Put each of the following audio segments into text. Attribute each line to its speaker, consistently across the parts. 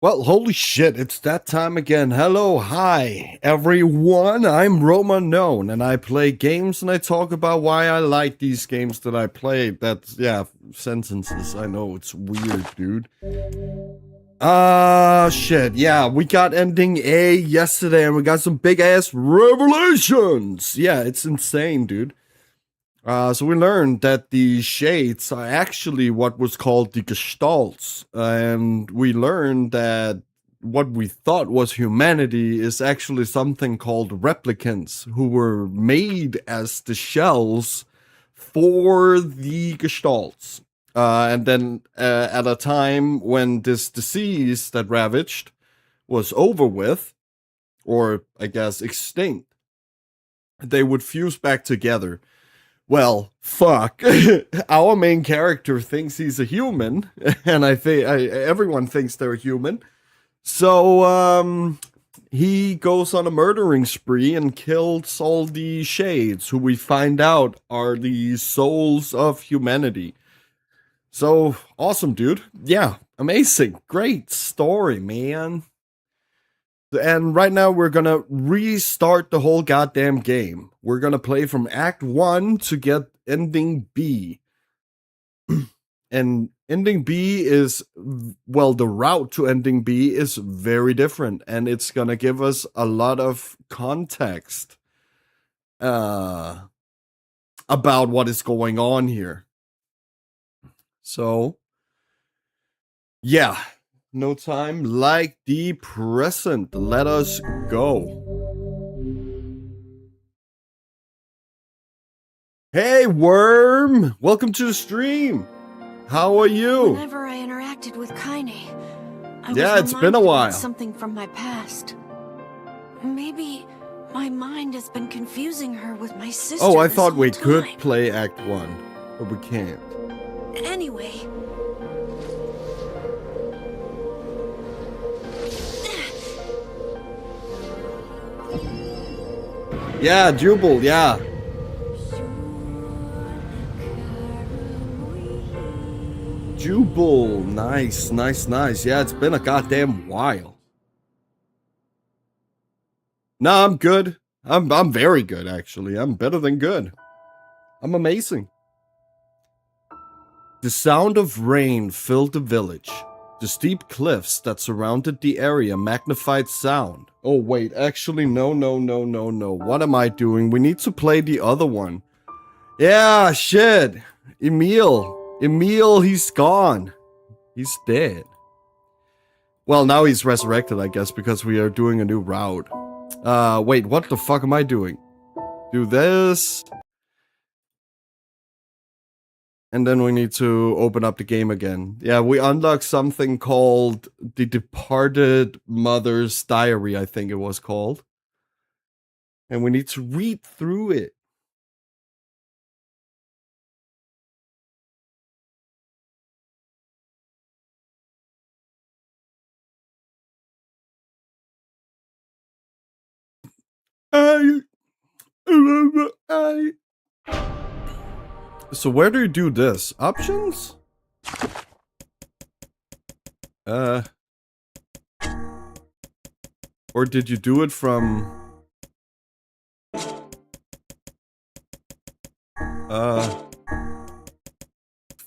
Speaker 1: Well, holy shit, it's that time again. Hello, hi, everyone. I'm Roma Known, and I play games and I talk about why I like these games that I play. That's, yeah, sentences. I know, it's weird, dude. Shit, yeah, we got ending A yesterday and we got some big ass revelations. Yeah, it's insane, dude. So we learned that the shades are actually what was called the gestalts, and we learned that what we thought was humanity is actually something called replicants, who were made as the shells for the gestalts. And then at a time when this disease that ravaged was over with, or I guess extinct, they would fuse back together. Well, fuck. Our main character thinks he's a human, and I think everyone thinks they're human. So, he goes on a murdering spree and kills all the shades, who we find out are the souls of humanity. So, awesome, dude. Yeah, amazing. Great story, man. And right now we're gonna restart the whole goddamn game. We're gonna play from Act 1 to get ending B. And ending B is, well, the route to ending B is very different, and it's gonna give us a lot of context uh, about what is going on here. So, yeah. No time like the present. Let us go. Hey, Worm! Welcome to the stream. How are you?
Speaker 2: Whenever I interacted with Kaine, I
Speaker 1: Yeah,
Speaker 2: was
Speaker 1: it's been a
Speaker 2: reminded
Speaker 1: while.
Speaker 2: of something from my past. Maybe my mind has been confusing her with my sister.
Speaker 1: Oh, I
Speaker 2: this
Speaker 1: thought
Speaker 2: whole
Speaker 1: we
Speaker 2: time.
Speaker 1: could play Act 1, but we can't.
Speaker 2: Anyway.
Speaker 1: Yeah, Jubal, yeah. Jubal, nice, nice, nice. Yeah, it's been a goddamn while. No, I'm good. I'm very good, actually. I'm better than good. I'm amazing. The sound of rain filled the village. The steep cliffs that surrounded the area magnified sound. Oh wait, actually no. What am I doing? We need to play the other one. Yeah, shit. Emil, he's gone. He's dead. Well, now he's resurrected, I guess, because we are doing a new route. Wait, what the fuck am I doing? Do this. And then we need to open up the game again. Yeah, we unlock something called The Departed Mother's Diary, I think it was called. And we need to read through it. So where do you do this? Options? Or did you do it from...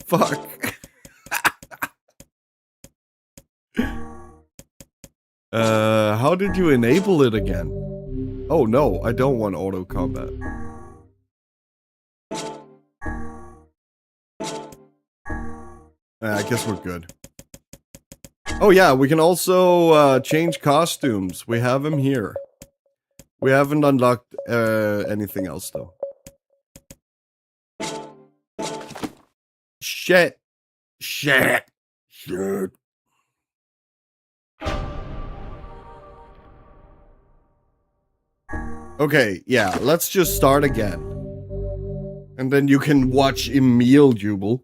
Speaker 1: Fuck. How did you enable it again? Oh no, I don't want auto combat. I guess we're good. Oh yeah, we can also change costumes. We have him here. We haven't unlocked anything else though. Shit. Okay, yeah, let's just start again. And then you can watch Emil Jubal.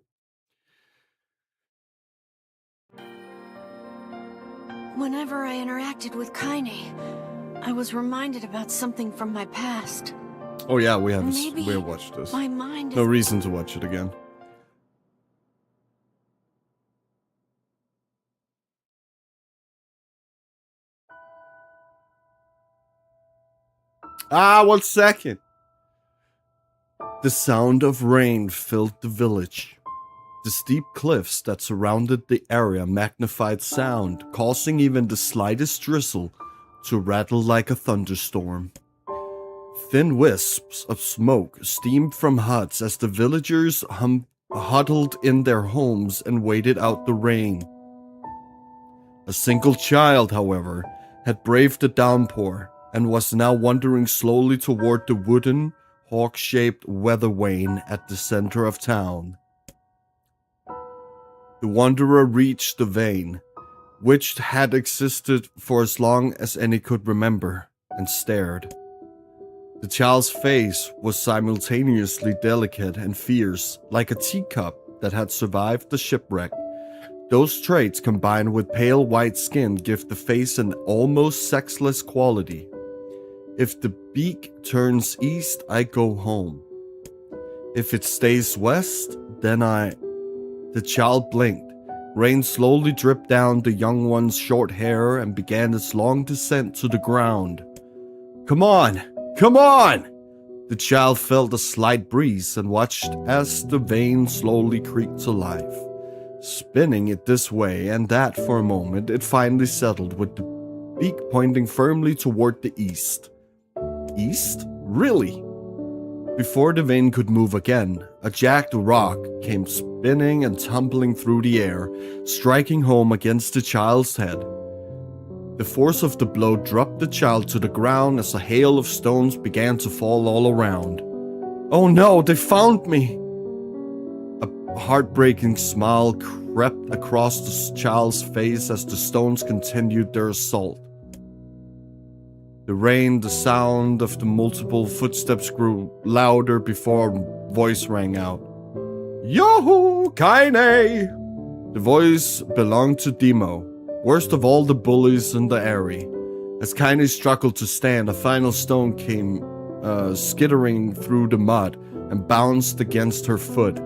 Speaker 2: Whenever I interacted with Kaine, I was reminded about something from my past.
Speaker 1: Oh yeah, we have
Speaker 2: Maybe
Speaker 1: watched this.
Speaker 2: My mind
Speaker 1: No
Speaker 2: is...
Speaker 1: reason to watch it again. Ah, 1 second. The sound of rain filled the village. The steep cliffs that surrounded the area magnified sound, causing even the slightest drizzle to rattle like a thunderstorm. Thin wisps of smoke steamed from huts as the villagers huddled in their homes and waited out the rain. A single child, however, had braved the downpour and was now wandering slowly toward the wooden, hawk-shaped weather vane at the center of town. The wanderer reached the vane, which had existed for as long as any could remember, and stared. The child's face was simultaneously delicate and fierce, like a teacup that had survived the shipwreck. Those traits combined with pale white skin give the face an almost sexless quality. If the beak turns east, I go home. If it stays west, then I... The child blinked. Rain slowly dripped down the young one's short hair and began its long descent to the ground. Come on! Come on! The child felt a slight breeze and watched as the vane slowly creaked to life. Spinning it this way and that for a moment, it finally settled with the beak pointing firmly toward the east. East? Really? Before the vein could move again, a jagged rock came spinning and tumbling through the air, striking home against the child's head. The force of the blow dropped the child to the ground as a hail of stones began to fall all around. Oh no, they found me! A heartbreaking smile crept across the child's face as the stones continued their assault. The rain, the sound of the multiple footsteps grew louder before a voice rang out. Yo-hoo, Kaine! The voice belonged to Demo, worst of all the bullies in the area. As Kaine struggled to stand, a final stone came skittering through the mud and bounced against her foot.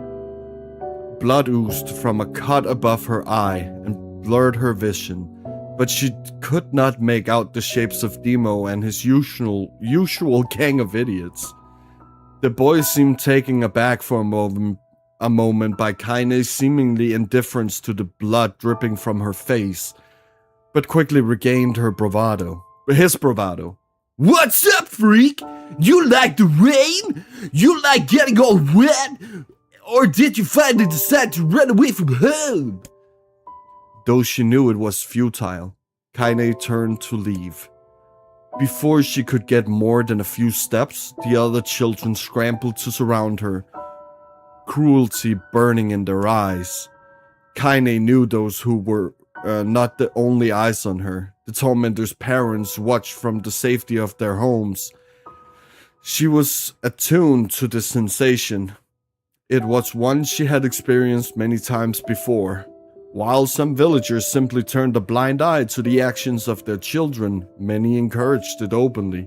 Speaker 1: Blood oozed from a cut above her eye and blurred her vision, but she could not make out the shapes of Demo and his usual gang of idiots. The boy seemed taken aback for a moment by Kaine's seemingly indifference to the blood dripping from her face, but quickly regained his bravado. What's up, freak? You like the rain? You like getting all wet? Or did you finally decide to run away from home? Though she knew it was futile, Kaine turned to leave. Before she could get more than a few steps, the other children scrambled to surround her, cruelty burning in their eyes. Kaine knew those who were not the only eyes on her. The tormentor's parents watched from the safety of their homes. She was attuned to the sensation. It was one she had experienced many times before. While some villagers simply turned a blind eye to the actions of their children, many encouraged it openly.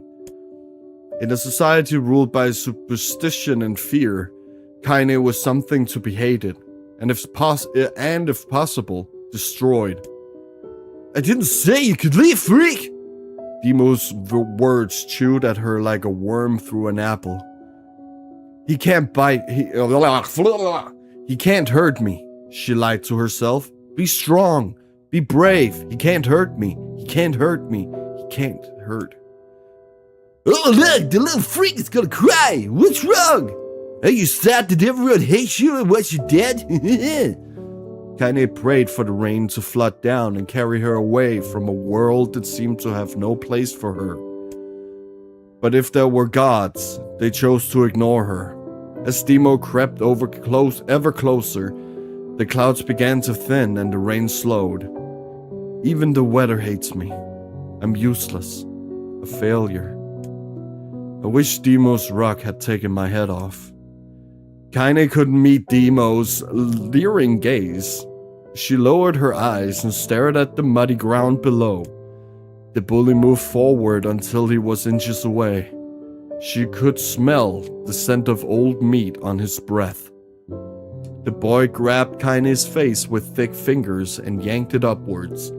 Speaker 1: In a society ruled by superstition and fear, Kaine was something to be hated, and if possible, destroyed. I didn't say you could leave, freak! Demo's words chewed at her like a worm through an apple. He can't bite, he can't hurt me, she lied to herself. Be strong, be brave, he can't hurt me, he can't hurt me, he can't hurt. Oh look, the little freak is gonna cry, what's wrong? Are you sad that everyone hates you and wants you dead? Kaine prayed for the rain to flood down and carry her away from a world that seemed to have no place for her. But if there were gods, they chose to ignore her. As Demo crept ever closer, the clouds began to thin and the rain slowed. Even the weather hates me. I'm useless. A failure. I wish Demo's rock had taken my head off. Kaine couldn't meet Demo's leering gaze. She lowered her eyes and stared at the muddy ground below. The bully moved forward until he was inches away. She could smell the scent of old meat on his breath. The boy grabbed Kaine's face with thick fingers and yanked it upwards.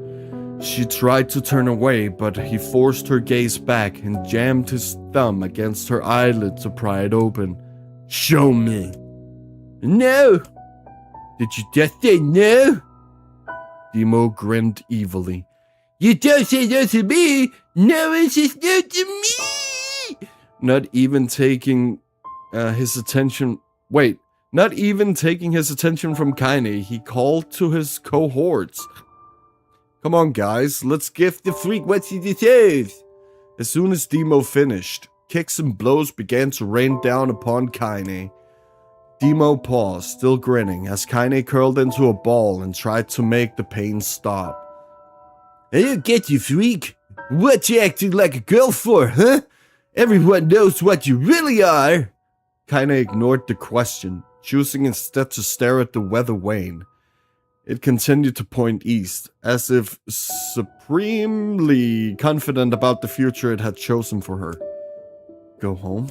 Speaker 1: She tried to turn away, but he forced her gaze back and jammed his thumb against her eyelid to pry it open. Show me. No. Did you just say no? Demo grinned evilly. You don't say no to me. No one says no to me. Not even taking his attention from Kaine, he called to his cohorts. Come on, guys, let's give the freak what he deserves. As soon as Demo finished, kicks and blows began to rain down upon Kaine. Demo paused, still grinning, as Kaine curled into a ball and tried to make the pain stop. I don't get you, freak. What you acting like a girl for, huh? Everyone knows what you really are. Kaine ignored the question, choosing instead to stare at the weather vane. It continued to point east, as if supremely confident about the future it had chosen for her. Go home?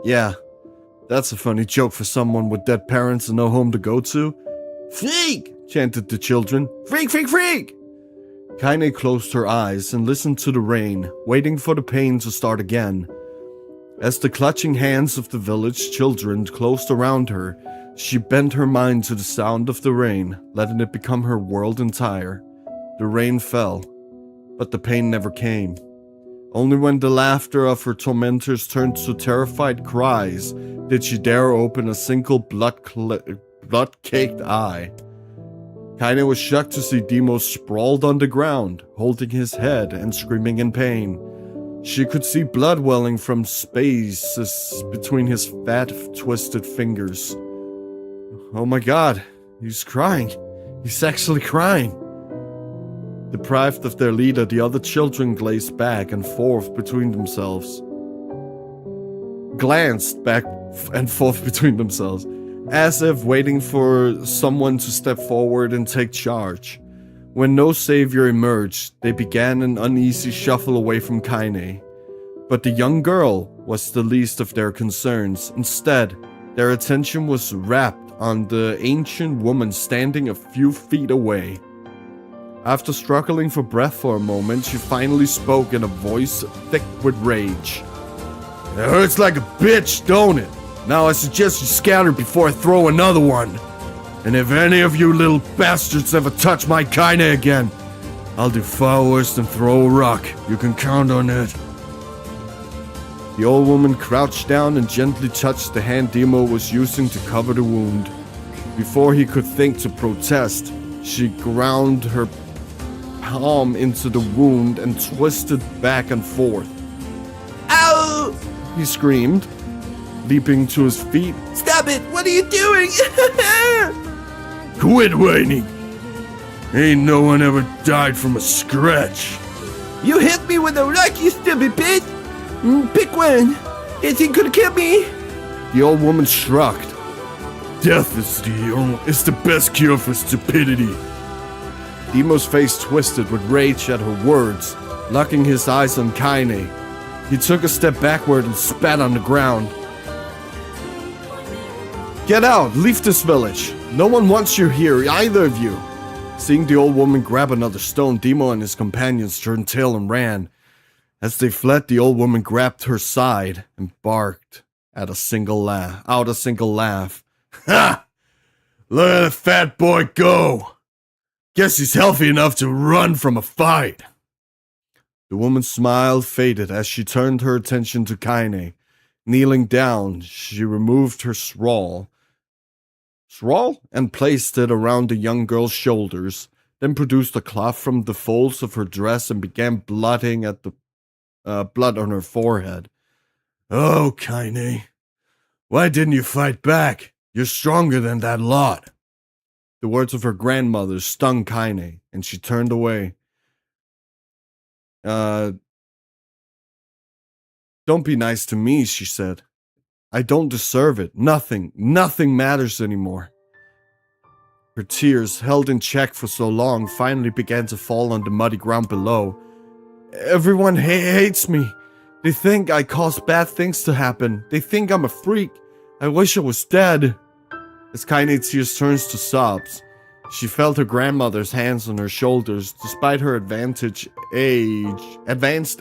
Speaker 1: Yeah, that's a funny joke for someone with dead parents and no home to go to. Freak! Chanted the children. Freak, freak, freak! Kaine closed her eyes and listened to the rain, waiting for the pain to start again. As the clutching hands of the village children closed around her, she bent her mind to the sound of the rain, letting it become her world entire. The rain fell, but the pain never came. Only when the laughter of her tormentors turned to terrified cries did she dare open a single blood-caked eye. Kaine was shocked to see Demo sprawled on the ground, holding his head and screaming in pain. She could see blood welling from spaces between his fat, twisted fingers. Oh my god, he's crying. He's actually crying. Deprived of their leader, the other children glanced back and forth between themselves, as if waiting for someone to step forward and take charge. When no savior emerged, they began an uneasy shuffle away from Kaine. But the young girl was the least of their concerns. Instead, their attention was wrapped on the ancient woman standing a few feet away. After struggling for breath for a moment, she finally spoke in a voice thick with rage. "It hurts like a bitch, don't it? Now I suggest you scatter before I throw another one. And if any of you little bastards ever touch my Kaine again, I'll do far worse than throw a rock. You can count on it." The old woman crouched down and gently touched the hand Demo was using to cover the wound. Before he could think to protest, she ground her palm into the wound and twisted back and forth. "Ow!" he screamed, leaping to his feet. "Stop it! What are you doing?" "Quit whining! Ain't no one ever died from a scratch." "You hit me with a rock, you stupid bitch! Pick one! You think could kill me?" The old woman shrugged. "Death is the best cure for stupidity." Demo's face twisted with rage at her words, locking his eyes on Kaine. He took a step backward and spat on the ground. "Get out! Leave this village! No one wants you here, either of you!" Seeing the old woman grab another stone, Demo and his companions turned tail and ran. As they fled, the old woman grabbed her side and barked out a single laugh. "Ha! Look at the fat boy go! Guess he's healthy enough to run from a fight." The woman's smile faded as she turned her attention to Kaine. Kneeling down, she removed her shawl and placed it around the young girl's shoulders, then produced a cloth from the folds of her dress and began blotting at the blood on her forehead. "Oh, Kaine, why didn't you fight back? You're stronger than that lot." The words of her grandmother stung Kaine, and she turned away. Don't be nice to me," she said. "I don't deserve it. Nothing matters anymore." Her tears, held in check for so long, finally began to fall on the muddy ground below. "Everyone hates me. They think I cause bad things to happen. They think I'm a freak. I wish I was dead." As Kaine's tears turned to sobs, she felt her grandmother's hands on her shoulders. Despite her advanced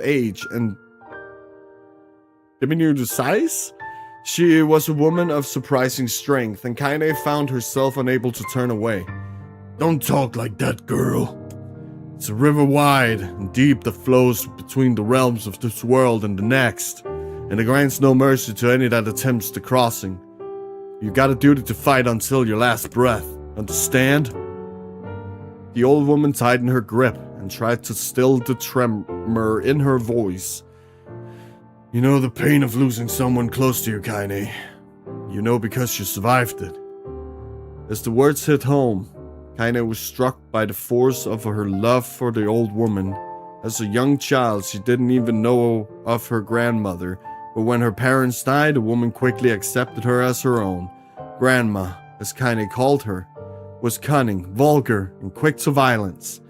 Speaker 1: age and diminutive size, she was a woman of surprising strength, and Kaine found herself unable to turn away. "Don't talk like that, girl. It's a river wide and deep that flows between the realms of this world and the next, and it grants no mercy to any that attempts the crossing. You got a duty to fight until your last breath. Understand?" The old woman tightened her grip and tried to still the tremor in her voice. "You know the pain of losing someone close to you, Kaine. You know because you survived it." As the words hit home, Kaine was struck by the force of her love for the old woman. As a young child, she didn't even know of her grandmother, but when her parents died, the woman quickly accepted her as her own. Grandma, as Kaine called her, was cunning, vulgar, and quick to violence.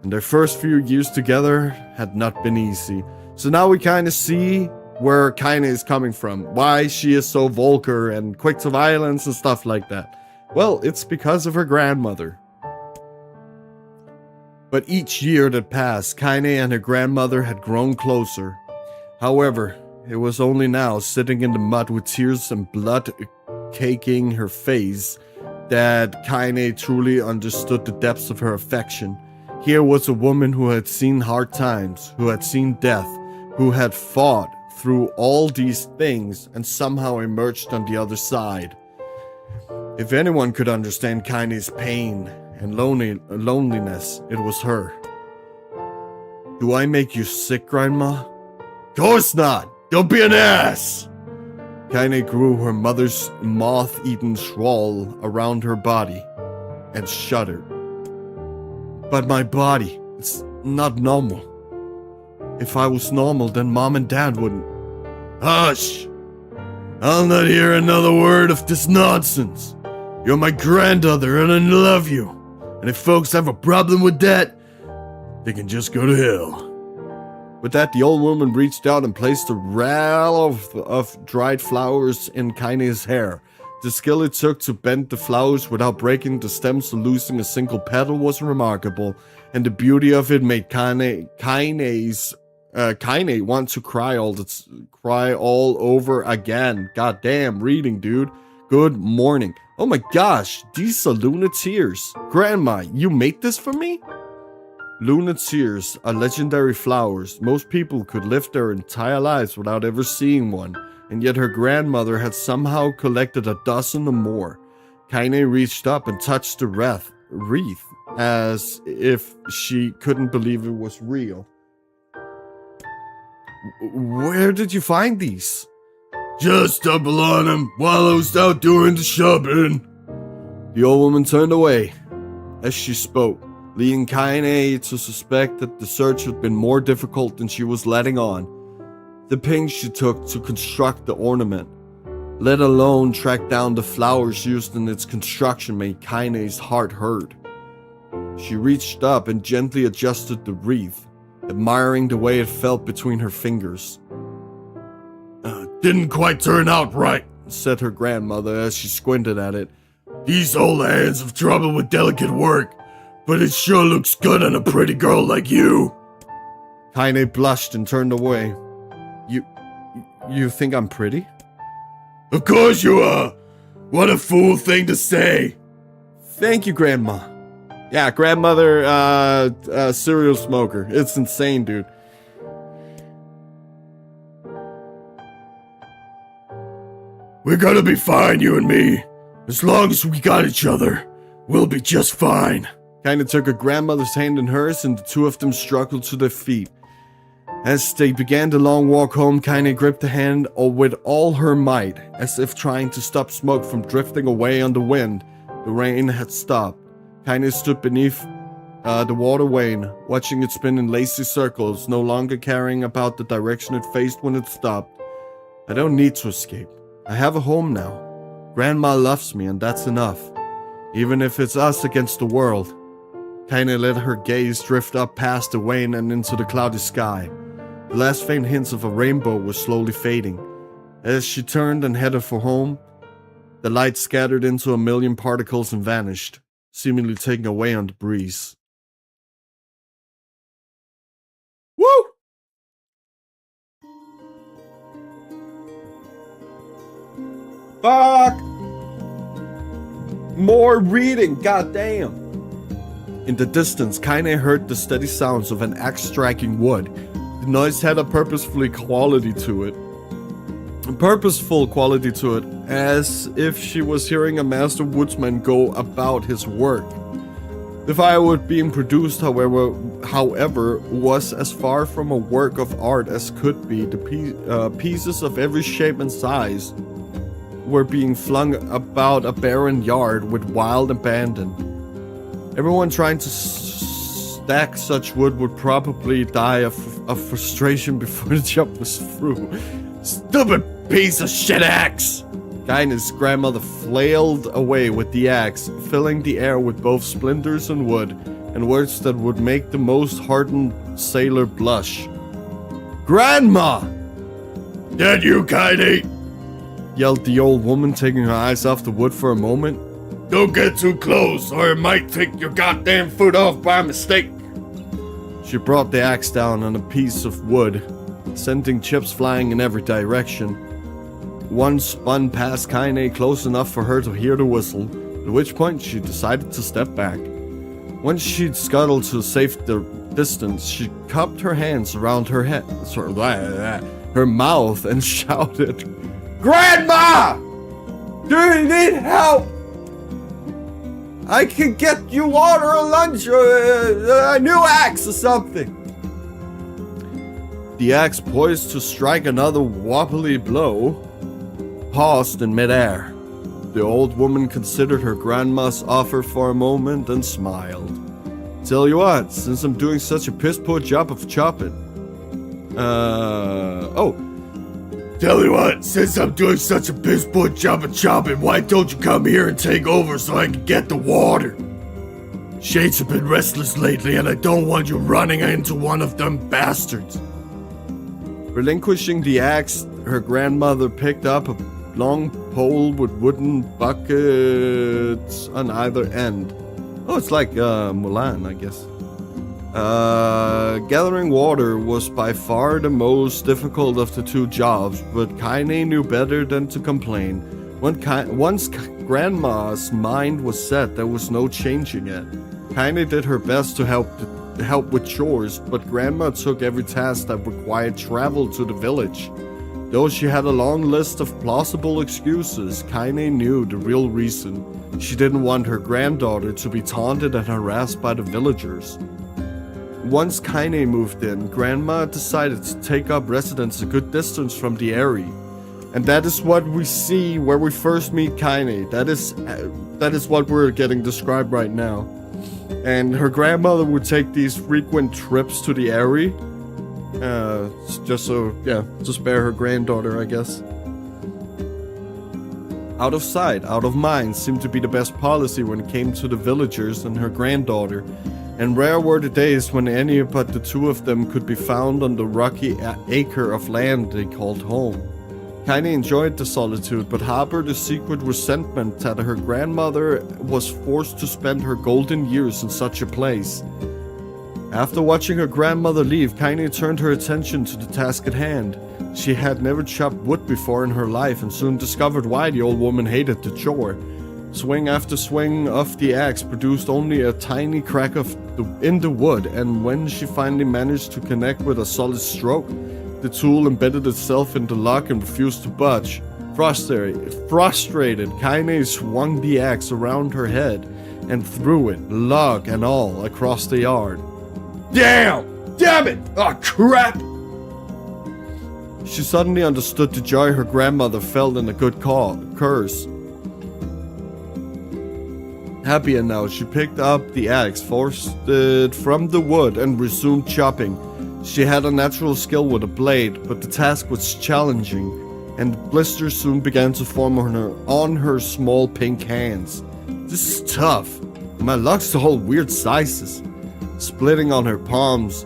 Speaker 1: And their first few years together had not been easy. So now we kind of see where Kaine is coming from, why she is so vulgar and quick to violence and stuff like that. Well, it's because of her grandmother. But each year that passed, Kaine and her grandmother had grown closer. However, it was only now, sitting in the mud with tears and blood caking her face, that Kaine truly understood the depths of her affection. Here was a woman who had seen hard times, who had seen death, who had fought through all these things and somehow emerged on the other side. If anyone could understand Kaine's pain and loneliness, it was her. Do I make you sick, Grandma? Course not! Don't be an ass! Kaine grew her mother's moth-eaten shawl around her body and shuddered. But my body, it's not normal. If I was normal, then Mom and Dad wouldn't. Hush! I'll not hear another word of this nonsense. You're my granddaughter and I love you. And if folks have a problem with that, they can just go to hell. With that, the old woman reached out and placed a rail of dried flowers in Kaine's hair. The skill it took to bend the flowers without breaking the stems or losing a single petal was remarkable, and the beauty of it made Kaine want to cry all over again. Goddamn reading, dude. Good morning. Oh my gosh, these are Luna tears. Grandma, you made this for me? Luna tears are legendary flowers. Most people could live their entire lives without ever seeing one, and yet her grandmother had somehow collected a dozen or more. Kaine reached up and touched the wreath, as if she couldn't believe it was real. Where did you find these? Just stumbled on them while I was out doing the shopping. The old woman turned away as she spoke, leading Kaine to suspect that the search had been more difficult than she was letting on. The pains she took to construct the ornament, let alone track down the flowers used in its construction, made Kaine's heart hurt. She reached up and gently adjusted the wreath, admiring the way it felt between her fingers. Didn't quite turn out right, said her grandmother as she squinted at it. These old hands have trouble with delicate work, but it sure looks good on a pretty girl like you. Kaine blushed and turned away. You think I'm pretty? Of course you are. What a fool thing to say. Thank you, Grandma. Yeah, grandmother, serial smoker. It's insane, dude. We're gonna be fine, you and me. As long as we got each other, we'll be just fine. Kaine took her grandmother's hand in hers, and the two of them struggled to their feet. As they began the long walk home, Kaine gripped the hand with all her might, as if trying to stop smoke from drifting away on the wind. The rain had stopped. Kaine stood beneath the water vane, watching it spin in lazy circles, no longer caring about the direction it faced when it stopped. I don't need to escape. I have a home now. Grandma loves me, and that's enough. Even if it's us against the world. Kaine let her gaze drift up past the vane and into the cloudy sky. The last faint hints of a rainbow were slowly fading. As she turned and headed for home, the light scattered into a million particles and vanished, seemingly taking away on the breeze. Woo! Fuck! More reading, goddamn! In the distance, Kaine heard the steady sounds of an axe striking wood. The noise had a purposeful quality to it, as if she was hearing a master woodsman go about his work. The firewood being produced, however, was as far from a work of art as could be. The pieces of every shape and size were being flung about a barren yard with wild abandon. Everyone trying to stack such wood would probably die of frustration before the job was through. Stupid piece of shit axe! Kaine's grandmother flailed away with the axe, filling the air with both splinters and wood, and words that would make the most hardened sailor blush. Grandma! That you, Kaine? Yelled the old woman, taking her eyes off the wood for a moment. Don't get too close, or it might take your goddamn foot off by mistake. She brought the axe down on a piece of wood, sending chips flying in every direction. One spun past Kaine close enough for her to hear the whistle, at which point she decided to step back. Once she'd scuttled to distance, she cupped her hands around her head, her mouth, and shouted, "Grandma! Do you need help? I can get you water or lunch or a new axe or something." The axe, poised to strike another wobbly blow, paused in midair. The old woman considered her grandma's offer for a moment and smiled. "Tell you what, since I'm doing such a piss-poor job of chopping, Tell you what, since I'm doing such a piss-poor job of chopping, why don't you come here and take over so I can get the water? Shades have been restless lately and I don't want you running into one of them bastards." Relinquishing the axe, her grandmother picked up a long pole with wooden buckets on either end. Oh, it's like Mulan, I guess. Gathering water was by far the most difficult of the two jobs, but Kaine knew better than to complain. Once Grandma's mind was set, there was no changing it. Kaine did her best to help with chores, but Grandma took every task that required travel to the village. Though she had a long list of plausible excuses, Kaine knew the real reason. She didn't want her granddaughter to be taunted and harassed by the villagers. Once Kaine moved in, Grandma decided to take up residence a good distance from the area. And that is what we see where we first meet Kaine. That is what we're getting described right now. And her grandmother would take these frequent trips to the area. Just to spare her granddaughter, I guess. Out of sight, out of mind seemed to be the best policy when it came to the villagers and her granddaughter. And rare were the days when any but the two of them could be found on the rocky acre of land they called home. Kaine enjoyed the solitude, but harbored a secret resentment that her grandmother was forced to spend her golden years in such a place. After watching her grandmother leave, Kaine turned her attention to the task at hand. She had never chopped wood before in her life and soon discovered why the old woman hated the chore. Swing after swing of the axe produced only a tiny crack in the wood, and when she finally managed to connect with a solid stroke, the tool embedded itself in the log and refused to budge. Frustrated, Kaine swung the axe around her head and threw it, log and all, across the yard. Damn it! Oh, crap! She suddenly understood the joy her grandmother felt in a good curse. Happier now, she picked up the axe, forced it from the wood, and resumed chopping. She had a natural skill with a blade, but the task was challenging, and blisters soon began to form on her small pink hands. This is tough. My logs all weird sizes. Spitting on her palms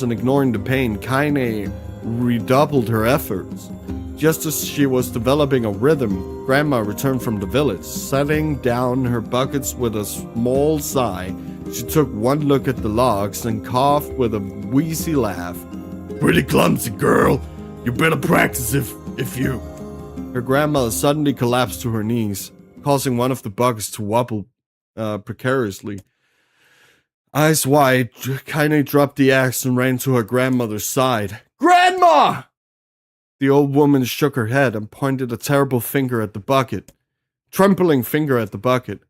Speaker 1: and ignoring the pain, Kaine redoubled her efforts. Just as she was developing a rhythm, Grandma returned from the village. Setting down her buckets with a small sigh, she took one look at the logs and coughed with a wheezy laugh. "Pretty clumsy, girl. You better practice if you..." Her grandmother suddenly collapsed to her knees, causing one of the buckets to wobble precariously. Eyes wide, Kaine dropped the axe and ran to her grandmother's side. "Grandma!" The old woman shook her head and pointed a terrible finger at the bucket. Trembling finger at the bucket.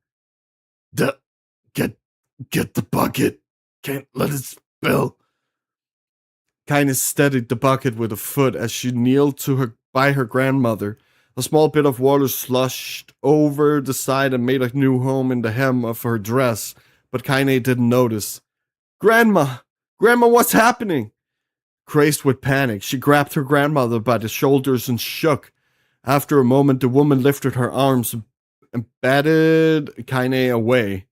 Speaker 1: Get the bucket. Can't let it spill." Kaine steadied the bucket with a foot as she kneeled by her grandmother. A small bit of water slushed over the side and made a new home in the hem of her dress, but Kaine didn't notice. Grandma, what's happening?" Crazed with panic, she grabbed her grandmother by the shoulders and shook. After a moment, the woman lifted her arms and batted Kaine away.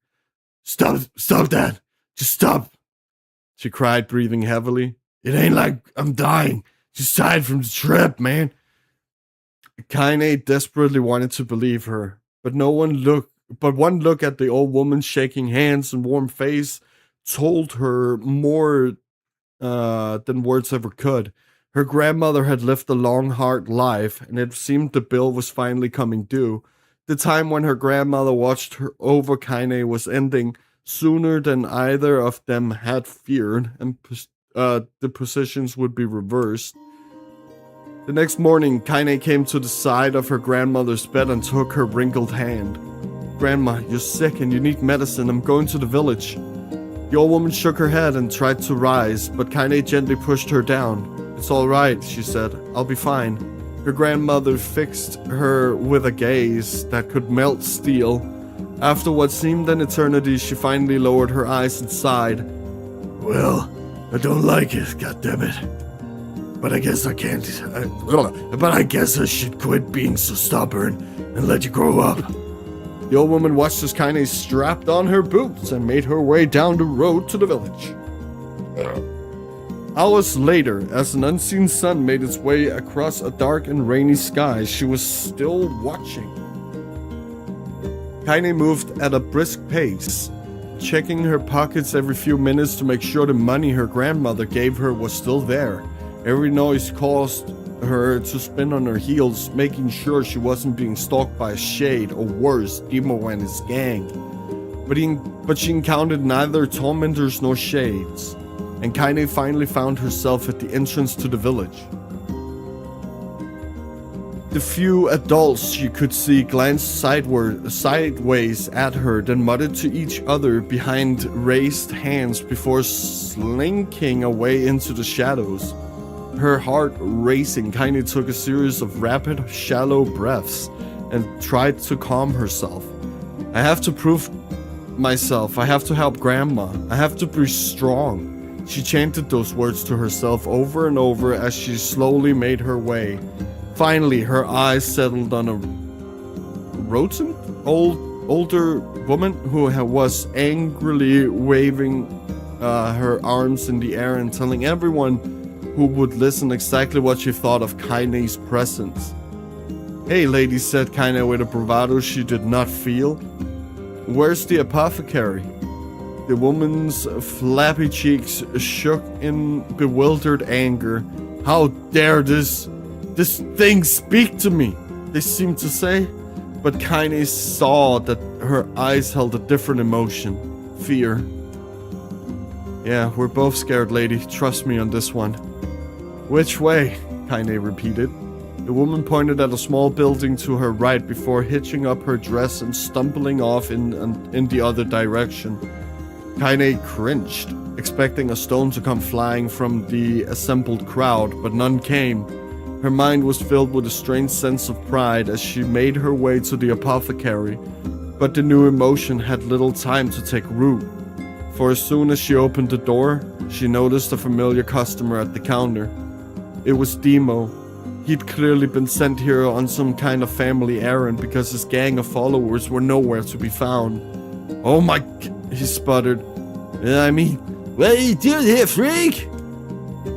Speaker 1: Stop that! Just stop!" she cried, breathing heavily. "It ain't like I'm dying. Just tired from the trip, man." Kaine desperately wanted to believe her, but one look at the old woman's shaking hands and warm face told her more than words ever could. Her grandmother had lived a long, hard life, and it seemed the bill was finally coming due. The time when her grandmother watched her over Kaine was ending, sooner than either of them had feared, and the positions would be reversed. The next morning, Kaine came to the side of her grandmother's bed and took her wrinkled hand. "Grandma, you're sick and you need medicine. I'm going to the village." The old woman shook her head and tried to rise, but Kaine gently pushed her down. "It's all right," she said. "I'll be fine." Her grandmother fixed her with a gaze that could melt steel. After what seemed an eternity, she finally lowered her eyes and sighed. "Well, I don't like it, goddammit. But I guess I can't. But I guess I should quit being so stubborn and let you grow up." The old woman watched as Kaine strapped on her boots and made her way down the road to the village. Hours later, as an unseen sun made its way across a dark and rainy sky, she was still watching. Kaine moved at a brisk pace, checking her pockets every few minutes to make sure the money her grandmother gave her was still there. Every noise caused her to spin on her heels, making sure she wasn't being stalked by a shade, or worse, Demo and his gang. But she encountered neither tormentors nor shades, and Kaine finally found herself at the entrance to the village. The few adults she could see glanced sideways at her, then muttered to each other behind raised hands before slinking away into the shadows. Her heart racing, Kaine took a series of rapid, shallow breaths and tried to calm herself. "I have to prove myself. I have to help Grandma. I have to be strong." She chanted those words to herself over and over as she slowly made her way. Finally, her eyes settled on a rotund, older woman who was angrily waving her arms in the air and telling everyone who would listen exactly what she thought of Kaine's presence. "Hey, lady," said Kaine with a bravado she did not feel. "Where's the apothecary?" The woman's flappy cheeks shook in bewildered anger. "How dare this thing speak to me?" they seemed to say. But Kaine saw that her eyes held a different emotion. Fear. "Yeah, we're both scared, lady. Trust me on this one." "Which way?" Kaine repeated. The woman pointed at a small building to her right before hitching up her dress and stumbling off in the other direction. Kaine cringed, expecting a stone to come flying from the assembled crowd, but none came. Her mind was filled with a strange sense of pride as she made her way to the apothecary, but the new emotion had little time to take root, for as soon as she opened the door, she noticed a familiar customer at the counter. It was Demo. He'd clearly been sent here on some kind of family errand because his gang of followers were nowhere to be found. "Oh my," he sputtered. "I mean, what are you doing here, freak?"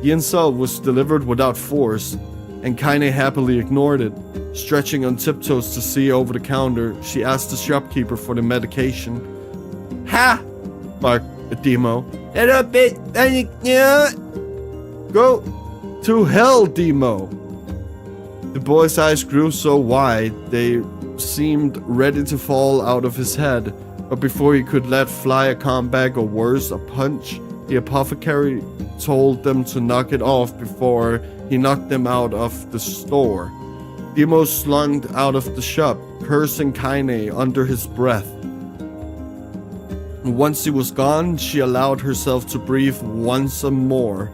Speaker 1: The insult was delivered without force, and Kaine happily ignored it. Stretching on tiptoes to see over the counter, she asked the shopkeeper for the medication. "Ha!" barked Demo. "Get up it! Go to hell, Demo!" The boy's eyes grew so wide they seemed ready to fall out of his head, but before he could let fly a comeback or worse, a punch, the apothecary told them to knock it off before he knocked them out of the store. Demo slunk out of the shop, cursing Kaine under his breath. Once he was gone, she allowed herself to breathe once more,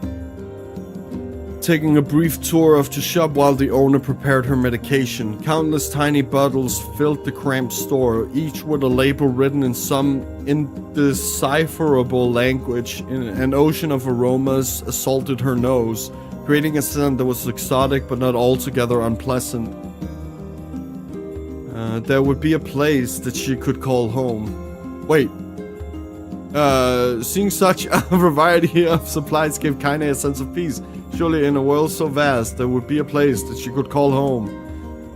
Speaker 1: taking a brief tour of the shop while the owner prepared her medication. Countless tiny bottles filled the cramped store, each with a label written in some indecipherable language. An ocean of aromas assaulted her nose, creating a scent that was exotic but not altogether unpleasant. There would be a place that she could call home. Wait. Seeing such a variety of supplies gave Kaine a sense of peace. Surely in a world so vast, there would be a place that she could call home.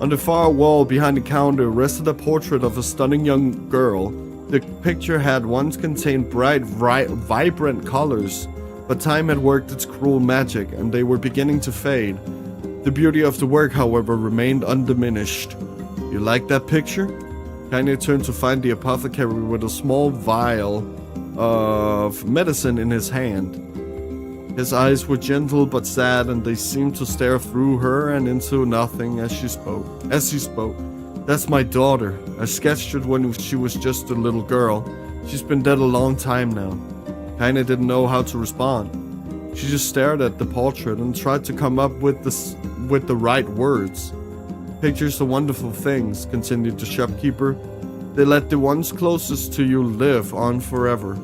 Speaker 1: On the far wall behind the counter rested a portrait of a stunning young girl. The picture had once contained bright, vibrant colors, but time had worked its cruel magic, and they were beginning to fade. The beauty of the work, however, remained undiminished. "You like that picture?" Kaine turned to find the apothecary with a small vial of medicine in his hand. His eyes were gentle but sad, and they seemed to stare through her and into nothing as he spoke. That's my daughter. I sketched her when she was just a little girl. She's been dead a long time now. Kinda didn't know how to respond. She just stared at the portrait and tried to come up with the right words. Pictures are wonderful things, continued the shopkeeper. They let the ones closest to you live on forever.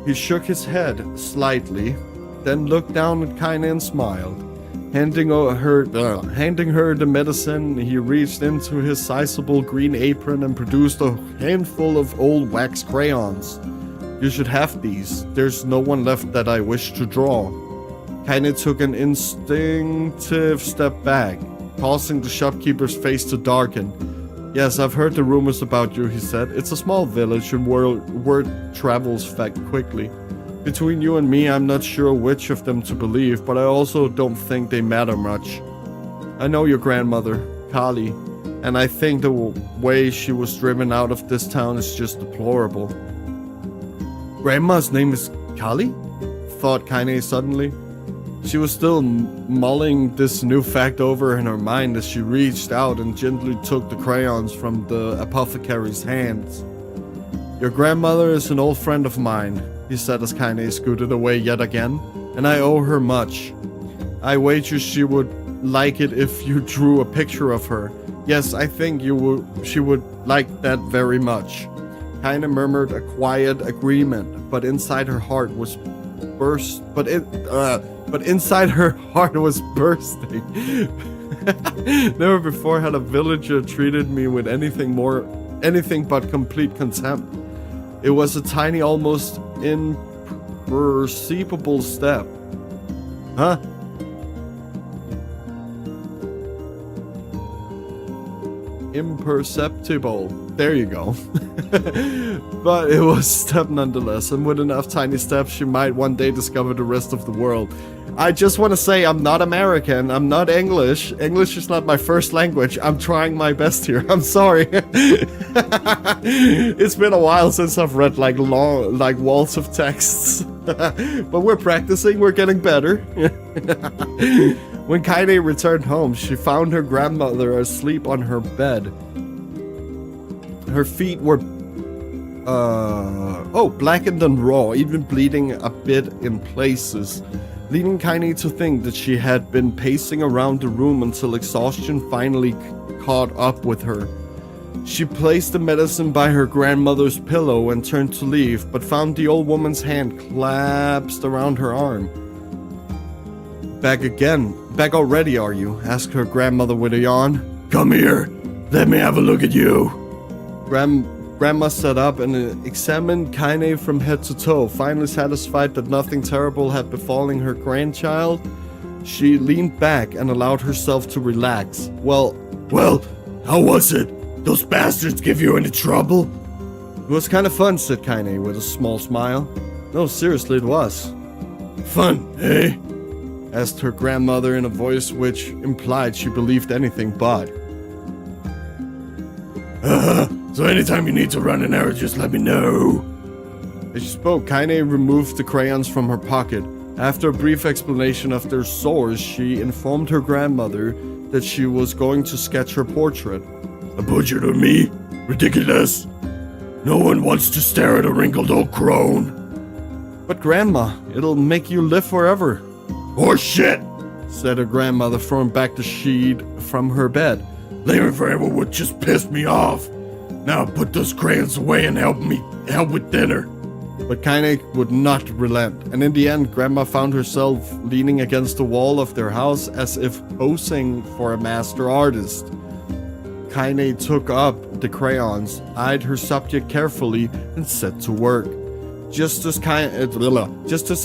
Speaker 1: He shook his head slightly, then looked down at Kinda and smiled. Handing her the medicine, he reached into his sizable green apron and produced a handful of old wax crayons. You should have these. There's no one left that I wish to draw. Kinda took an instinctive step back, causing the shopkeeper's face to darken. Yes, I've heard the rumors about you, he said. It's a small village and word travels quickly. Between you and me, I'm not sure which of them to believe, but I also don't think they matter much. I know your grandmother, Kali, and I think the way she was driven out of this town is just deplorable. Grandma's name is Kali? Thought Kaine suddenly. She was still mulling this new fact over in her mind as she reached out and gently took the crayons from the apothecary's hands. Your grandmother is an old friend of mine, he said as Kaine scooted away yet again, and I owe her much. I wager she would like it if you drew a picture of her. Yes, I think she would like that very much. Kaine murmured a quiet agreement, but inside her heart was inside her heart was bursting. Never before had a villager treated me with anything but complete contempt. It was a tiny, almost imperceptible step. Huh? Imperceptible. There you go. But it was a step nonetheless, and with enough tiny steps, she might one day discover the rest of the world. I just want to say I'm not American, I'm not English. English is not my first language. I'm trying my best here. I'm sorry. It's been a while since I've read like walls of texts. But we're practicing, we're getting better. When Kaine returned home, she found her grandmother asleep on her bed. Her feet were blackened and raw, even bleeding a bit in places, leading Kaine to think that she had been pacing around the room until exhaustion finally caught up with her. She placed the medicine by her grandmother's pillow and turned to leave, but found the old woman's hand clasped around her arm. Back already, are you? Asked her grandmother with a yawn. Come here, let me have a look at you. Grandma sat up and examined Kaine from head to toe. Finally satisfied that nothing terrible had befallen her grandchild, she leaned back and allowed herself to relax. Well, how was it? Those bastards give you any trouble? It was kind of fun, said Kaine with a small smile. No, seriously, it was. Fun, eh? Asked her grandmother in a voice which implied she believed anything but. So anytime you need to run an errand, just let me know. As she spoke, Kaine removed the crayons from her pocket. After a brief explanation of their source, she informed her grandmother that she was going to sketch her portrait. A portrait of me? Ridiculous. No one wants to stare at a wrinkled old crone. But Grandma, it'll make you live forever. Horse shit, said her grandmother, throwing back the sheet from her bed. Living forever would just piss me off. Now put those crayons away and help with dinner. But Kaine would not relent, and in the end, Grandma found herself leaning against the wall of their house as if posing for a master artist. Kaine took up the crayons, eyed her subject carefully, and set to work. Just as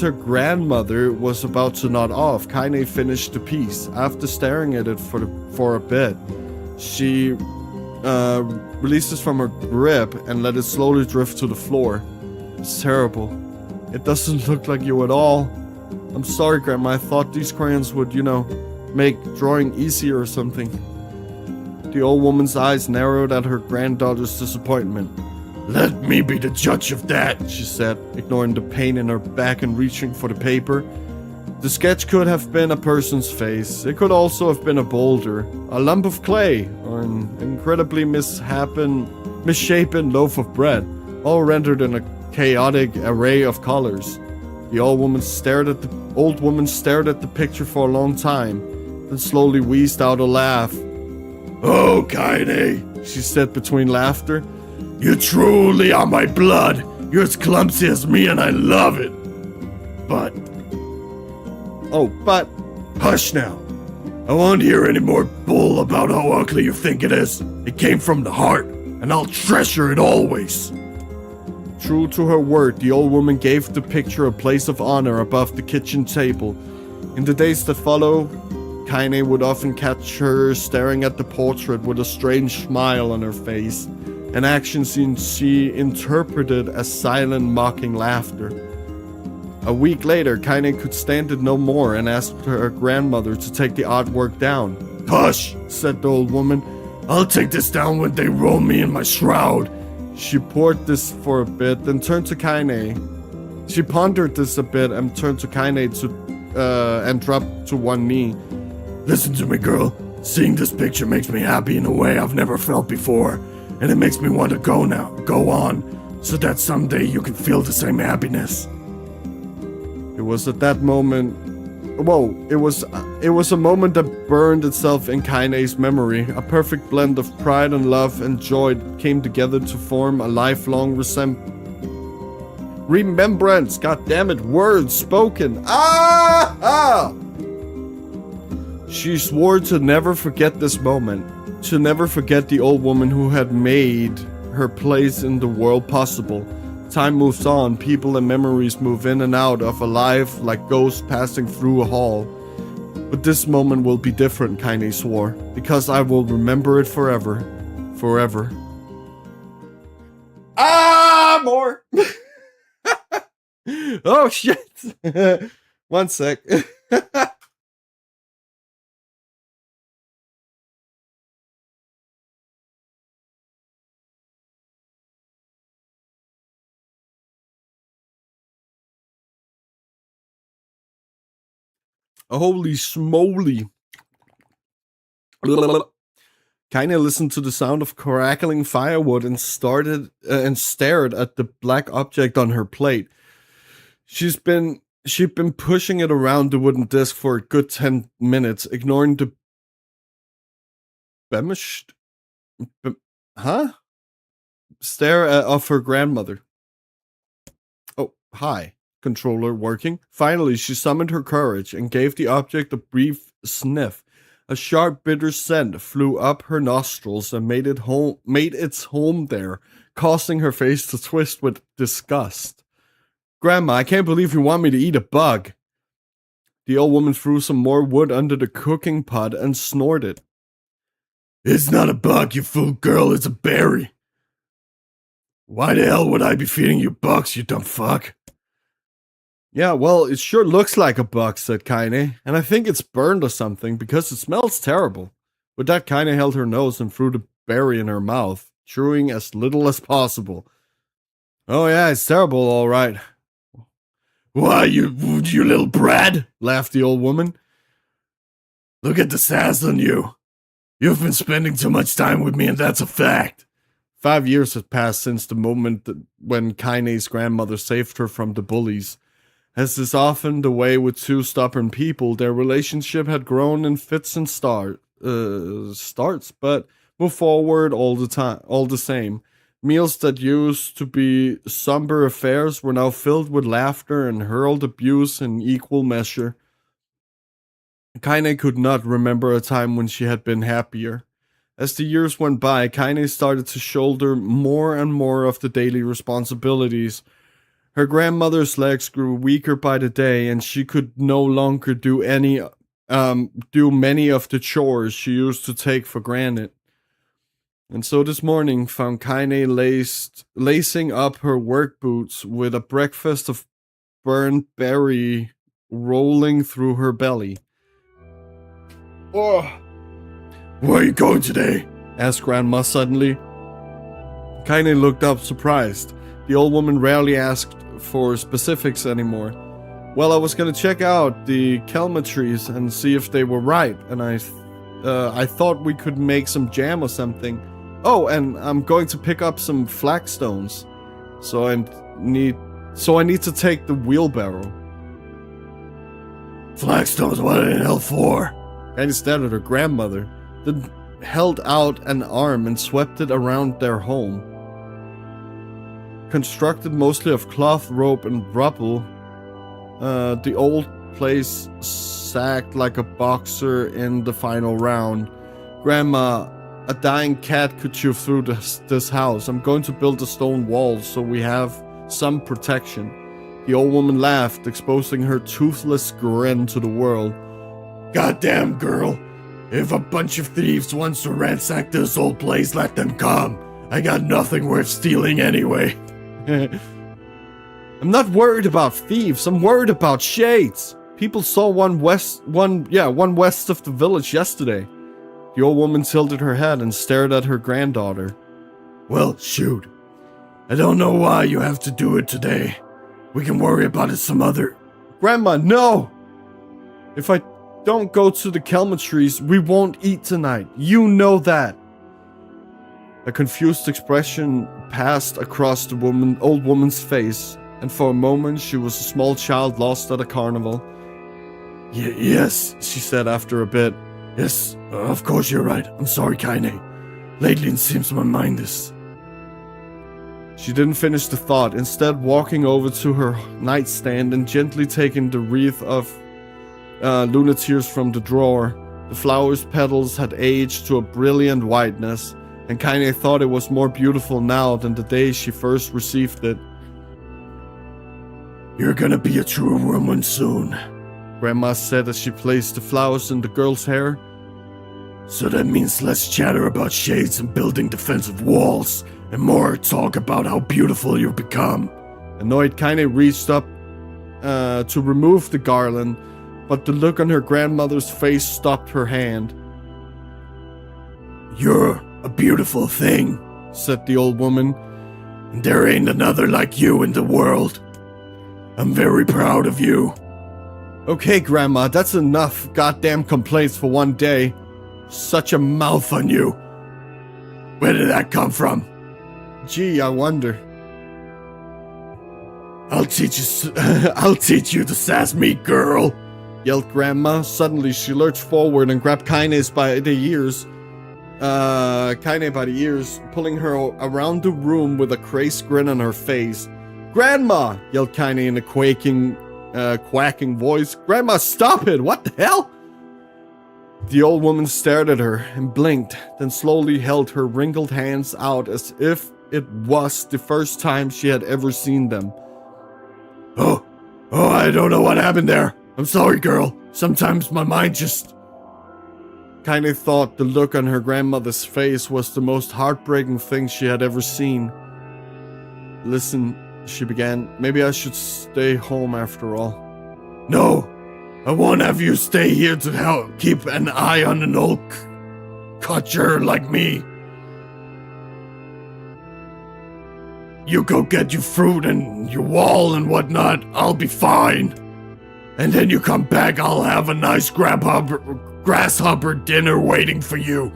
Speaker 1: her grandmother was about to nod off, Kaine finished the piece. After staring at it for a bit, she released it from her grip and let it slowly drift to the floor. It's terrible. It doesn't look like you at all. I'm sorry, Grandma. I thought these crayons would, make drawing easier or something. The old woman's eyes narrowed at her granddaughter's disappointment. Let me be the judge of that, she said, ignoring the pain in her back and reaching for the paper. The sketch could have been a person's face. It could also have been a boulder, a lump of clay, or an incredibly misshapen loaf of bread, all rendered in a chaotic array of colors. The old woman stared at the picture for a long time, then slowly wheezed out a laugh. Oh, Kaine, she said between laughter. You truly are my blood. You're as clumsy as me and I love it. But... Hush now. I won't hear any more bull about how ugly you think it is. It came from the heart, and I'll treasure it always. True to her word, the old woman gave the picture a place of honor above the kitchen table. In the days that followed, Kaine would often catch her staring at the portrait with a strange smile on her face, an action she interpreted as silent, mocking laughter. A week later, Kaine could stand it no more and asked her grandmother to take the artwork down. Hush, said the old woman. I'll take this down when they roll me in my shroud. She pondered this a bit, then turned to Kaine. She pondered this a bit and turned to Kaine and dropped to one knee. Listen to me, girl. Seeing this picture makes me happy in a way I've never felt before, and it makes me want to go on, so that someday you can feel the same happiness. It was at that moment. It was a moment that burned itself in Kaine's memory, a perfect blend of pride and love and joy that came together to form a lifelong remembrance. God damn it, words spoken. She swore to never forget this moment, to never forget the old woman who had made her place in the world possible. Time moves on, people and memories move in and out of a life like ghosts passing through a hall. But this moment will be different, Kaine swore, because I will remember it forever. Forever. More! Oh, shit! 1 sec. Holy smoly. Kaine listened to the sound of crackling firewood and stared at the black object on her plate. She'd been pushing it around the wooden disc for a good 10 minutes, ignoring the bemished stare of her grandmother. Oh, hi. Controller working. Finally, she summoned her courage and gave the object a brief sniff. A sharp, bitter scent flew up her nostrils and made its home there, causing her face to twist with disgust. Grandma, I can't believe you want me to eat a bug. The old woman threw some more wood under the cooking pot and snorted. It's not a bug, you fool girl, it's a berry. Why the hell would I be feeding you bugs, you dumb fuck? Yeah, well, it sure looks like a bug, said Kaine, and I think it's burned or something because it smells terrible. With that, Kaine held her nose and threw the berry in her mouth, chewing as little as possible. Oh yeah, it's terrible, all right. Why, you little brat, laughed the old woman. Look at the sass on you. You've been spending too much time with me, and that's a fact. 5 years had passed since the moment when Kaine's grandmother saved her from the bullies. As is often the way with two stubborn people, their relationship had grown in fits and starts, but moved forward all the same. Meals that used to be somber affairs were now filled with laughter and hurled abuse in equal measure. Kaine could not remember a time when she had been happier. As the years went by, Kaine started to shoulder more and more of the daily responsibilities. Her grandmother's legs grew weaker by the day, and she could no longer do many of the chores she used to take for granted. And so this morning found Kaine lacing up her work boots with a breakfast of burnt berry rolling through her belly. Oh. Where are you going today? Asked Grandma suddenly. Kaine looked up, surprised. The old woman rarely asked for specifics anymore. Well, I was gonna check out the kelma trees and see if they were ripe, and I thought we could make some jam or something. Oh, and I'm going to pick up some flagstones. So I need to take the wheelbarrow.
Speaker 3: Flagstones, what in hell for?
Speaker 1: Kaine stared at her grandmother, then held out an arm and swept it around their home. Constructed mostly of cloth, rope, and rubble, the old place sagged like a boxer in the final round. Grandma, a dying cat could chew through this house. I'm going to build a stone wall so we have some protection. The old woman laughed, exposing her toothless grin to the world.
Speaker 3: Goddamn girl. If a bunch of thieves wants to ransack this old place, let them come. I got nothing worth stealing anyway.
Speaker 1: I'm not worried about thieves. I'm worried about shades. People saw one west of the village yesterday. The old woman tilted her head and stared at her granddaughter.
Speaker 3: Well, shoot. I don't know why you have to do it today. We can worry about it some other...
Speaker 1: Grandma, no! If I don't go to the kelma trees, we won't eat tonight. You know that. A confused expression passed across the old woman's face, and for a moment she was a small child lost at a carnival.
Speaker 3: Yes, she said after a bit. Yes, of course you're right. I'm sorry, Kaine. Lately it seems my mind is...
Speaker 1: She didn't finish the thought, instead walking over to her nightstand and gently taking the wreath of lunatears from the drawer. The flower's petals had aged to a brilliant whiteness, and Kaine thought it was more beautiful now than the day she first received it.
Speaker 3: You're gonna be a true woman soon,
Speaker 1: Grandma said as she placed the flowers in the girl's hair.
Speaker 3: So that means less chatter about shades and building defensive walls, and more talk about how beautiful you've become.
Speaker 1: Annoyed, Kaine reached up to remove the garland, but the look on her grandmother's face stopped her hand.
Speaker 3: You're a beautiful thing,
Speaker 1: said the old woman.
Speaker 3: And there ain't another like you in the world. I'm very proud of you.
Speaker 1: Okay, Grandma, that's enough goddamn complaints for one day.
Speaker 3: Such a mouth on you. Where did that come from?
Speaker 1: Gee, I wonder.
Speaker 3: I'll teach you to sass me, girl,
Speaker 1: yelled Grandma. Suddenly, she lurched forward and grabbed Kaine by the ears, pulling her around the room with a crazed grin on her face. Grandma, yelled Kaine in a quaking voice. Grandma, stop it! What the hell? The old woman stared at her and blinked, then slowly held her wrinkled hands out as if it was the first time she had ever seen them.
Speaker 3: Oh, I don't know what happened there. I'm sorry, girl. Sometimes my mind just...
Speaker 1: Kaine thought the look on her grandmother's face was the most heartbreaking thing she had ever seen. Listen, she began, maybe I should stay home after all.
Speaker 3: No, I won't have you stay here to help keep an eye on an old codger like me. You go get your fruit and your wall and whatnot, I'll be fine. And then you come back, I'll have a nice grasshopper dinner waiting for you.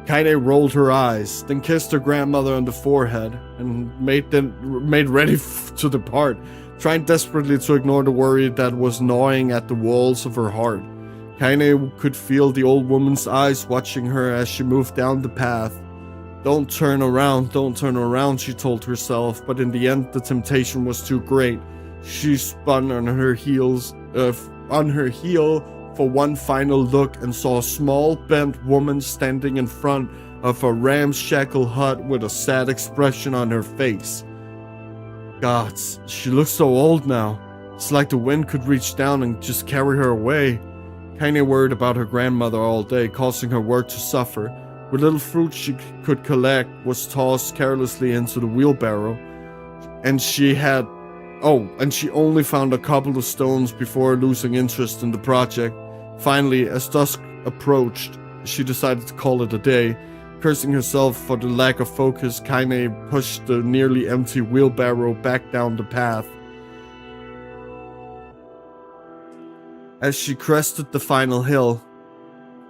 Speaker 1: Kaine rolled her eyes, then kissed her grandmother on the forehead and made ready to depart, trying desperately to ignore the worry that was gnawing at the walls of her heart. Kaine could feel the old woman's eyes watching her as she moved down the path. Don't turn around, she told herself, but in the end the temptation was too great. She spun on her heel for one final look and saw a small bent woman standing in front of a ramshackle hut with a sad expression on her face. Gods, she looks so old now. It's like the wind could reach down and just carry her away. Kaine worried about her grandmother all day, causing her work to suffer. What little fruit she could collect was tossed carelessly into the wheelbarrow, and she only found a couple of stones before losing interest in the project. Finally, as dusk approached, she decided to call it a day. Cursing herself for the lack of focus, Kaine pushed the nearly empty wheelbarrow back down the path. As she crested the final hill,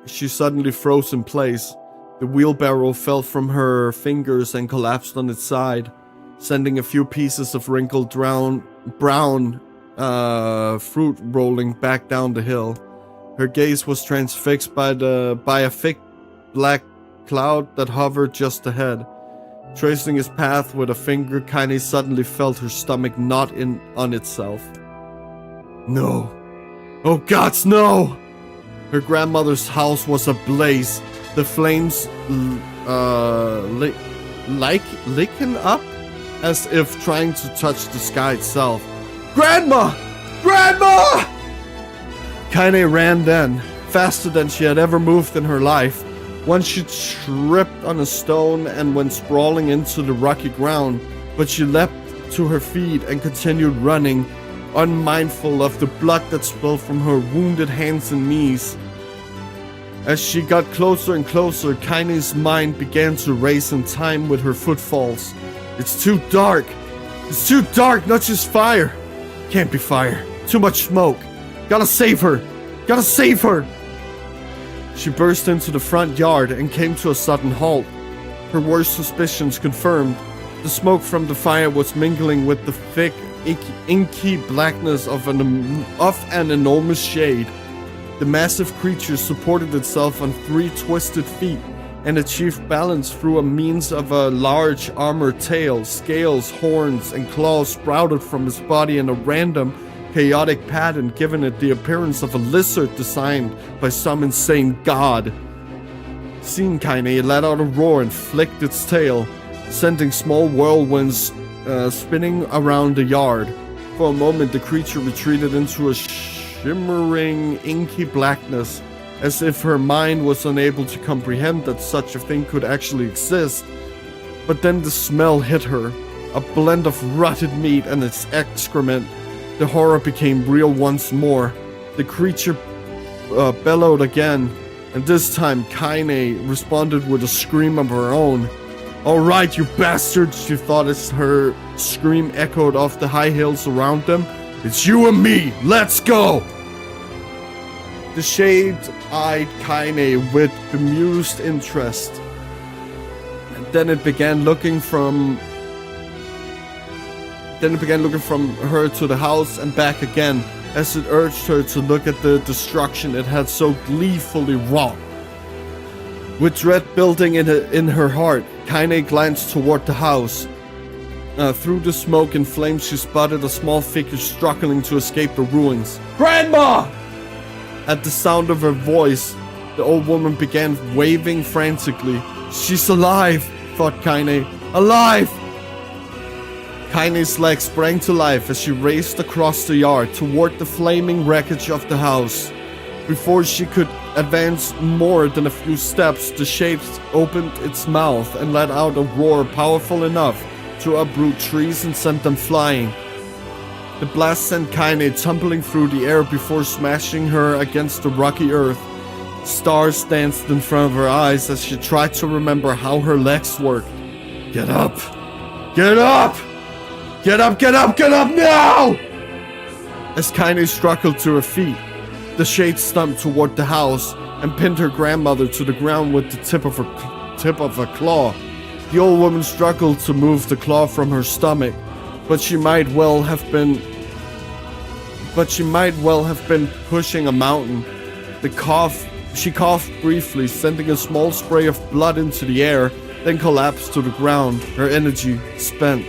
Speaker 1: she suddenly froze in place. The wheelbarrow fell from her fingers and collapsed on its side, sending a few pieces of wrinkled brown fruit rolling back down the hill. Her gaze was transfixed by a thick black cloud that hovered just ahead. Tracing his path with a finger, Kaine suddenly felt her stomach knot in on itself. No. Oh gods, no! Her grandmother's house was ablaze. The flames licking up as if trying to touch the sky itself. Grandma! Grandma! Kaine ran then, faster than she had ever moved in her life. Once she tripped on a stone and went sprawling into the rocky ground, but she leapt to her feet and continued running, unmindful of the blood that spilled from her wounded hands and knees. As she got closer and closer, Kaine's mind began to race in time with her footfalls. It's too dark. It's too dark, not just fire. Can't be fire. Too much smoke. Gotta save her. Gotta save her. She burst into the front yard and came to a sudden halt. Her worst suspicions confirmed. The smoke from the fire was mingling with the thick, inky blackness of an enormous shade. The massive creature supported itself on 3 twisted feet and achieved balance through a means of a large armored tail. Scales, horns, and claws sprouted from its body in a random, chaotic pattern, giving it the appearance of a lizard designed by some insane god. Seeing Kaine, it let out a roar and flicked its tail, sending small whirlwinds spinning around the yard. For a moment, the creature retreated into a shimmering, inky blackness, as if her mind was unable to comprehend that such a thing could actually exist. But then the smell hit her, a blend of rotted meat and its excrement. The horror became real once more. The creature bellowed again, and this time Kaine responded with a scream of her own. "Alright, you bastards," she thought as her scream echoed off the high hills around them. "It's you and me, let's go!" The shade eyed Kaine with bemused interest. And then it began looking from her to the house and back again, as it urged her to look at the destruction it had so gleefully wrought. With dread building in her heart, Kaine glanced toward the house. Through the smoke and flames, she spotted a small figure struggling to escape the ruins. "Grandma!" At the sound of her voice, the old woman began waving frantically. "She's alive," thought Kaine. "Alive!" Kaine's legs sprang to life as she raced across the yard toward the flaming wreckage of the house. Before she could advance more than a few steps, the shape opened its mouth and let out a roar powerful enough to uproot trees and send them flying. The blast sent Kaine tumbling through the air before smashing her against the rocky earth. Stars danced in front of her eyes as she tried to remember how her legs worked. "Get up! Get up! Get up, get up, get up now!" As Kaine struggled to her feet, the shade stumped toward the house and pinned her grandmother to the ground with the tip of a claw. The old woman struggled to move the claw from her stomach, but she might well have been pushing a mountain. She coughed briefly, sending a small spray of blood into the air, then collapsed to the ground, her energy spent.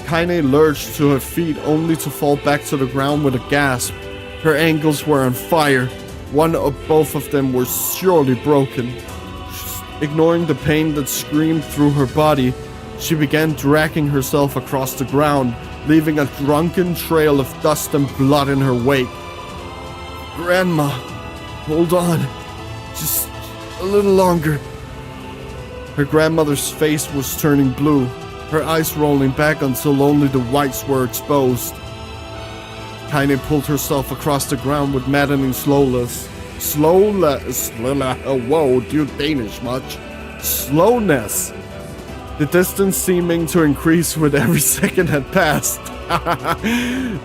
Speaker 1: Kaine lurched to her feet only to fall back to the ground with a gasp. Her ankles were on fire. One or both of them were surely broken. Ignoring the pain that screamed through her body, she began dragging herself across the ground, leaving a drunken trail of dust and blood in her wake. "Grandma, hold on. Just a little longer." Her grandmother's face was turning blue, her eyes rolling back until only the whites were exposed. Kaine pulled herself across the ground with maddening slowness. Whoa, do you Danish much? Slowness. The distance seeming to increase with every second had passed.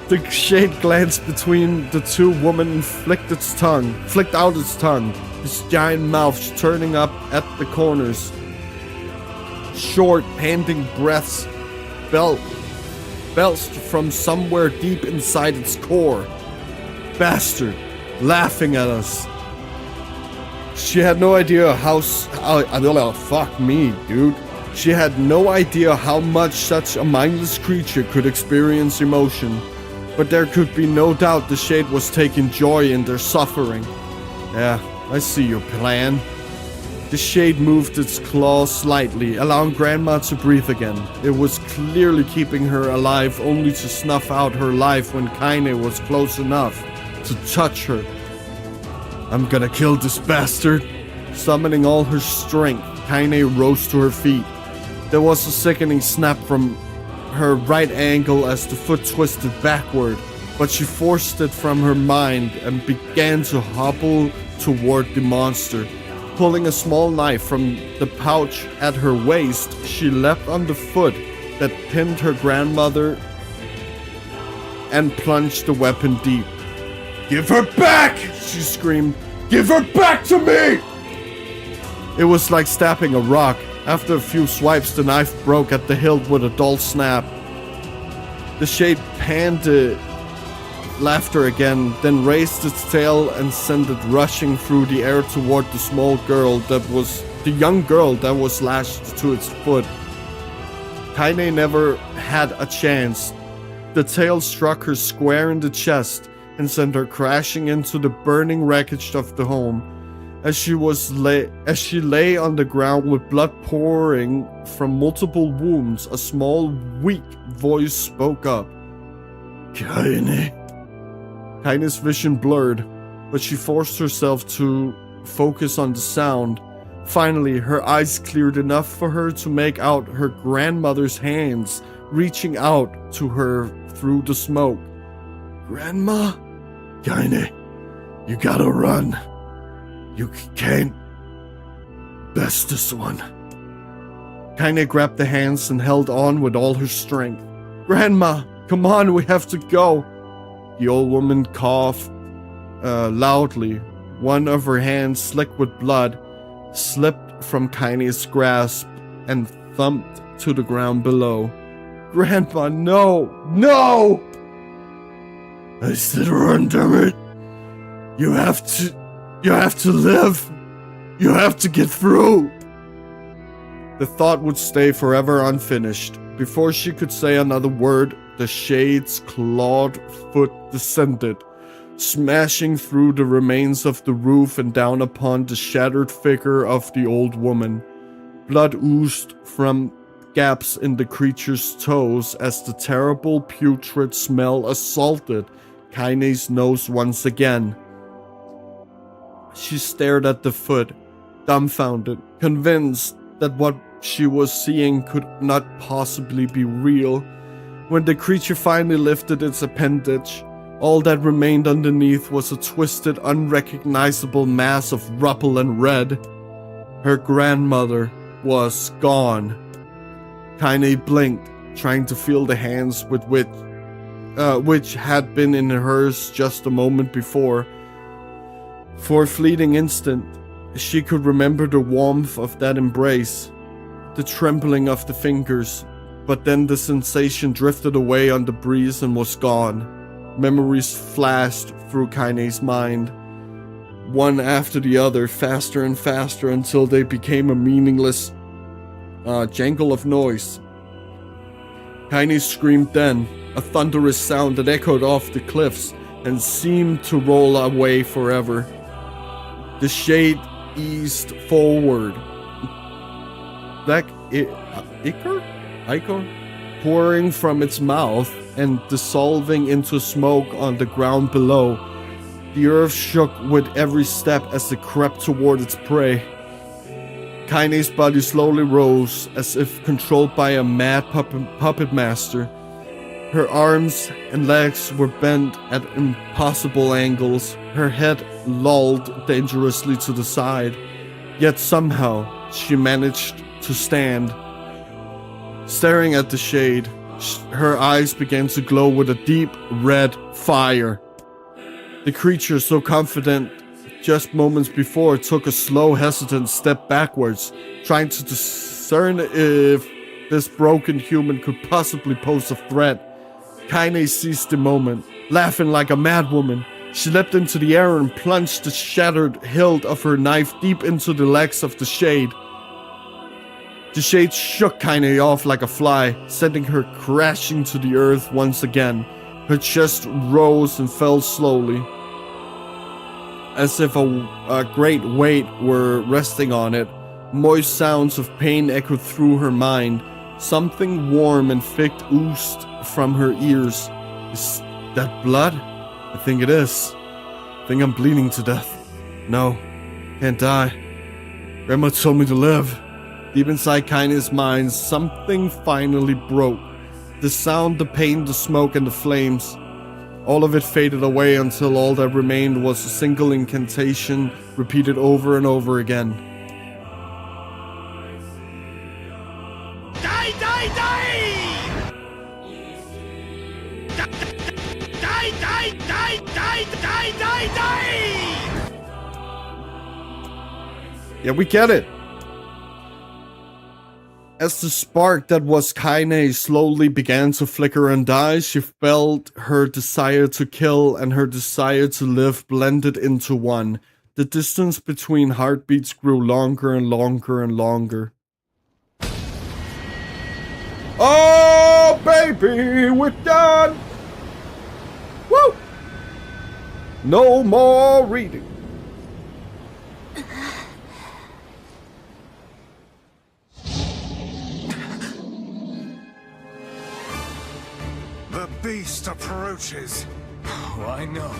Speaker 1: The shade glanced between the two women and flicked out its tongue, its giant mouth turning up at the corners. Short, panting breaths belched from somewhere deep inside its core. Bastard, laughing at us. She had no idea fuck me, dude. She had no idea how much such a mindless creature could experience emotion, but there could be no doubt the shade was taking joy in their suffering. Yeah, I see your plan. The shade moved its claws slightly, allowing Grandma to breathe again. It was clearly keeping her alive, only to snuff out her life when Kaine was close enough to touch her. I'm gonna kill this bastard. Summoning all her strength, Kaine rose to her feet. There was a sickening snap from her right ankle as the foot twisted backward, but she forced it from her mind and began to hobble toward the monster. Pulling a small knife from the pouch at her waist, she leapt on the foot that pinned her grandmother and plunged the weapon deep.
Speaker 3: Give her back!
Speaker 1: She screamed.
Speaker 3: Give her back to me!
Speaker 1: It was like stabbing a rock. After a few swipes, the knife broke at the hilt with a dull snap. The shade panted laughter again, then raised its tail and sent it rushing through the air toward the young girl that was lashed to its foot. Kaine never had a chance. The tail struck her square in the chest and sent her crashing into the burning wreckage of the home. As she lay on the ground with blood pouring from multiple wounds, a small, weak voice spoke up.
Speaker 3: Kaine.
Speaker 1: Kaine's vision blurred, but she forced herself to focus on the sound. Finally, her eyes cleared enough for her to make out her grandmother's hands reaching out to her through the smoke.
Speaker 3: Grandma? Kaine, you gotta run. You can't best this one.
Speaker 1: Kaine grabbed the hands and held on with all her strength. Grandma, come on, we have to go. The old woman coughed loudly. One of her hands, slick with blood, slipped from Kaine's grasp and thumped to the ground below. Grandma, no! No!
Speaker 3: I said run, damn it! You have to live! You have to get through!
Speaker 1: The thought would stay forever unfinished. Before she could say another word, the shade's clawed foot descended, smashing through the remains of the roof and down upon the shattered figure of the old woman. Blood oozed from gaps in the creature's toes as the terrible putrid smell assaulted Kaine's nose once again. She stared at the foot, dumbfounded, convinced that what she was seeing could not possibly be real. When the creature finally lifted its appendage, all that remained underneath was a twisted, unrecognizable mass of rubble and red. Her grandmother was gone. Kaine blinked, trying to feel the hands with which had been in hers just a moment before. For a fleeting instant, she could remember the warmth of that embrace, the trembling of the fingers, but then the sensation drifted away on the breeze and was gone. Memories flashed through Kaine's mind, one after the other, faster and faster, until they became a meaningless jangle of noise. Kaine screamed then, a thunderous sound that echoed off the cliffs and seemed to roll away forever. The shade eased forward. Black ichor pouring from its mouth and dissolving into smoke on the ground below. The earth shook with every step as it crept toward its prey. Kaine's body slowly rose, as if controlled by a mad puppet master. Her arms and legs were bent at impossible angles, her head lulled dangerously to the side. Yet somehow, she managed to stand. Staring at the shade, her eyes began to glow with a deep red fire. The creature, so confident just moments before, took a slow, hesitant step backwards, trying to discern if this broken human could possibly pose a threat. Kaine seized the moment. Laughing like a madwoman, she leapt into the air and plunged the shattered hilt of her knife deep into the legs of the shade. The shade shook Kaine off like a fly, sending her crashing to the earth once again. Her chest rose and fell slowly, as if a great weight were resting on it. Moist sounds of pain echoed through her mind. Something warm and thick oozed from her ears. Is that blood? I think it is. I think I'm bleeding to death. No, can't die. Grandma told me to live. Deep inside Kaine's mind, something finally broke. The sound, the pain, the smoke, and the flames. All of it faded away until all that remained was a single incantation repeated over and over again.
Speaker 3: Die, die, die! Die, die, die, die, die, die, die!
Speaker 1: Yeah, we get it. As the spark that was Kaine slowly began to flicker and die, she felt her desire to kill and her desire to live blended into one. The distance between heartbeats grew longer and longer and longer. Oh, baby, we're done! Woo! No more reading.
Speaker 4: The beast approaches.
Speaker 3: Oh, I know.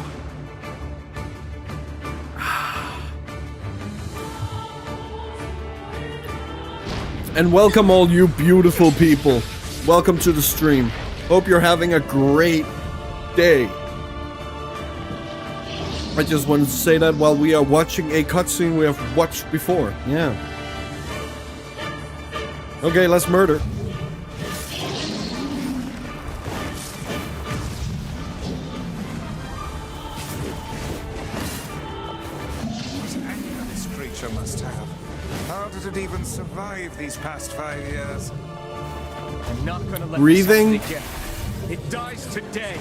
Speaker 1: And welcome all you beautiful people. Welcome to the stream. Hope you're having a great day. I just wanted to say that while we are watching a cutscene we have watched before. Yeah. Okay, let's murder.
Speaker 4: Must have. How did it even survive these past 5 years?
Speaker 3: I'm not gonna let
Speaker 1: Breathing.
Speaker 3: this happen again. It dies today.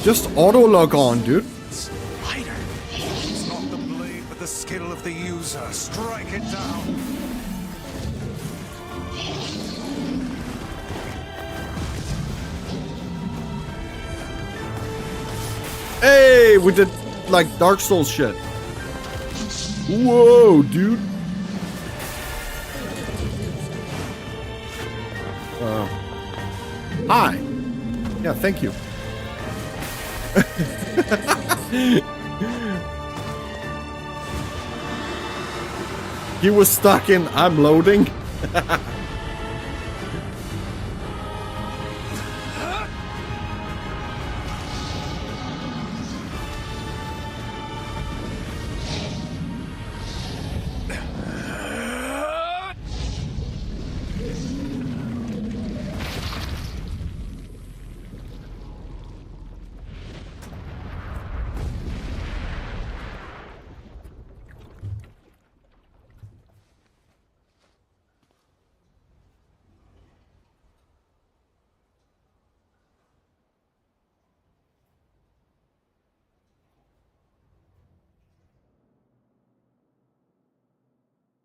Speaker 1: Just auto log on, dude.
Speaker 4: Spider. It's not the blade, but the skill of the user. Strike it down.
Speaker 1: Hey, we did like Dark Souls shit. Whoa, dude. Hi. Yeah, thank you. He was stuck in I'm loading.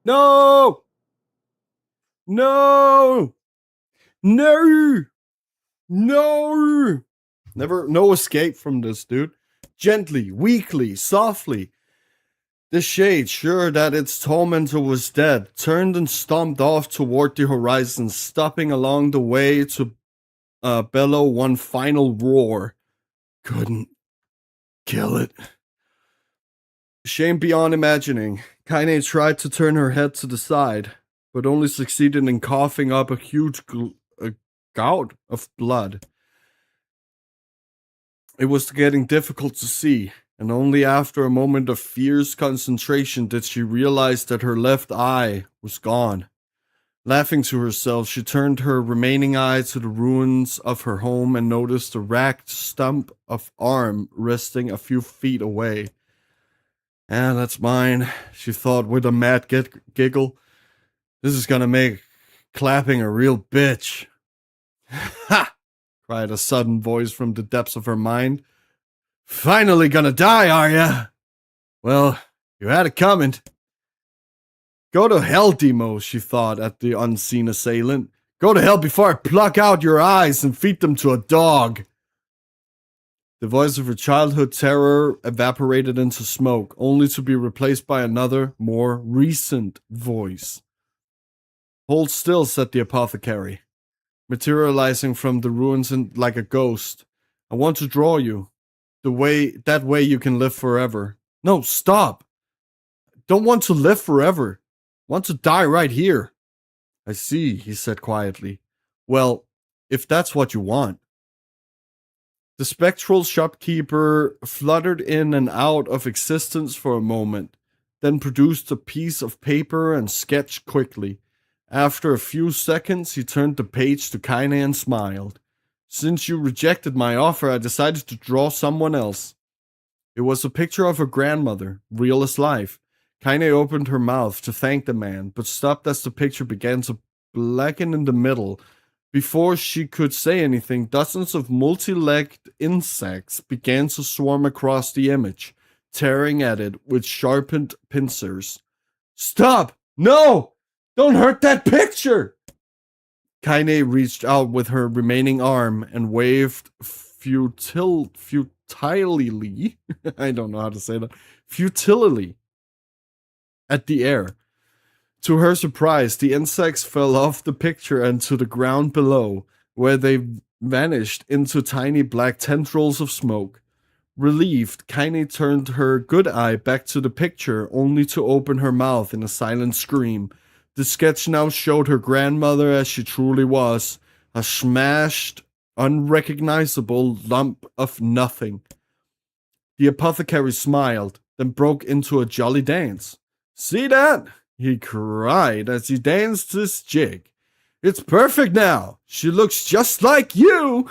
Speaker 1: No! No! No! No! Never, no escape from this, dude. Gently, weakly, softly. The shade, sure that its tormentor was dead, turned and stomped off toward the horizon, stopping along the way to bellow one final roar. Couldn't kill it. Shame beyond imagining. Kaine tried to turn her head to the side, but only succeeded in coughing up a huge gout of blood. It was getting difficult to see. and only after a moment of fierce concentration did she realize that her left eye was gone. Laughing to herself, she turned her remaining eye to the ruins of her home and noticed a racked stump of arm resting a few feet away. "Ah, that's mine," she thought with a mad giggle. "This is gonna make clapping a real bitch." "Ha!" cried a sudden voice from the depths of her mind. "Finally gonna die, are ya? Well, you had it coming." "Go to hell, Demo," she thought at the unseen assailant. "Go to hell before I pluck out your eyes and feed them to a dog." The voice of her childhood terror evaporated into smoke, only to be replaced by another, more recent voice. "Hold still," said the apothecary, materializing from the ruins like a ghost. "I want to draw you. That way you can live forever." "No, stop! Don't want to live forever. Want to die right here." "I see," he said quietly. "Well, if that's what you want." The spectral shopkeeper fluttered in and out of existence for a moment, then produced a piece of paper and sketched quickly. After a few seconds, he turned the page to Kaine and smiled. "Since you rejected my offer, I decided to draw someone else." It was a picture of her grandmother, real as life. Kaine opened her mouth to thank the man, but stopped as the picture began to blacken in the middle. Before she could say anything, dozens of multi-legged insects began to swarm across the image, tearing at it with sharpened pincers. "Stop! No! Don't hurt that picture!" Kaine reached out with her remaining arm and waved futilely. I don't know how to say that. Futilely at the air. To her surprise, the insects fell off the picture and to the ground below, where they vanished into tiny black tendrils of smoke. Relieved, Kaine turned her good eye back to the picture, only to open her mouth in a silent scream. The sketch now showed her grandmother as she truly was, a smashed, unrecognizable lump of nothing. The apothecary smiled, then broke into a jolly dance. "See that?" he cried as he danced his jig. "It's perfect now. She looks just like you.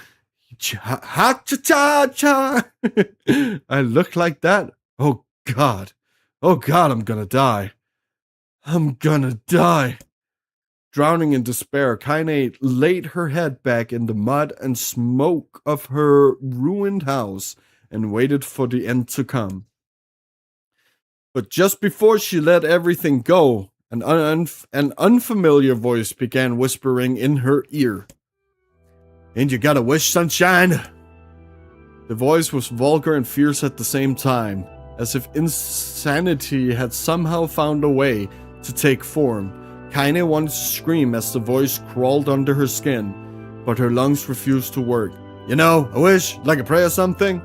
Speaker 1: Ha-cha-cha-cha. I look like that? Oh God. Oh God, I'm gonna die. I'm gonna die." Drowning in despair, Kaine laid her head back in the mud and smoke of her ruined house and waited for the end to come. But just before she let everything go, an unfamiliar voice began whispering in her ear. "Ain't you got a wish, sunshine?" The voice was vulgar and fierce at the same time, as if insanity had somehow found a way to take form. Kaine wanted to scream as the voice crawled under her skin, but her lungs refused to work. "You know, a wish, like a prayer or something?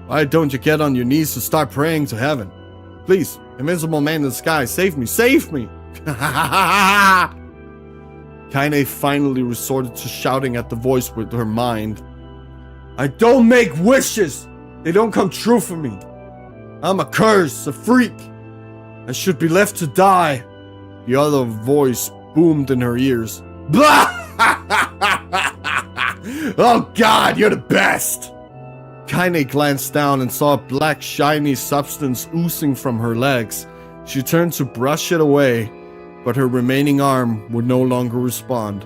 Speaker 1: Why don't you get on your knees and start praying to heaven? Please, invisible man in the sky, save me, save me!" Kaine finally resorted to shouting at the voice with her mind. "I don't make wishes! They don't come true for me! I'm a curse, a freak! I should be left to die!" The other voice boomed in her ears. "Blah! Oh God, you're the best!" Kaine glanced down and saw a black shiny substance oozing from her legs. She turned to brush it away, but her remaining arm would no longer respond.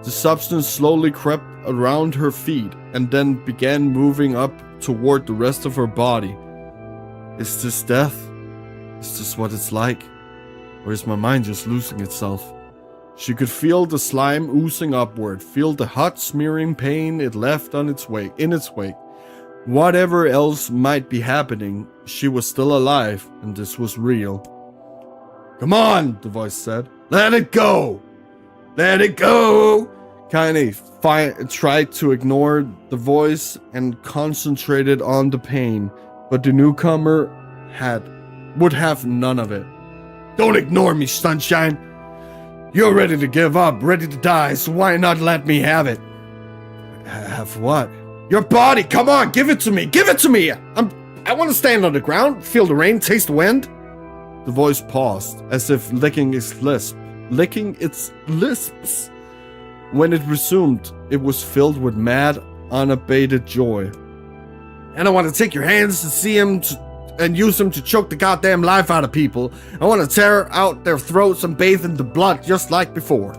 Speaker 1: The substance slowly crept around her feet and then began moving up toward the rest of her body. Is this death? Is this what it's like? Or is my mind just losing itself? She could feel the slime oozing upward, feel the hot smearing pain it left in its wake. Whatever else might be happening, she was still alive, and this was real. "Come on," the voice said. "Let it go! Let it go!" Kaine tried to ignore the voice and concentrated on the pain, but the newcomer would have none of it. "Don't ignore me, sunshine! You're ready to give up, ready to die, so why not let me have it?" "Have what?" "Your body! Come on, give it to me! Give it to me! I want to stand on the ground, feel the rain, taste the wind. The voice paused, as if licking its lisps. When it resumed, it was filled with mad, unabated joy. And I want to take your hands and see them and use them to choke the goddamn life out of people. I want to tear out their throats and bathe in the blood just like before.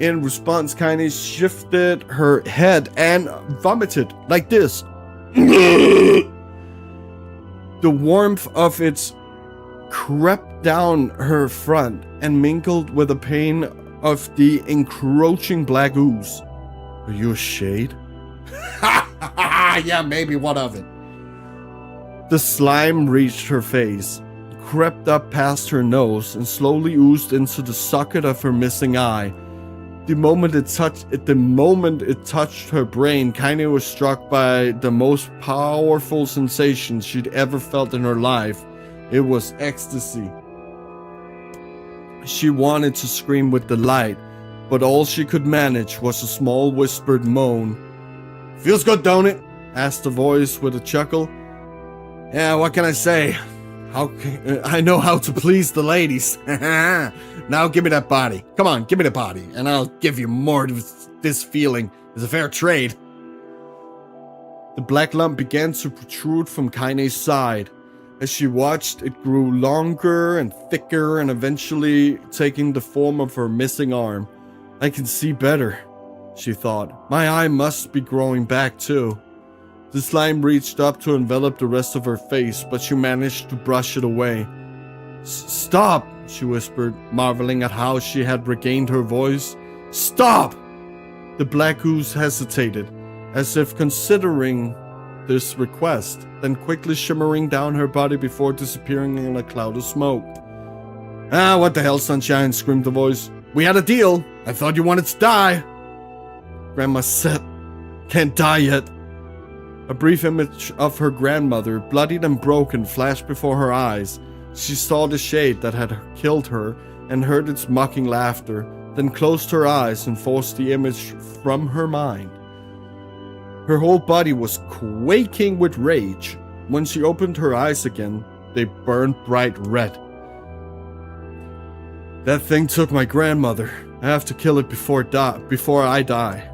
Speaker 1: In response, Kaine shifted her head and vomited like this. The warmth of it crept down her front and mingled with the pain of the encroaching black ooze. Are you a shade? Yeah, maybe one of it. The slime reached her face, crept up past her nose, and slowly oozed into the socket of her missing eye. The moment it touched her brain, Kaine was struck by the most powerful sensation she'd ever felt in her life. It was ecstasy. She wanted to scream with delight, but all she could manage was a small whispered moan. "Feels good, don't it?" asked the voice with a chuckle. "Yeah, what can I say? I know how to please the ladies. Now give me that body. Come on, give me the body, and I'll give you more of this feeling. It's a fair trade." The black lump began to protrude from Kaine's side. As she watched, it grew longer and thicker and eventually taking the form of her missing arm. "I can see better," she thought. "My eye must be growing back too." The slime reached up to envelop the rest of her face, but she managed to brush it away. "Stop," she whispered, marveling at how she had regained her voice. "Stop!" The black ooze hesitated, as if considering this request, then quickly shimmering down her body before disappearing in a cloud of smoke. "Ah, what the hell, Sunshine," screamed the voice. "We had a deal. I thought you wanted to die." Grandma said, "Can't die yet." A brief image of her grandmother, bloodied and broken, flashed before her eyes. She saw the shade that had killed her and heard its mocking laughter, then closed her eyes and forced the image from her mind. Her whole body was quaking with rage. When she opened her eyes again, they burned bright red. "That thing took my grandmother. I have to kill it before I die."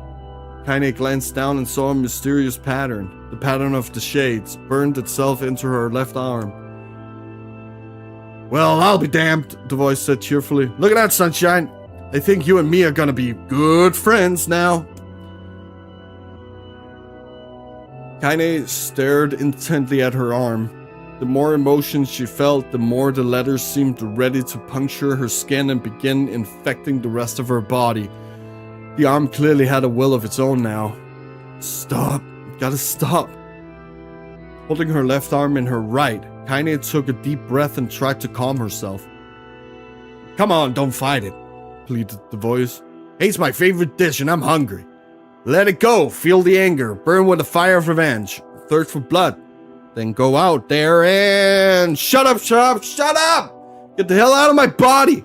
Speaker 1: Kaine glanced down and saw a mysterious pattern. The pattern of the shades burned itself into her left arm. "Well, I'll be damned," the voice said cheerfully. "Look at that, Sunshine. I think you and me are gonna be good friends now." Kaine stared intently at her arm. The more emotion she felt, the more the letters seemed ready to puncture her skin and begin infecting the rest of her body. The arm clearly had a will of its own now. "Stop. Gotta stop." Holding her left arm in her right, Kaine took a deep breath and tried to calm herself. "Come on, don't fight it," pleaded the voice. "Hate's my favorite dish and I'm hungry. Let it go, feel the anger, burn with the fire of revenge, thirst for blood. Then go out there and... Shut up! Get the hell out of my body!"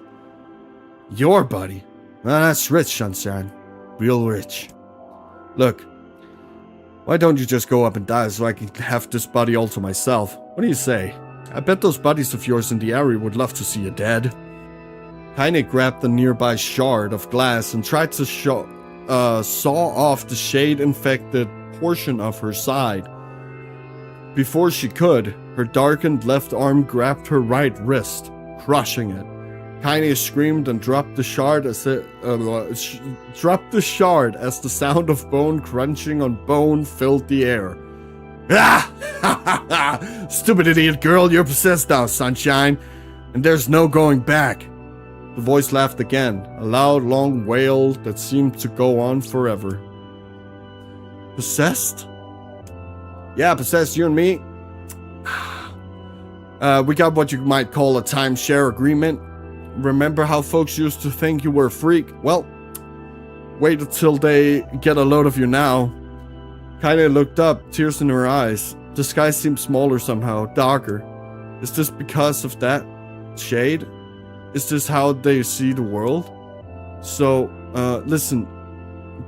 Speaker 1: "Your body? Well, that's rich, Sunshine. Real rich. Look, why don't you just go up and die so I can have this body all to myself? What do you say? I bet those buddies of yours in the area would love to see you dead." Kaine grabbed a nearby shard of glass and tried to saw off the shade-infected portion of her side. Before she could, her darkened left arm grabbed her right wrist, crushing it. Kaine screamed and dropped the shard as the sound of bone crunching on bone filled the air. "Ah! Stupid idiot girl, you're possessed now, Sunshine, and there's no going back." The voice laughed again, a loud, long wail that seemed to go on forever. "Possessed? Yeah, possessed, you and me. We got what you might call a timeshare agreement. Remember how folks used to think you were a freak? Well, wait until they get a load of you now." Kaine looked up, tears in her eyes. The sky seemed smaller somehow, darker. Is this because of that shade? Is this how they see the world? "So, listen,"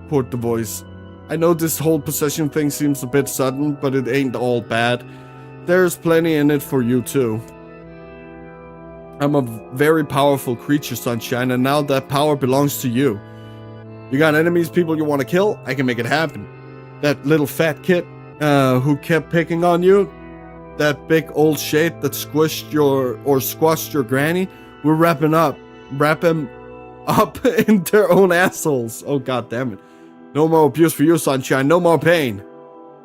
Speaker 1: poured the voice. "I know this whole possession thing seems a bit sudden, but it ain't all bad. there's plenty in it for you too. I'm a very powerful creature, Sunshine, and now that power belongs to you. You got enemies, people you want to kill? I can make it happen. That little fat kid who kept picking on you, that big old shade that squashed your granny, we're wrap him up in their own assholes. Oh, god damn it. No more abuse for you, Sunshine. No more pain.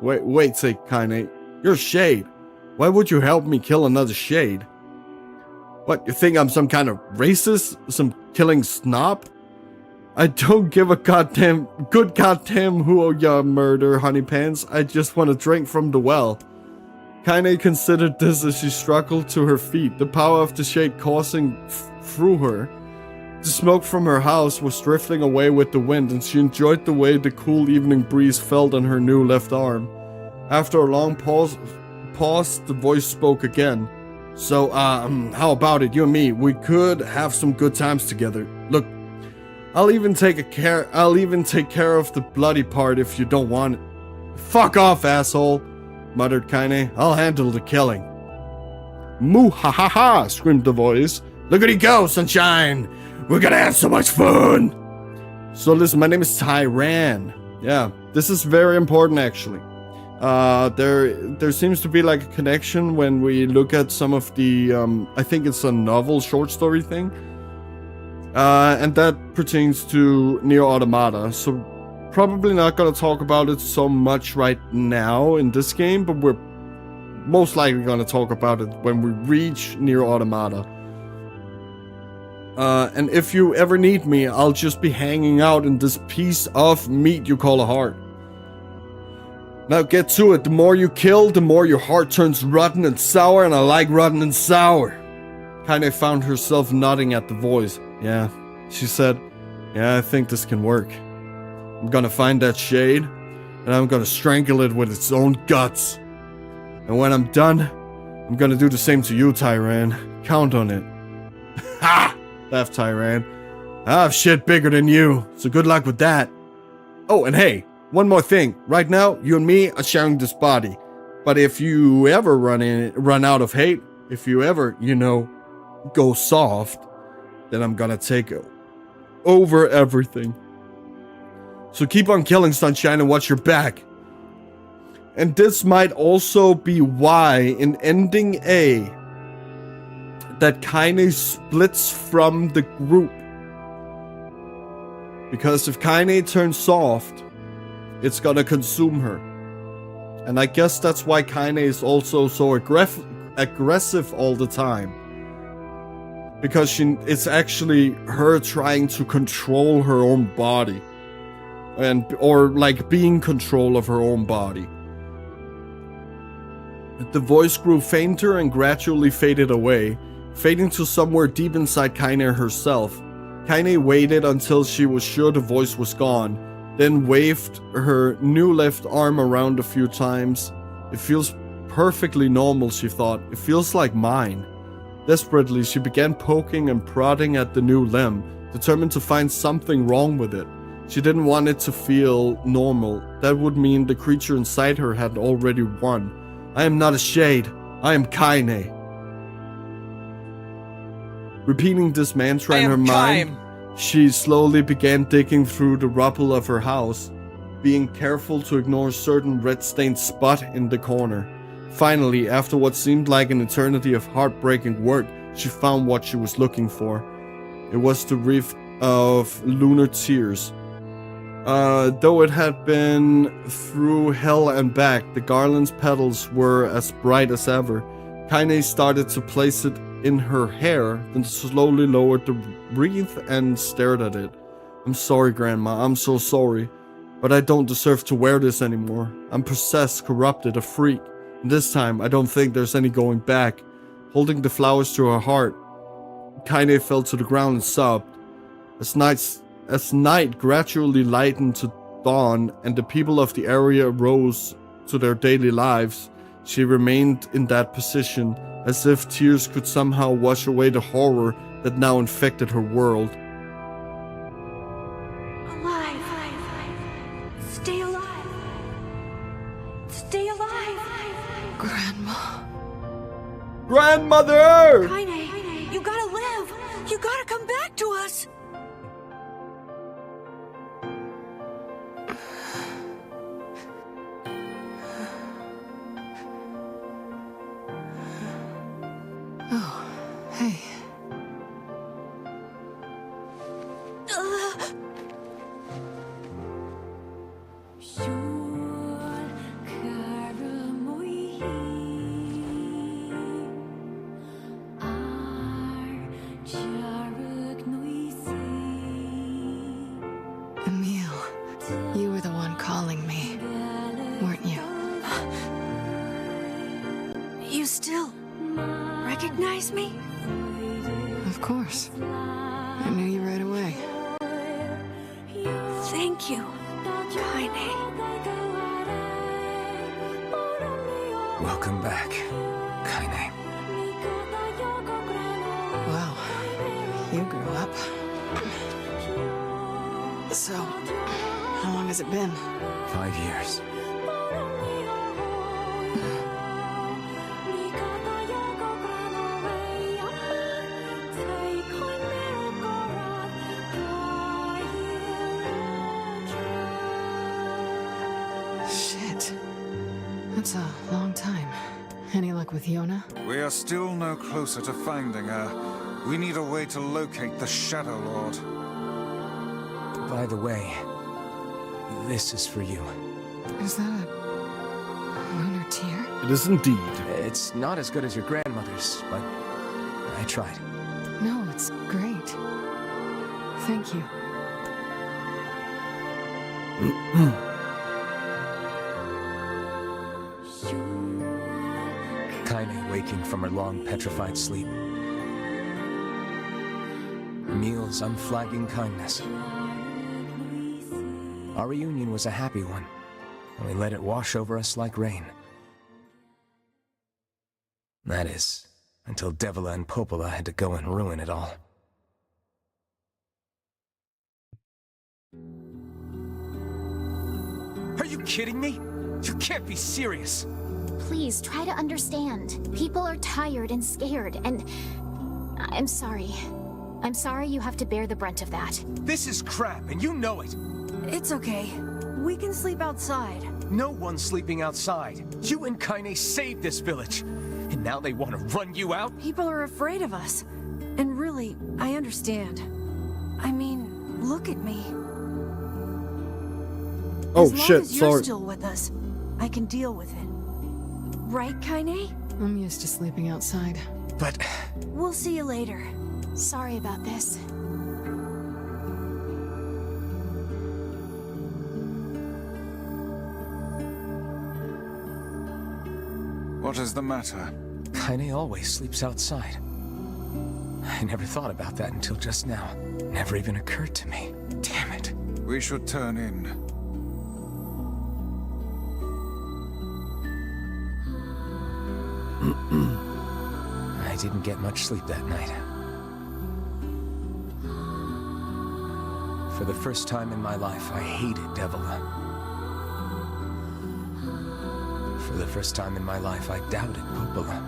Speaker 1: Wait, say, Kaine. You're a shade. Why would you help me kill another shade? What, you think I'm some kind of racist? Some killing snob? I don't give a good goddamn who you murder, honey pants. I just want to drink from the well. Kaine considered this as she struggled to her feet, the power of the shade coursing through her. The smoke from her house was drifting away with the wind, and she enjoyed the way the cool evening breeze felt on her new left arm. After a long pause, the voice spoke again. So, how about it, you and me? We could have some good times together. Look, I'll even take care of the bloody part if you don't want it. Fuck off, asshole, muttered Kaine. I'll handle the killing. Moo ha ha ha, screamed the voice. Look at you go, Sunshine. We're gonna have so much fun. So listen, my name is Tyran. Yeah, this is very important actually. There seems to be like a connection when we look at some of the, I think it's a novel short story thing. And that pertains to NieR Automata. So probably not gonna talk about it so much right now in this game, but we're most likely gonna talk about it when we reach NieR Automata. And if you ever need me, I'll just be hanging out in this piece of meat you call a heart. Now get to it. The more you kill, the more your heart turns rotten and sour, and I like rotten and sour. Kaine found herself nodding at the voice. Yeah, she said, yeah, I think this can work. I'm gonna find that shade, and I'm gonna strangle it with its own guts. And when I'm done, I'm gonna do the same to you, Tyran. Count on it. Ha! Laughed Tyran. I have shit bigger than you, so good luck with that. Oh, and hey, one more thing. Right now, you and me are sharing this body. But if you ever run out of hate, if you ever, go soft, then I'm gonna take over everything. So keep on killing, Sunshine, and watch your back. And this might also be why in ending A, that Kaine splits from the group. Because if Kaine turns soft, it's gonna consume her. And I guess that's why Kaine is also so aggressive all the time. Because it's actually her trying to control her own body. Or like being in control of her own body. The voice grew fainter and gradually faded away, fading to somewhere deep inside Kaine herself. Kaine waited until she was sure the voice was gone, then waved her new left arm around a few times. It feels perfectly normal, she thought. It feels like mine. Desperately, she began poking and prodding at the new limb, determined to find something wrong with it. She didn't want it to feel normal. That would mean the creature inside her had already won. I am not a shade. I am Kaine. Repeating this mantra in her mind, she slowly began digging through the rubble of her house, being careful to ignore a certain red-stained spot in the corner. Finally, after what seemed like an eternity of heartbreaking work, she found what she was looking for. It was the wreath of lunar tears. Though it had been through hell and back, the garland's petals were as bright as ever. Kaine started to place it in her hair, then slowly lowered the wreath and stared at it. I'm sorry, Grandma, I'm so sorry. But I don't deserve to wear this anymore. I'm possessed, corrupted, a freak. And this time, I don't think there's any going back. Holding the flowers to her heart, Kaine fell to the ground and sobbed. As night gradually lightened to dawn and the people of the area rose to their daily lives, she remained in that position, as if tears could somehow wash away the horror that now infected her world.
Speaker 2: Alive. Stay alive. Stay alive.
Speaker 5: Grandma.
Speaker 1: grandmother!
Speaker 2: Kaine, you gotta live! You gotta come back to us!
Speaker 5: Oh, hey. Emil, you were the one calling me, weren't you?
Speaker 2: You still recognize me?
Speaker 5: Of course. I knew you right away.
Speaker 2: Thank you, Kaine.
Speaker 4: Welcome back, Kaine.
Speaker 5: Wow, you grew up. So, how long has it been?
Speaker 4: 5 years.
Speaker 5: Shit. That's a long time. Any luck with Yona?
Speaker 4: We are still no closer to finding her. We need a way to locate the Shadow Lord.
Speaker 6: By the way, this is for you.
Speaker 5: Is that a lunar tear?
Speaker 1: It is indeed.
Speaker 6: It's not as good as your grandmother's, but I tried.
Speaker 5: No, it's great. Thank you.
Speaker 6: Kaine waking from her long petrified sleep. Emil's unflagging kindness. Our reunion was a happy one, and we let it wash over us like rain. That is, until Devila and Popola had to go and ruin it all. Are you kidding me? You can't be serious!
Speaker 7: Please try to understand. People are tired and scared, and I'm sorry. I'm sorry you have to bear the brunt of that.
Speaker 6: This is crap, and you know it!
Speaker 2: It's okay. We can sleep outside.
Speaker 6: No one's sleeping outside. You and Kaine saved this village, and now they want to run you out?
Speaker 2: People are afraid of us. And really, I understand. I mean, look at me.
Speaker 1: Oh
Speaker 2: as long
Speaker 1: shit,
Speaker 2: as you're
Speaker 1: sorry.
Speaker 2: still with us, I can deal with it. Right, Kaine?
Speaker 5: I'm used to sleeping outside.
Speaker 6: But
Speaker 2: We'll see you later.
Speaker 7: Sorry about this.
Speaker 4: What is the matter?
Speaker 6: Kaine always sleeps outside. I never thought about that until just now. Never even occurred to me. Damn it.
Speaker 4: We should turn in.
Speaker 6: I didn't get much sleep that night. For the first time in my life, I hated Devila. For the first time in my life, I doubted Popola.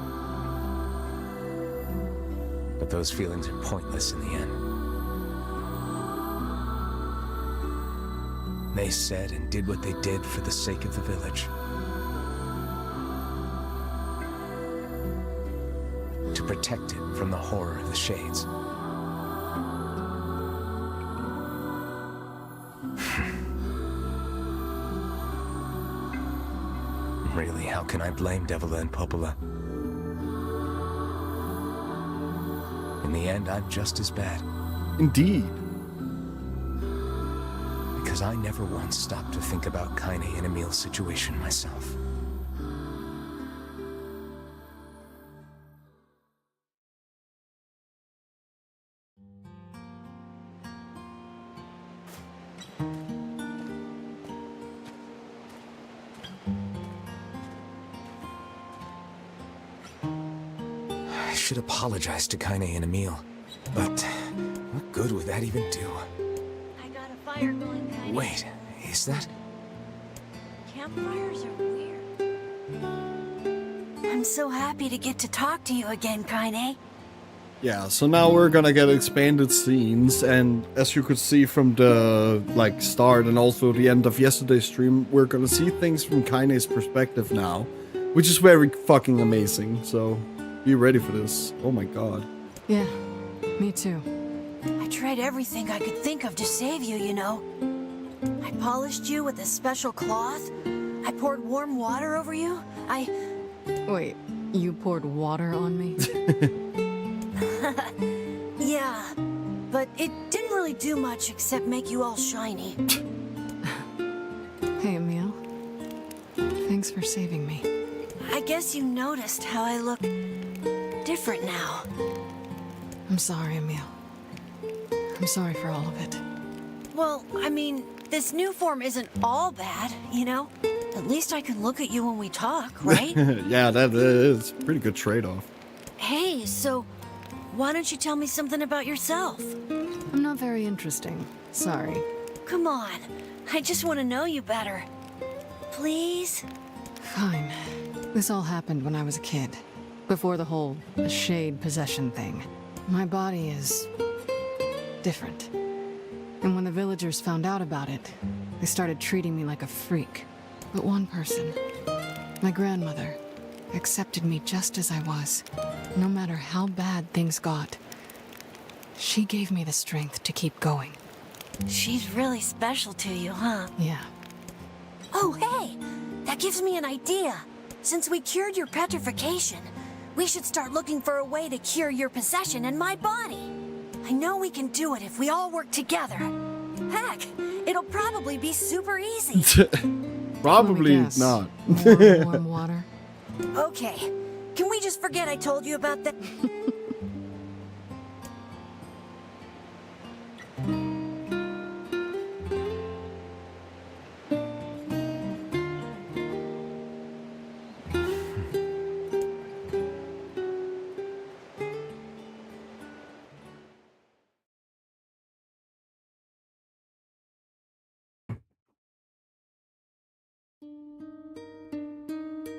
Speaker 6: But those feelings are pointless in the end. They said and did what they did for the sake of the village. To protect it from the horror of the Shades. Really, how can I blame Devila and Popola? In the end, I'm just as bad.
Speaker 1: Indeed.
Speaker 6: Because I never once stopped to think about Kaine and Emil's situation myself. I should apologize to Kaine and Emil, but what good would that even do?
Speaker 2: I got a fire going, Kaine.
Speaker 6: Wait, is that?
Speaker 2: Campfires are weird. I'm so happy to get to talk to you again, Kaine.
Speaker 1: Yeah, so now we're gonna get expanded scenes, and as you could see from the start and also the end of yesterday's stream, we're gonna see things from Kaine's perspective now, which is very fucking amazing. So be ready for this. Oh my god.
Speaker 5: Yeah, me too.
Speaker 2: I tried everything I could think of to save you, you know. I polished you with a special cloth. I poured warm water over you.
Speaker 5: Wait, you poured water on me?
Speaker 2: Yeah, but it didn't really do much except make you all shiny.
Speaker 5: Hey, Emil. Thanks for saving me.
Speaker 2: I guess you noticed how I look different now.
Speaker 5: I'm sorry, Emil. I'm sorry for all of it.
Speaker 2: Well, I mean, this new form isn't all bad, you know? At least I can look at you when we talk, right?
Speaker 1: Yeah, that is a pretty good trade-off.
Speaker 2: Hey, so why don't you tell me something about yourself?
Speaker 5: I'm not very interesting. Sorry.
Speaker 2: Come on, I just want to know you better. Please?
Speaker 5: Fine. This all happened when I was a kid. Before the whole shade possession thing. My body is different. And when the villagers found out about it, they started treating me like a freak. But one person, my grandmother, accepted me just as I was, no matter how bad things got. She gave me the strength to keep going.
Speaker 2: She's really special to you, huh?
Speaker 5: Yeah.
Speaker 2: Oh, hey! That gives me an idea. Since we cured your petrification, we should start looking for a way to cure your possession in my body. I know we can do it if we all work together. Heck, it'll probably be super easy.
Speaker 1: Probably
Speaker 5: Let me guess.
Speaker 1: not.
Speaker 5: Warm water.
Speaker 2: Okay, can we just forget I told you about that?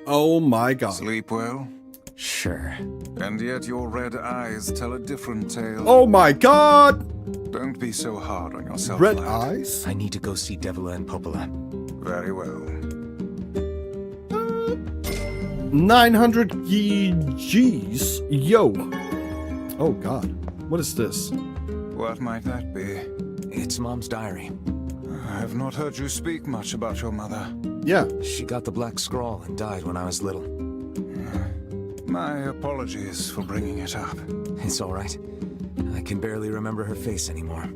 Speaker 1: Oh my god.
Speaker 4: Sleep well?
Speaker 6: Sure.
Speaker 4: And yet your red eyes tell a different tale.
Speaker 1: Oh my god!
Speaker 4: Don't be so hard on yourself,
Speaker 1: Red
Speaker 4: lad.
Speaker 1: eyes?
Speaker 6: I need to go see Devila and Popola.
Speaker 4: Very well.
Speaker 1: 900 G's. Yo. Oh god. What is this?
Speaker 4: What might that be?
Speaker 6: It's Mom's diary.
Speaker 4: I have not heard you speak much about your mother.
Speaker 1: Yeah.
Speaker 6: She got the black scrawl and died when I was little.
Speaker 4: My apologies for bringing it up.
Speaker 6: It's all right. I can barely remember her face anymore.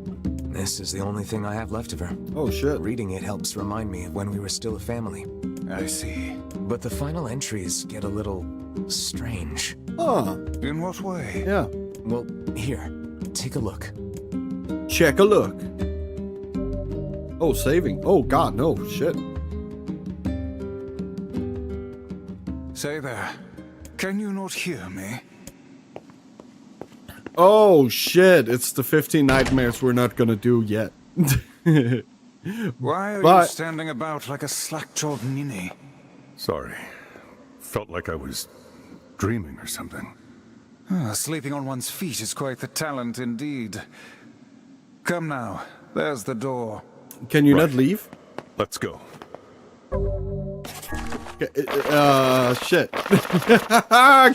Speaker 6: This is the only thing I have left of her.
Speaker 1: Oh shit.
Speaker 6: Reading it helps remind me of when we were still a family.
Speaker 4: I see.
Speaker 6: But the final entries get a little strange.
Speaker 1: Ah.
Speaker 4: In what way?
Speaker 1: Yeah.
Speaker 6: Well, here, take a look.
Speaker 1: Check a look. Oh, saving. Oh god, no. Shit.
Speaker 4: Say there. Can you not hear me?
Speaker 1: Oh shit. It's the 15 nightmares we're not gonna do yet.
Speaker 4: Why are you
Speaker 1: But-
Speaker 4: standing about like a slack-jawed ninny?
Speaker 3: Sorry. Felt like I was dreaming or something.
Speaker 4: Sleeping on one's feet is quite the talent indeed. Come now. There's the door.
Speaker 1: Can you
Speaker 3: Right.
Speaker 1: not leave?
Speaker 3: Let's go.
Speaker 1: Shit.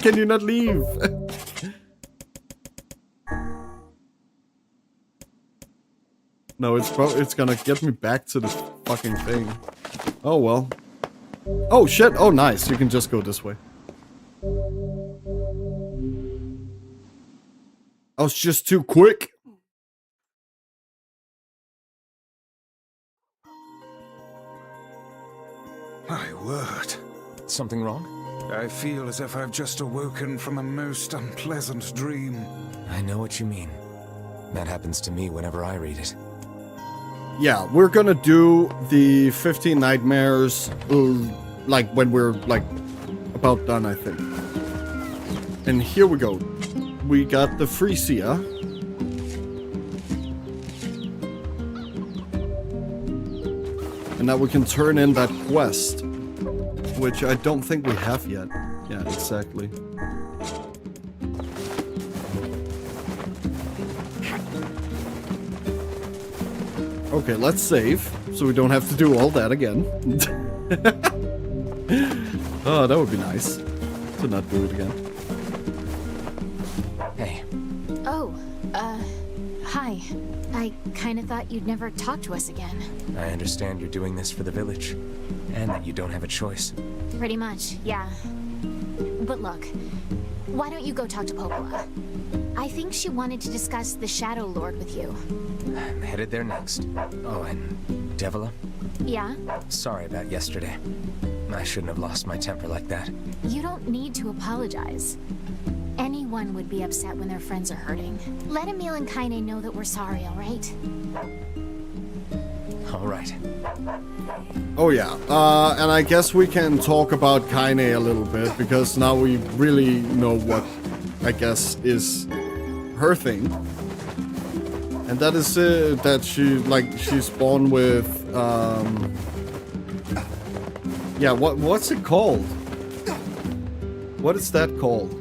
Speaker 1: Can you not leave? No, it's gonna get me back to this fucking thing. Oh well. Oh shit. Oh nice. You can just go this way. I was just too quick.
Speaker 4: My word.
Speaker 6: Something wrong?
Speaker 4: I feel as if I've just awoken from a most unpleasant dream.
Speaker 6: I know what you mean. That happens to me whenever I read it.
Speaker 1: Yeah, we're gonna do the 15 nightmares, like when we're like about done, I think. And here we go. We got the Frisia. And now we can turn in that quest, which I don't think we have yet. Yeah, exactly. Okay, let's save, so we don't have to do all that again. Oh, that would be nice to not do it again.
Speaker 6: Hey,
Speaker 7: Oh, hi. I kinda thought you'd never talk to us again.
Speaker 6: I understand you're doing this for the village, and that you don't have a choice.
Speaker 7: Pretty much, yeah. But look, why don't you go talk to Popola? I think she wanted to discuss the Shadow Lord with you.
Speaker 6: I'm headed there next. Oh, and Devila,
Speaker 7: Yeah?
Speaker 6: sorry about yesterday. I shouldn't have lost my temper like that.
Speaker 7: You don't need to apologize. Anyone would be upset when their friends are hurting. Let Emil and Kaine know that we're sorry, alright?
Speaker 6: All right.
Speaker 1: Oh yeah, and I guess we can talk about Kaine a little bit, because now we really know what, I guess, is her thing. And that is that she's born with, yeah, what's it called? What is that called?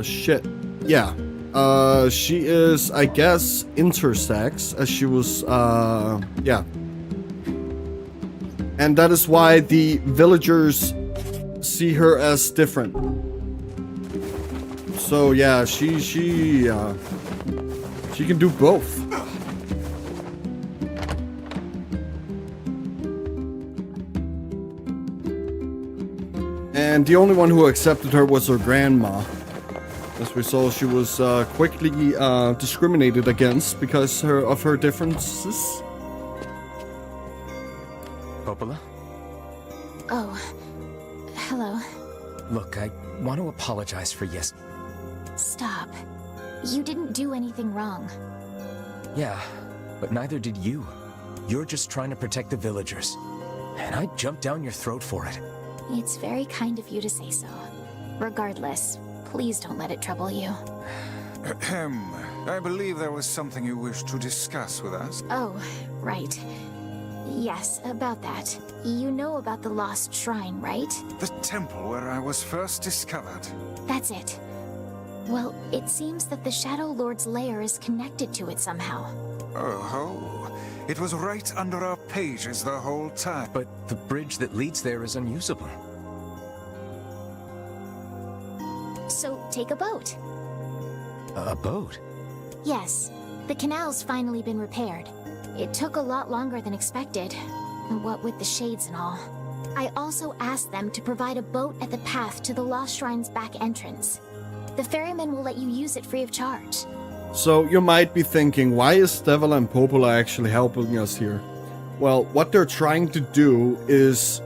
Speaker 1: Shit. Yeah. She is, I guess, intersex, as she was, yeah. And that is why the villagers see her as different. So yeah, she can do both. And the only one who accepted her was her grandma. As we saw, she was quickly discriminated against because of her differences.
Speaker 6: Popola?
Speaker 7: Oh, hello.
Speaker 6: Look, I want to apologize for
Speaker 7: Stop. You didn't do anything wrong.
Speaker 6: Yeah, but neither did you. You're just trying to protect the villagers. And I jumped down your throat for it.
Speaker 7: It's very kind of you to say so. Regardless, please don't let it trouble you.
Speaker 4: Ahem. I believe there was something you wished to discuss with us.
Speaker 7: Oh, right. Yes, about that. You know about the lost shrine, right?
Speaker 4: The temple where I was first discovered.
Speaker 7: That's it. Well, it seems that the Shadow Lord's lair is connected to it somehow.
Speaker 4: Oh, it was right under our pages the whole time.
Speaker 6: But the bridge that leads there is unusable.
Speaker 7: So, take a boat.
Speaker 6: A boat?
Speaker 7: Yes, the canal's finally been repaired. It took a lot longer than expected, what with the shades and all. I also asked them to provide a boat at the path to the Lost Shrine's back entrance. The ferryman will let you use it free of charge.
Speaker 1: So you might be thinking, why is Devila and Popola actually helping us here? Well, what they're trying to do is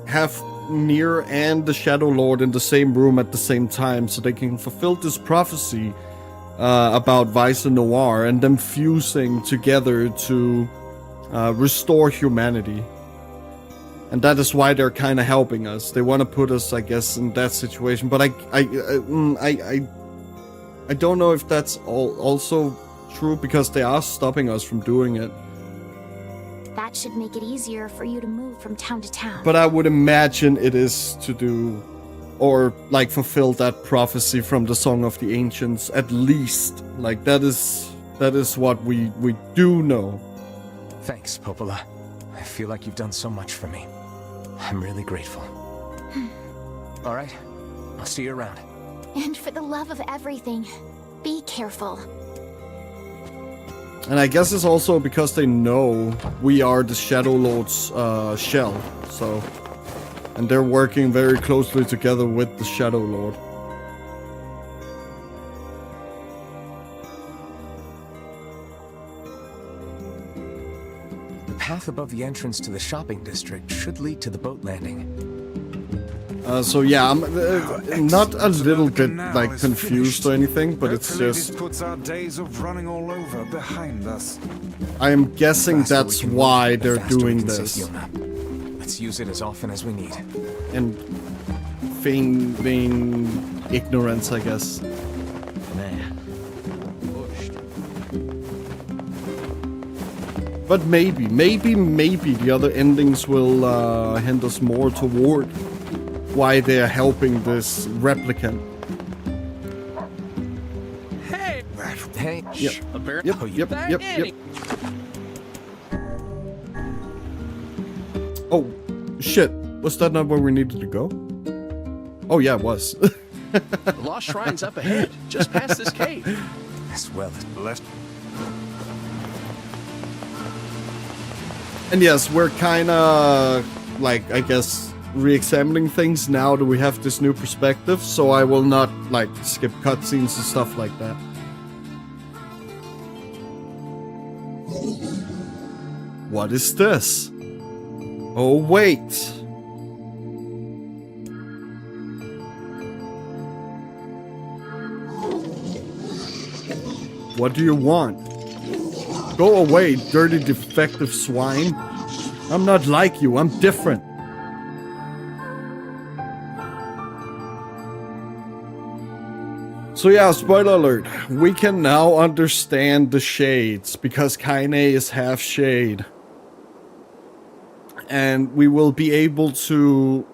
Speaker 1: have NieR and the Shadow Lord in the same room at the same time, so they can fulfill this prophecy about Vice and Noir, and them fusing together to restore humanity. And that is why they're kind of helping us. They want to put us, I guess, in that situation. But I don't know if that's also true, because they are stopping us from doing it.
Speaker 7: That should make it easier for you to move from town to town.
Speaker 1: But I would imagine it is to do, or like fulfill that prophecy from the Song of the Ancients, at least. Like that is what we do know.
Speaker 6: Thanks, Popola. I feel like you've done so much for me. I'm really grateful. All right, I'll see you around.
Speaker 7: And for the love of everything, be careful.
Speaker 1: And I guess it's also because they know we are the Shadow Lord's shell, so... And they're working very closely together with the Shadow Lord.
Speaker 6: The path above the entrance to the shopping district should lead to the boat landing.
Speaker 1: So yeah, I'm not a little bit like confused or anything, but it's just...
Speaker 4: This puts our days of running all over behind us.
Speaker 1: I am guessing that's
Speaker 6: Faster we can
Speaker 1: why
Speaker 6: walk, the
Speaker 1: they're
Speaker 6: faster we
Speaker 1: doing
Speaker 6: can
Speaker 1: this.
Speaker 6: safety on that. Let's use it as often as we need.
Speaker 1: And feigning ignorance, I guess.
Speaker 6: Man.
Speaker 1: But maybe the other endings will hint us more toward why they're helping this replicant.
Speaker 6: Hey.
Speaker 1: Yep.
Speaker 6: A bear?
Speaker 1: Yep,
Speaker 6: Oh,
Speaker 1: yep. Oh, shit. Was that not where we needed to go? Oh, yeah, it was.
Speaker 8: The lost shrine's up ahead, just past this cave.
Speaker 6: As well as blessed.
Speaker 1: And yes, we're kinda, like, I guess, re-examining things now that we have this new perspective, so I will not, like, skip cutscenes and stuff like that. What is this? Oh, wait. What do you want? Go away, dirty defective swine. I'm not like you, I'm different. So yeah, spoiler alert. We can now understand the shades because Kaine is half shade. And we will be able to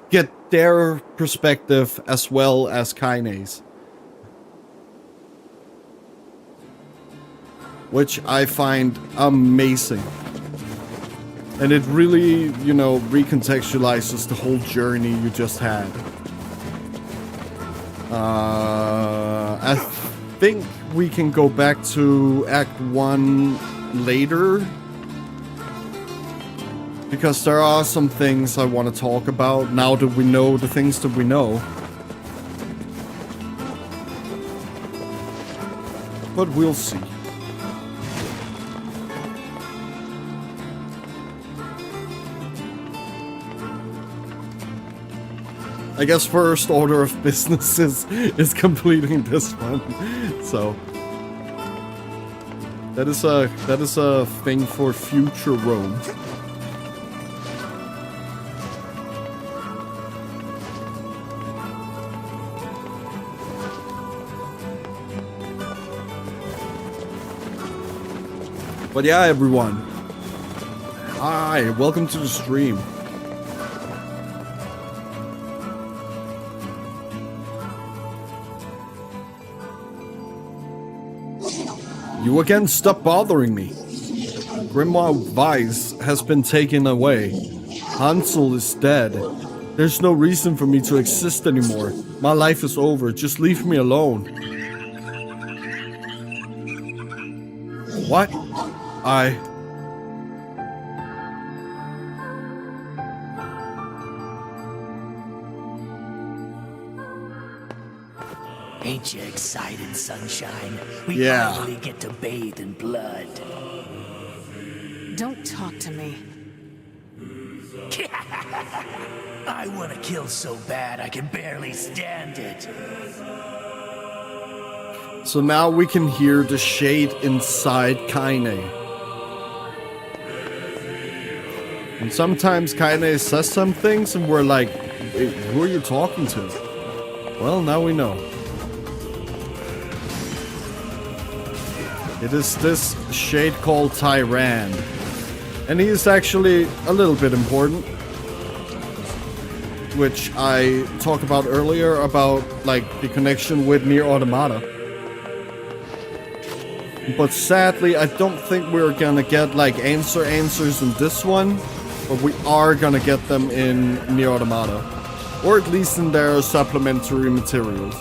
Speaker 1: get their perspective as well as Kaine's. Which I find amazing. And it really, you know, recontextualizes the whole journey you just had. I think we can go back to Act 1 later. Because there are some things I want to talk about now that we know the things that we know. But we'll see. I guess first order of business is completing this one. So that is a thing for future Rome. But yeah, everyone. Hi, welcome to the stream. You again, stop bothering me. Grimoire Weiss has been taken away. Hansel is dead. There's no reason for me to exist anymore. My life is over. Just leave me alone. What?
Speaker 9: Ain't you excited, sunshine? We finally get to bathe in blood.
Speaker 5: Don't talk to me.
Speaker 9: I want to kill so bad I can barely stand it.
Speaker 1: So now we can hear the shade inside Kaine. And sometimes Kaine says some things and we're like, wait, who are you talking to? Well, now we know. It is this shade called Tyran. And he is actually a little bit important. Which I talked about earlier about like the connection with NieR Automata. But sadly, I don't think we're gonna get like answers in this one. But we are gonna get them in NieR Automata. Or at least in their supplementary materials.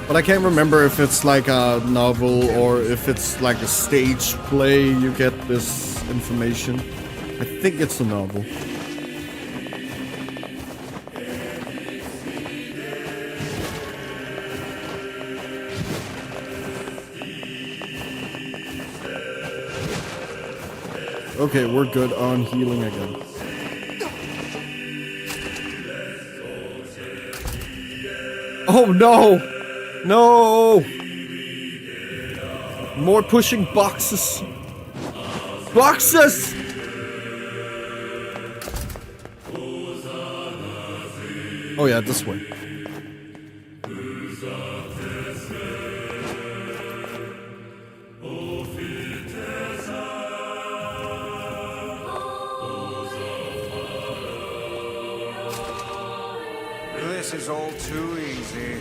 Speaker 1: But I can't remember if it's like a novel or if it's like a stage play you get this information. I think it's a novel. Okay, we're good on healing again. Oh no! No! More pushing boxes. Boxes! Oh yeah, this way.
Speaker 4: This is all too easy.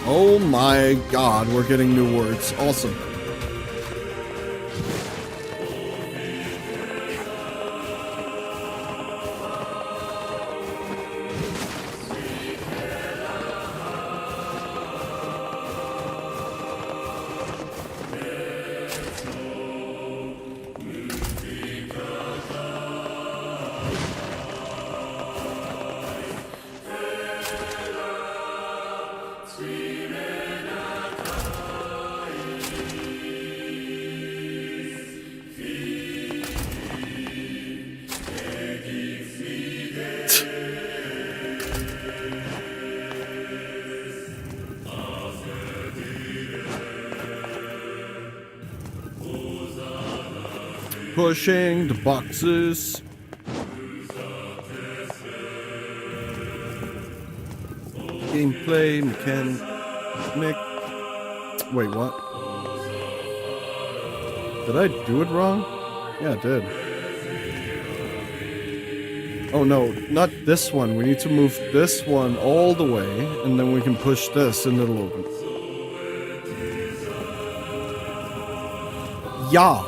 Speaker 1: Oh my god, we're getting new words. Awesome. Pushing the boxes. Gameplay mechanic. Wait, what? Did I do it wrong? Yeah, I did. Oh no, not this one. We need to move this one all the way, and then we can push this and it'll open. Yeah.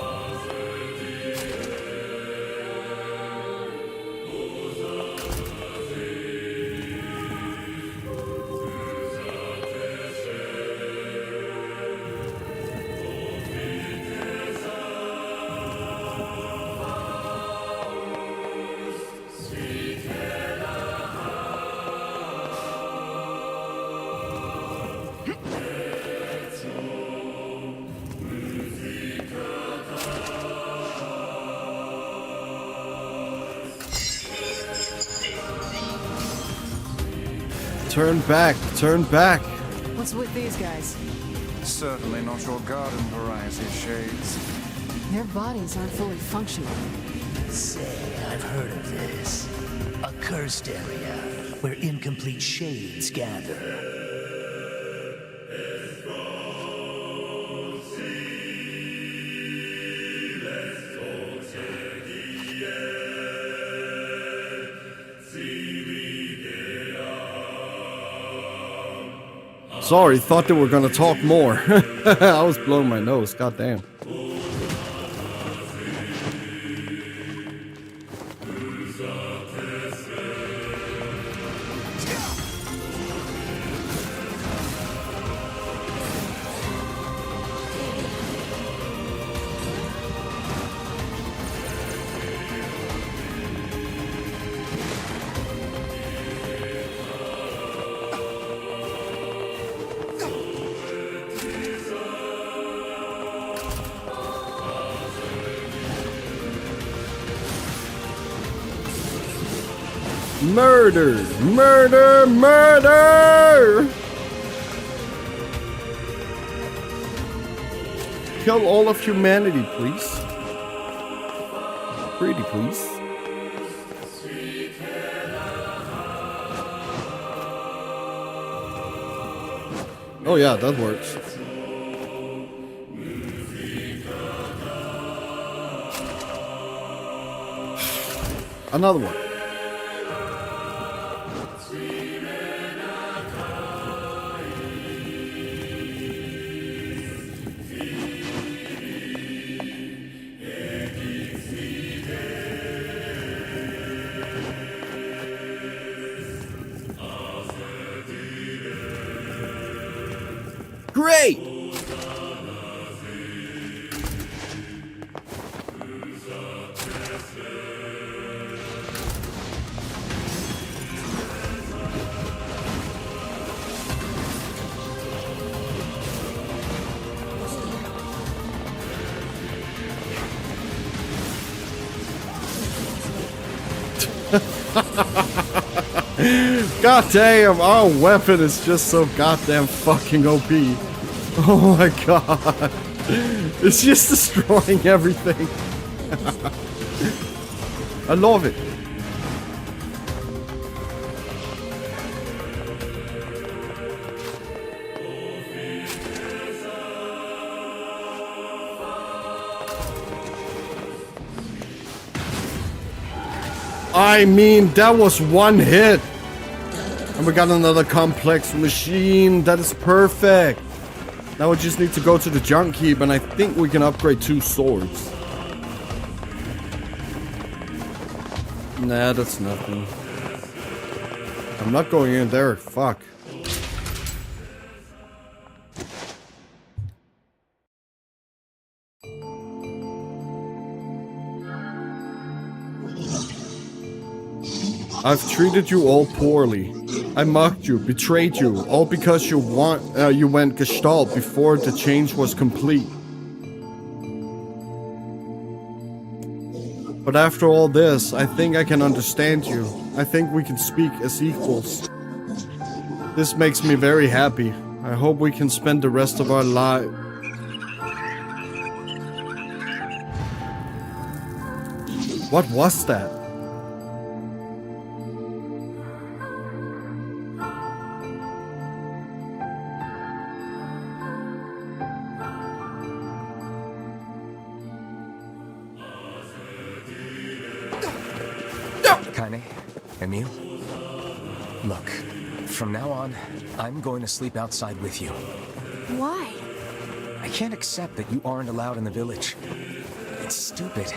Speaker 1: Turn back, turn back.
Speaker 5: What's with these guys?
Speaker 4: Certainly not your garden variety shades.
Speaker 5: Their bodies aren't fully functional.
Speaker 9: Say, I've heard of this. A cursed area where incomplete shades gather.
Speaker 1: Sorry, thought they were gonna talk more. I was blowing my nose, goddamn. Murder! Murder! Murder! Kill all of humanity, please. Pretty please. Oh yeah, that works. Another one. Great! God damn, our weapon is just so goddamn fucking OP. Oh my god. It's just destroying everything. I love it. I mean, that was one hit. And we got another complex machine. That is perfect. Now we just need to go to the junk heap, and I think we can upgrade 2 swords. Nah, that's nothing. I'm not going in there. Fuck. I've treated you all poorly. I mocked you, betrayed you, all because you went gestalt before the change was complete. But after all this, I think I can understand you. I think we can speak as equals. This makes me very happy. I hope we can spend the rest of our lives. What was that?
Speaker 6: Kaine, Emil, look, from now on, I'm going to sleep outside with you.
Speaker 2: Why?
Speaker 6: I can't accept that you aren't allowed in the village. It's stupid.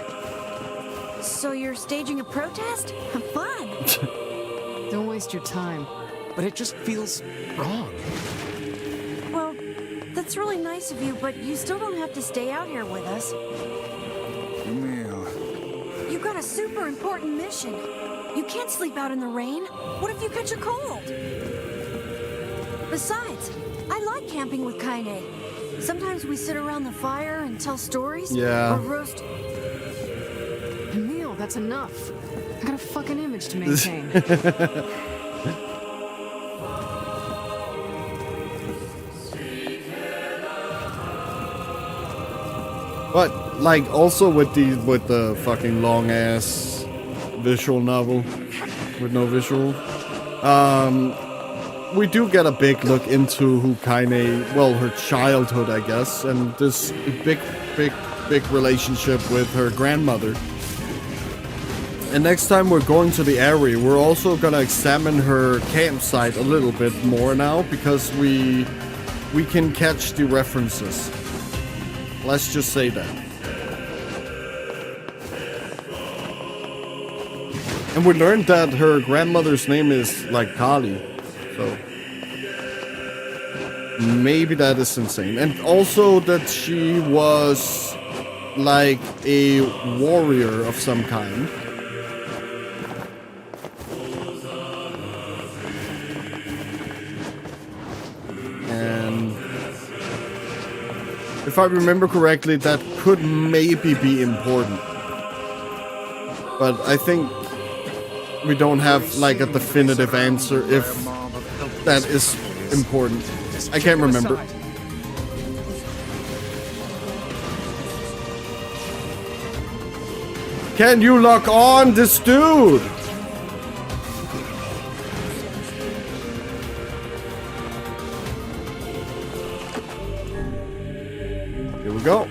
Speaker 2: So you're staging a protest? Fun!
Speaker 5: Don't waste your time.
Speaker 6: But it just feels wrong.
Speaker 2: Well, that's really nice of you, but you still don't have to stay out here with us.
Speaker 4: Emil.
Speaker 2: You've got a super important mission. You can't sleep out in the rain. What if you catch a cold? Besides, I like camping with Kaine. Sometimes we sit around the fire and tell stories.
Speaker 1: Yeah.
Speaker 2: Or roast.
Speaker 5: Emil, that's enough. I got a fucking image to maintain.
Speaker 1: But like also with the fucking long ass visual novel with no visual, we do get a big look into who Kaine, well, her childhood, I guess, and this big relationship with her grandmother. And next time we're going to the area, we're also gonna examine her campsite a little bit more now, because we can catch the references. Let's just say that. And we learned that her grandmother's name is like Kali, so maybe that is insane. And also that she was like a warrior of some kind. And if I remember correctly, that could maybe be important. But I think we don't have like a definitive answer if that is important. I can't remember. Can you lock on this dude? Here we go.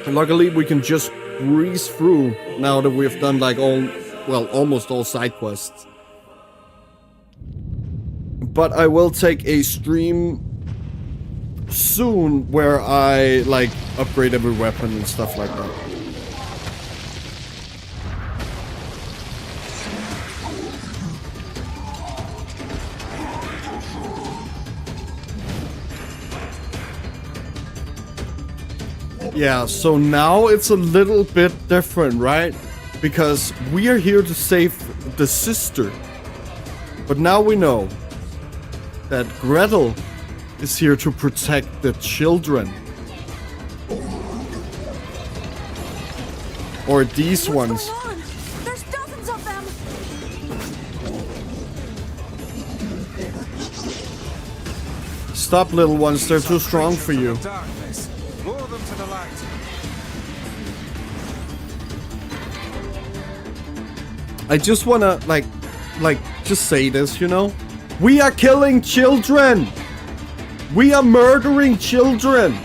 Speaker 1: And luckily we can just breeze through now that we've done like almost all side quests. But I will take a stream soon where I like upgrade every weapon and stuff like that. Yeah, so now it's a little bit different, right? Because we are here to save the sister. But now we know that Gretel is here to protect the children. Or these ones.
Speaker 2: What's going on?
Speaker 1: Stop, little ones. They're too strong for you.
Speaker 4: Darkness. Lure them to the light.
Speaker 1: I just wanna, just say this, you know? We are killing children! We are murdering children!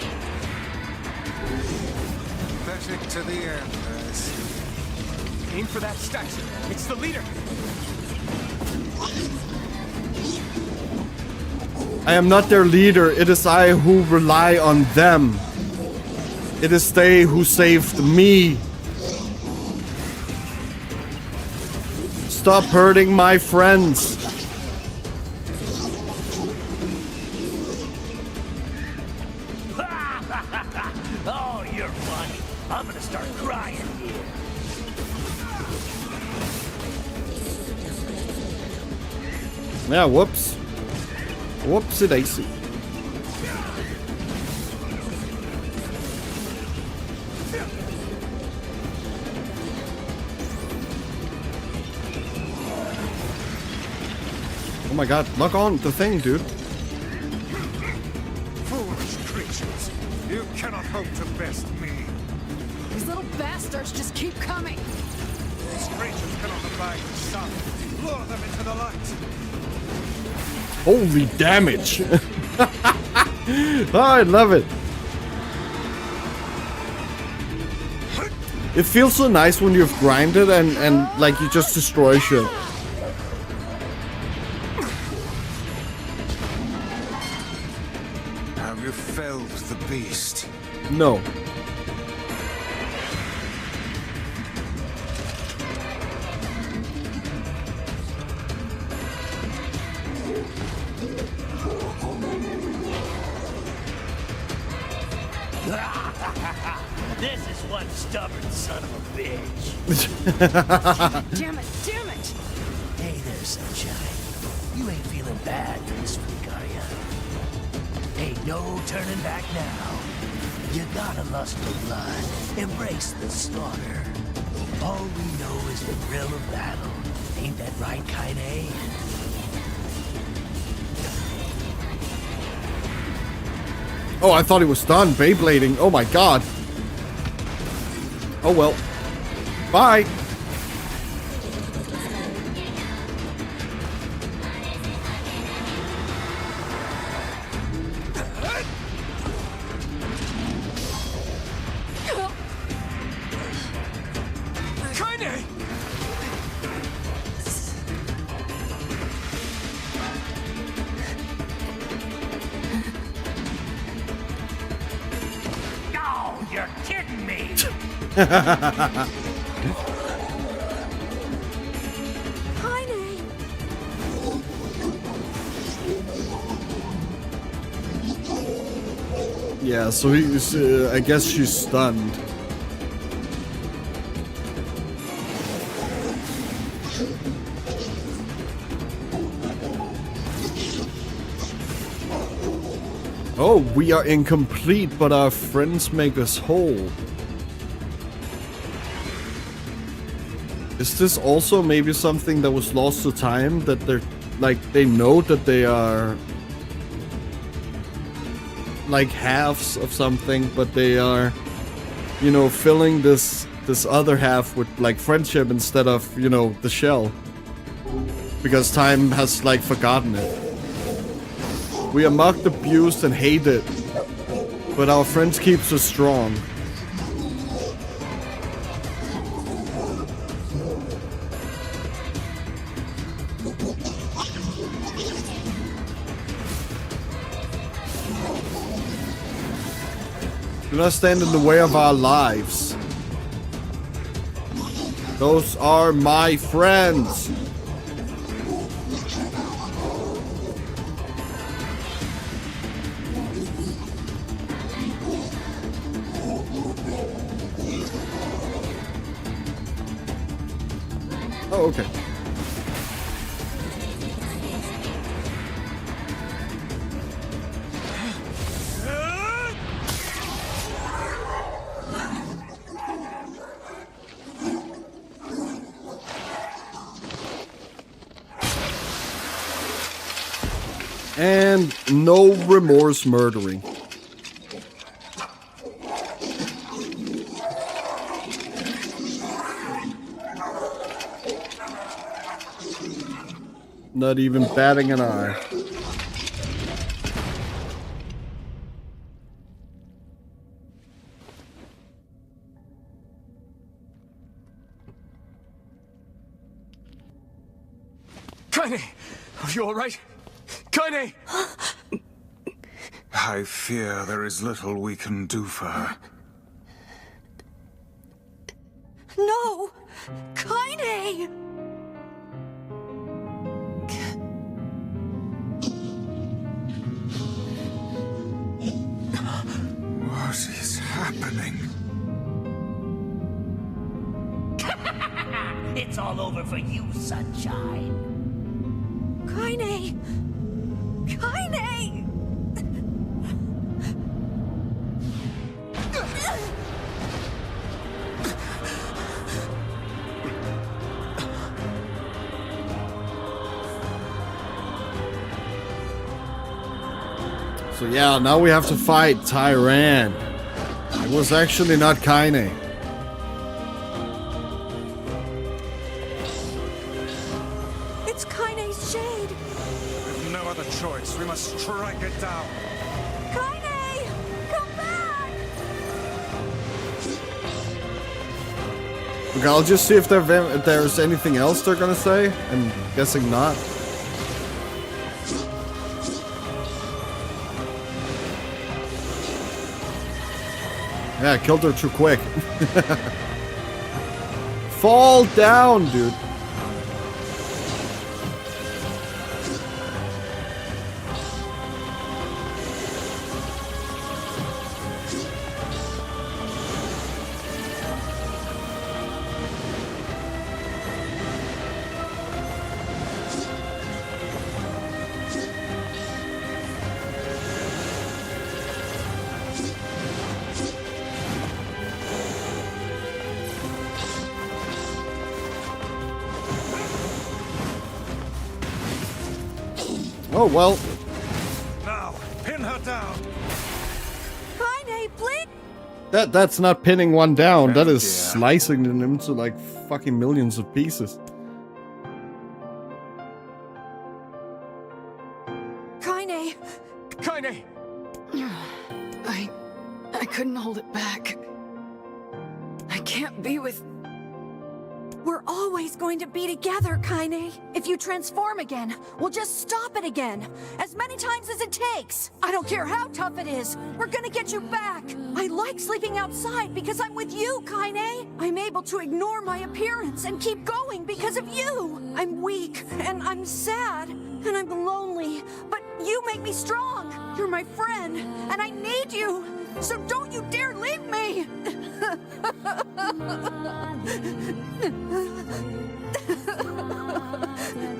Speaker 4: Pathetic to the end, guys.
Speaker 6: Aim for that statue. It's the leader.
Speaker 1: I am not their leader. It is I who rely on them. It is they who saved me. Stop hurting my friends.
Speaker 9: Oh, you're funny. I'm gonna start crying here.
Speaker 1: Yeah, whoops. Whoopsie daisy. Oh my god, lock on the thing, dude.
Speaker 4: Foolish creatures. You cannot hope to best me.
Speaker 5: These little bastards just keep coming.
Speaker 4: These creatures cannot abide the sun. Lure them into the light.
Speaker 1: Holy damage. Oh, I love it. It feels so nice when you've grinded and like you just destroy shit.
Speaker 4: Have you felled the beast?
Speaker 1: No.
Speaker 9: This is one stubborn son of a bitch.
Speaker 5: Damn it, damn it!
Speaker 9: Hey there, sunshine. You ain't feeling bad this week, are ya? Ain't no turning back now. You gotta lust for blood. Embrace the slaughter. All we know is the thrill of battle. Ain't that right, Kaine?
Speaker 1: Oh, I thought he was done Beyblading. Oh my god. Oh well. Bye.
Speaker 9: Oh, you're kidding me!
Speaker 1: Yeah, so he's, I guess she's stunned. Oh, we are incomplete, but our friends make us whole. Is this also maybe something that was lost to time? That they're, like, they know that they are like halves of something, but they are, you know, filling this other half with like friendship instead of, you know, the shell. Because time has like forgotten it. We are mocked, abused, and hated, but our friends keeps us strong. Do not stand in the way of our lives. Those are my friends. Oh, okay. And no remorse murdering. Not even batting an eye.
Speaker 6: Kaine! Are you alright? Kaine!
Speaker 4: I fear there is little we can do for her.
Speaker 2: No! Kaine!
Speaker 4: What is happening?
Speaker 9: It's all over for you, sunshine.
Speaker 2: Kaine! Kaine!
Speaker 1: So yeah, now we have to fight Tyran. It was actually not Kaine.
Speaker 2: It's Kaine's shade!
Speaker 4: With no other choice, we must strike it down.
Speaker 2: Kaine! Come back!
Speaker 1: Okay, I'll just see if there's anything else they're gonna say. I'm guessing not. Yeah, I killed her too quick. Fall down, dude. Oh, well.
Speaker 4: Now, pin her down.
Speaker 2: Kaine, please!
Speaker 1: That's not pinning one down. That is
Speaker 4: Yeah.
Speaker 1: slicing them into like fucking millions of pieces.
Speaker 2: Kaine!
Speaker 6: Kaine!
Speaker 5: I couldn't hold it back. I can't be with...
Speaker 2: We're always going to be together, Kaine. If you transform again, we'll just stop it again. As many times as it takes. I don't care how tough it is. We're gonna get you back. I like sleeping outside because I'm with you, Kaine. I'm able to ignore my appearance and keep going because of you. I'm weak and I'm sad and I'm lonely, but you make me strong. You're my friend and I need you. So don't you dare leave me.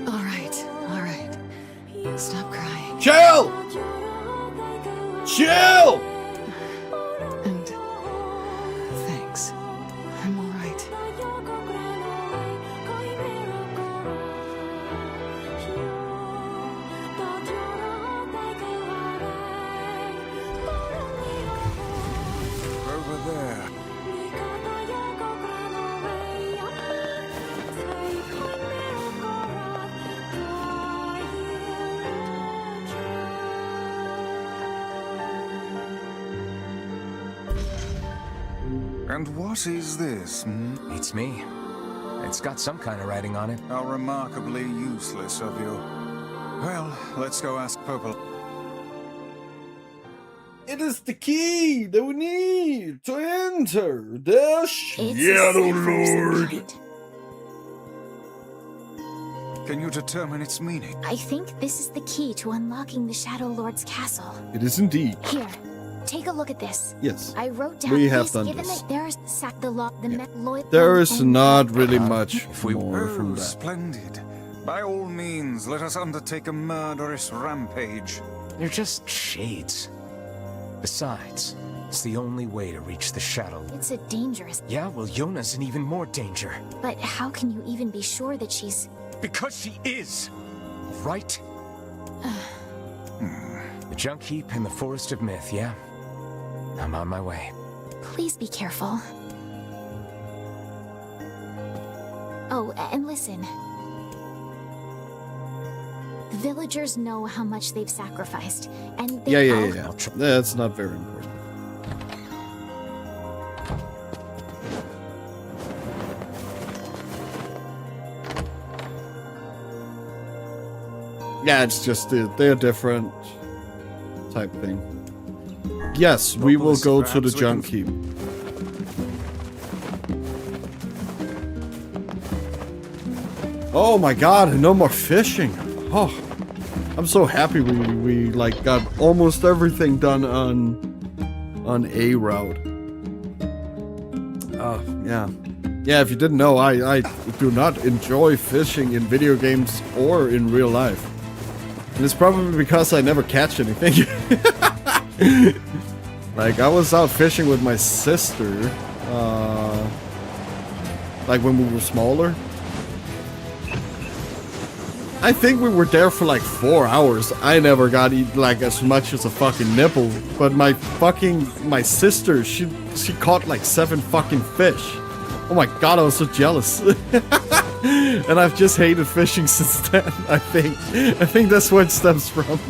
Speaker 5: All right. Stop crying.
Speaker 1: Chill! Chill!
Speaker 5: And thanks. I'm all right.
Speaker 4: Over there. And what is this?
Speaker 6: It's me. It's got some kind of writing on it.
Speaker 4: How remarkably useless of you. Well, let's go ask Popol.
Speaker 1: It is the key that we need to enter the
Speaker 7: It's
Speaker 1: Shadow
Speaker 7: a cipher,
Speaker 1: Lord.
Speaker 7: Kind.
Speaker 4: Can you determine its meaning?
Speaker 7: I think this is the key to unlocking the Shadow Lord's castle.
Speaker 1: It is indeed.
Speaker 7: Here, take a look at this.
Speaker 1: Yes.
Speaker 7: I wrote down
Speaker 1: We have
Speaker 7: this,
Speaker 1: done
Speaker 7: given
Speaker 1: this.
Speaker 7: that there's sack the law, the loyal.
Speaker 1: There is not really much
Speaker 6: if we-
Speaker 1: more from
Speaker 4: Oh,
Speaker 1: that.
Speaker 4: splendid. By all means, let us undertake a murderous rampage.
Speaker 6: They're just shades. Besides, it's the only way to reach the Shadow.
Speaker 7: It's a dangerous.
Speaker 6: Yeah, well, Yona's in even more danger.
Speaker 7: But how can you even be sure that she's?
Speaker 6: Because she is! Right? The junk heap in the Forest of Myth, yeah? I'm on my way.
Speaker 7: Please be careful. Oh, and listen. The villagers know how much they've sacrificed, and they
Speaker 1: Yeah. That's not very important. Yeah, it's just they're different type thing. Yes, we will go to the junk heap. Oh my god, no more fishing. Oh, I'm so happy we like got almost everything done on A route. Yeah. Yeah, if you didn't know, I do not enjoy fishing in video games or in real life. And it's probably because I never catch anything. Like, I was out fishing with my sister, like when we were smaller. I think we were there for like 4 hours. I never got like as much as a fucking nipple. But my sister, she caught like 7 fucking fish. Oh my god, I was so jealous. And I've just hated fishing since then, I think. I think that's where it stems from.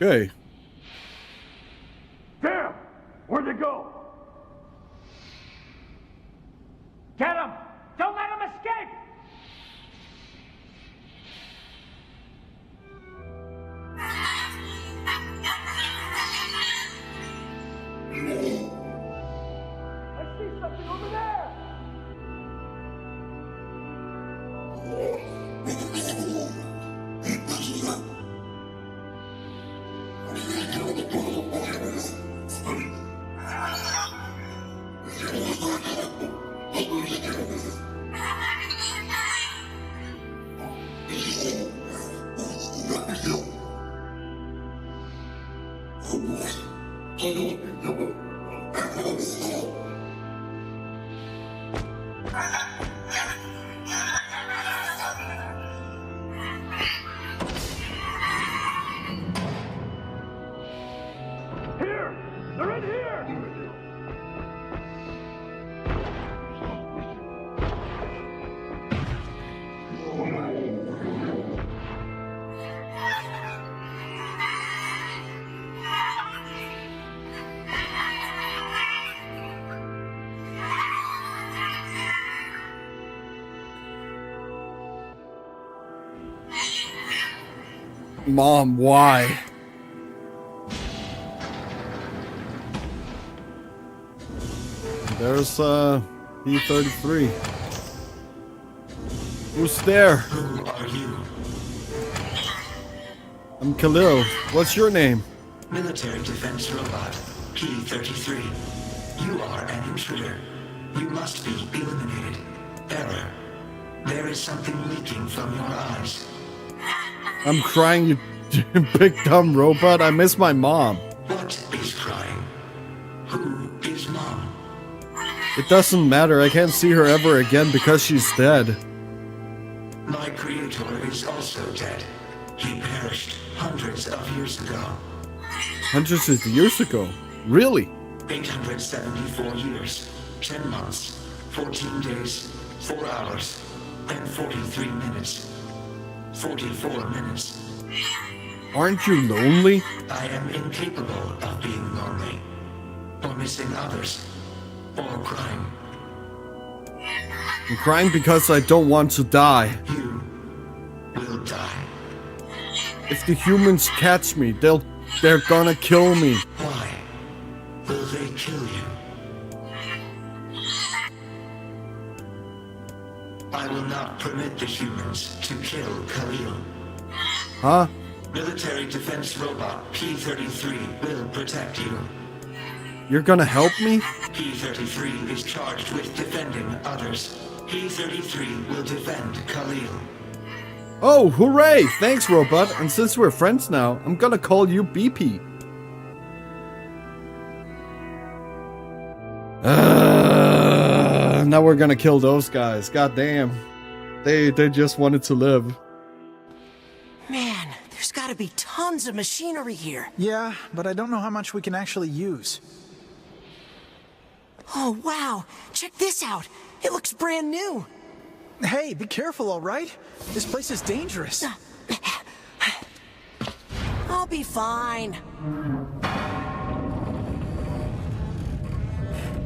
Speaker 1: Okay.
Speaker 9: Damn! Where'd they go? Get him! Don't let him escape! I see something over there! Here! They're in here!
Speaker 1: Mom, why? There's B-33. Who's there?
Speaker 9: Who are you?
Speaker 1: I'm Khalil. What's your name?
Speaker 9: Military defense robot, P-33. You are an intruder. You must be eliminated. Error. There is something leaking from your eyes.
Speaker 1: I'm crying, you big dumb robot. I miss my mom.
Speaker 9: What is crying? Who is Mom?
Speaker 1: It doesn't matter. I can't see her ever again because she's dead.
Speaker 9: My creator is also dead. He perished hundreds of years ago.
Speaker 1: Hundreds of years ago? Really?
Speaker 9: 874 years, 10 months, 14 days, 4 hours, and 43 minutes. 44 minutes.
Speaker 1: Aren't you lonely?
Speaker 9: I am incapable of being lonely, or missing others, or crying.
Speaker 1: I'm crying because I don't want to die.
Speaker 9: You will die.
Speaker 1: If the humans catch me, they're gonna kill me.
Speaker 9: Why will they kill you? I will not permit the humans to kill Khalil.
Speaker 1: Huh?
Speaker 9: Military defense robot P-33 will protect you.
Speaker 1: You're gonna help me?
Speaker 10: P-33 is charged with defending others. P-33 will defend Khalil.
Speaker 1: Oh, hooray! Thanks, robot. And since we're friends now, I'm gonna call you BP. Now we're gonna kill those guys. God damn. They just wanted to live.
Speaker 9: Man, there's gotta be tons of machinery here.
Speaker 11: Yeah, but I don't know how much we can actually use.
Speaker 9: Oh, wow. Check this out. It looks brand new.
Speaker 11: Hey, be careful, all right? This place is dangerous.
Speaker 9: I'll be fine.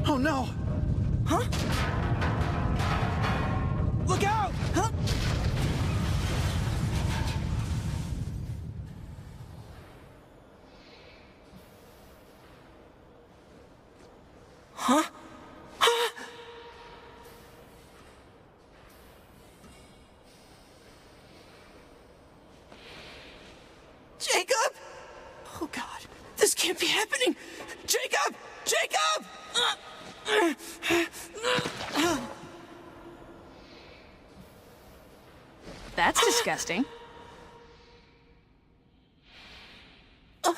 Speaker 11: Oh, no.
Speaker 9: Huh?
Speaker 11: Look out!
Speaker 9: Huh? Huh? Huh? Jacob? Oh God, this can't be happening. Jacob! Jacob!
Speaker 12: That's disgusting.
Speaker 9: No!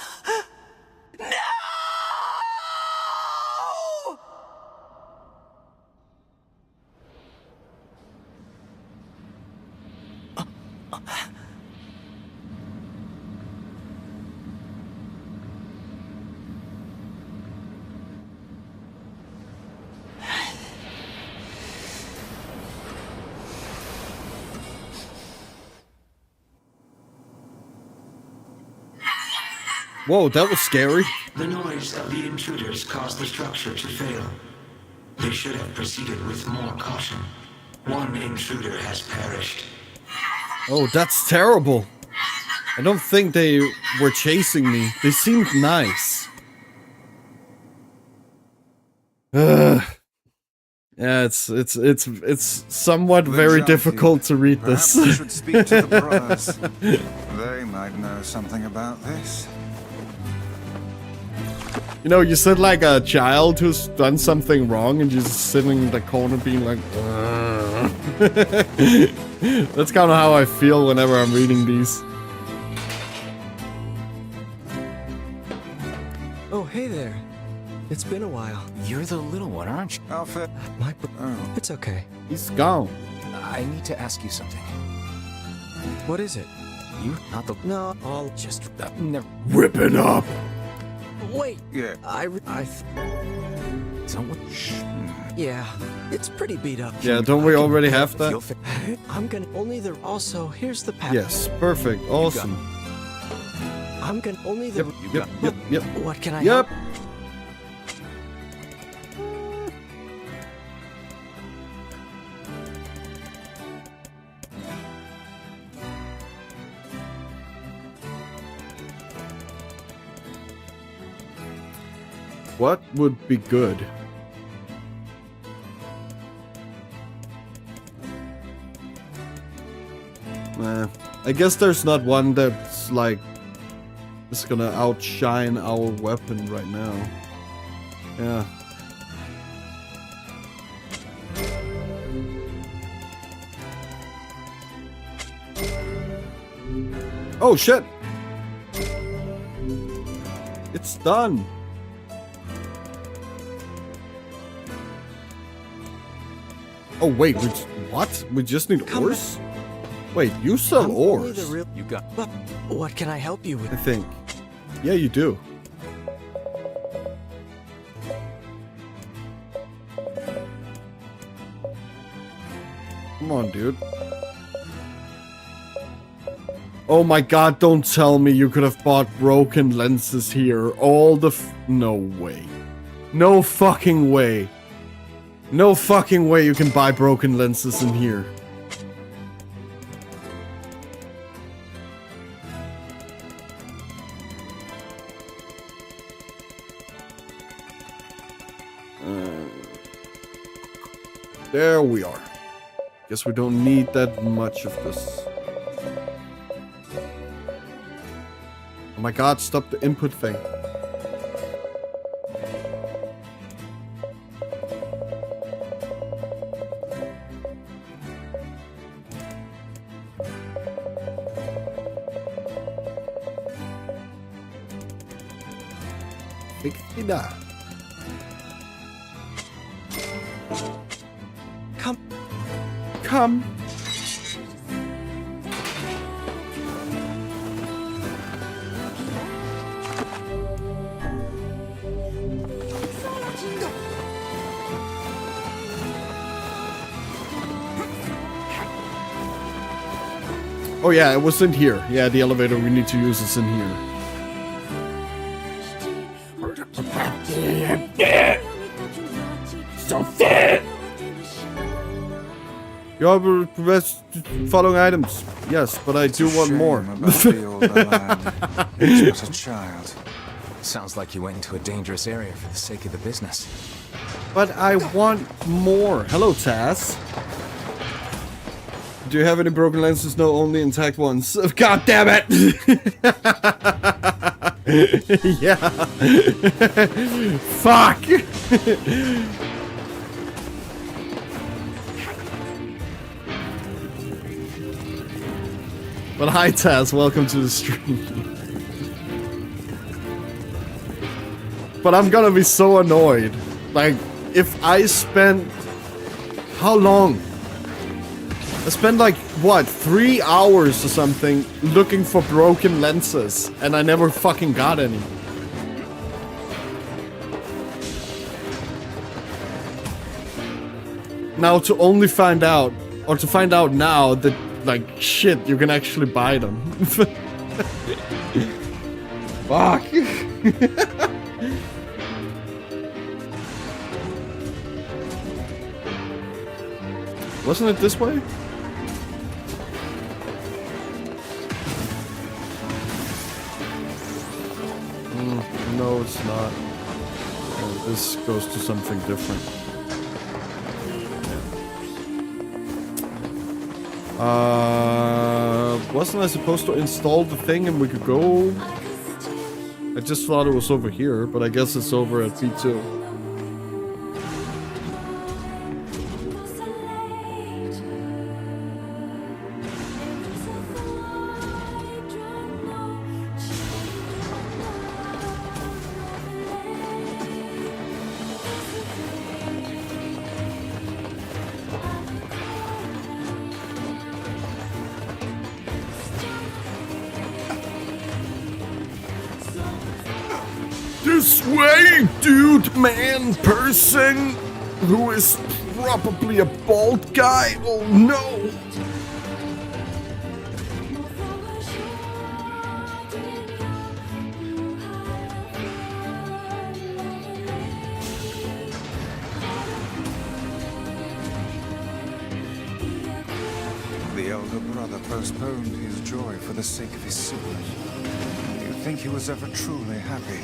Speaker 1: Whoa, that was scary.
Speaker 10: The noise of the intruders caused the structure to fail. They should have proceeded with more caution. One intruder has perished.
Speaker 1: Oh, that's terrible. I don't think they were chasing me. They seemed nice. Yeah, it's somewhat very difficult to read
Speaker 4: Perhaps
Speaker 1: this.
Speaker 4: I should speak to the brothers. They might know something about this.
Speaker 1: You know, you said like a child who's done something wrong and just sitting in the corner being like, "Ugh." That's kind of how I feel whenever I'm reading these.
Speaker 13: Oh, hey there. It's been a while.
Speaker 6: You're the little one, aren't you?
Speaker 4: Alfred.
Speaker 13: It's okay.
Speaker 1: He's gone.
Speaker 6: I need to ask you something.
Speaker 13: What is it?
Speaker 6: You, not the...
Speaker 13: No, I'll just...
Speaker 6: never...
Speaker 3: Rip it up!
Speaker 13: Wait!
Speaker 4: Yeah.
Speaker 6: Don't...
Speaker 13: Yeah, it's pretty beat up.
Speaker 1: Yeah, don't we already have that?
Speaker 13: I'm gonna... Only the... Also, here's the pack.
Speaker 1: Yes, perfect, awesome.
Speaker 13: I'm gonna... Only the...
Speaker 1: Yep.
Speaker 13: What can I
Speaker 1: Yep.
Speaker 13: help?
Speaker 1: What would be good? I guess there's not one that's like is gonna outshine our weapon right now. Yeah. Oh shit! It's done. Oh wait, what? We just need ores? Wait, you sell ores?
Speaker 13: You got... What can I help you with?
Speaker 1: I think. Yeah, you do. Come on, dude. Oh my god, don't tell me you could have bought broken lenses here. All the no way. No fucking way. No fucking way you can buy broken lenses in here. There we are. Guess we don't need that much of this. Oh my god, stop the input thing. Viktig da. Come. Oh yeah, it was in here. Yeah, the elevator we need to use is in here.
Speaker 3: So fit.
Speaker 1: You have the best following items. Yes, but I do want more.
Speaker 4: Just a child.
Speaker 6: Sounds like you went into a dangerous area for the sake of the business.
Speaker 1: But I want more. Hello, Taz. Do you have any broken lenses? No, only intact ones. God damn it! Yeah. Fuck! But hi, Taz. Welcome to the stream. But I'm gonna be so annoyed. Like, if I spent... How long? I spent like, what, 3 hours or something looking for broken lenses, and I never fucking got any. Now to only find out, or to find out now that, like, shit, you can actually buy them. Fuck. Wasn't it this way? No, it's not. Oh, this goes to something different. Wasn't I supposed to install the thing and we could go? I just thought it was over here, but I guess it's over at B2.
Speaker 3: This way, dude, man, person, who is probably a bald guy. Oh no!
Speaker 4: The elder brother postponed his joy for the sake of his sibling. Do you think he was ever truly happy?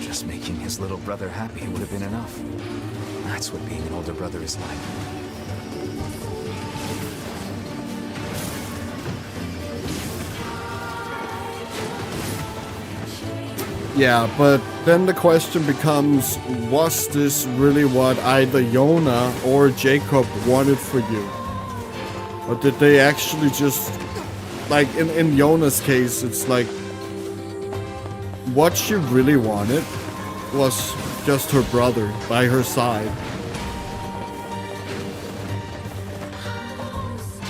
Speaker 6: Just making his little brother happy would have been enough. That's what being an older brother is like.
Speaker 1: Yeah, but then the question becomes, was this really what either Yona or Jacob wanted for you? Or did they actually just, like in Yona's case, it's like, what she really wanted was just her brother by her side.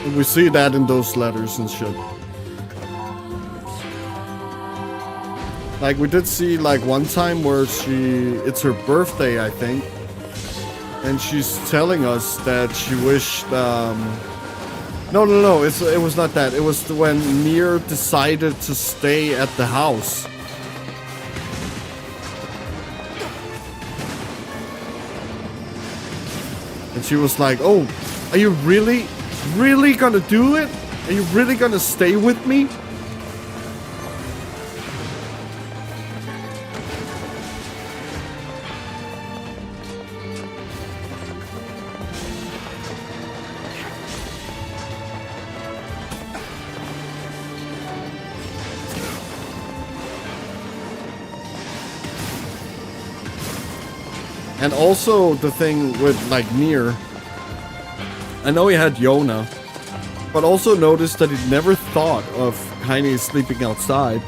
Speaker 1: And we see that in those letters and shit. Like, we did see, like, one time where it's her birthday, I think. And she's telling us that she wished, No, it was not that. It was when NieR decided to stay at the house. And she was like, oh, are you really gonna do it? Are you really gonna stay with me? And also the thing with, like, NieR, I know he had Yona, but also noticed that he never thought of Heine sleeping outside.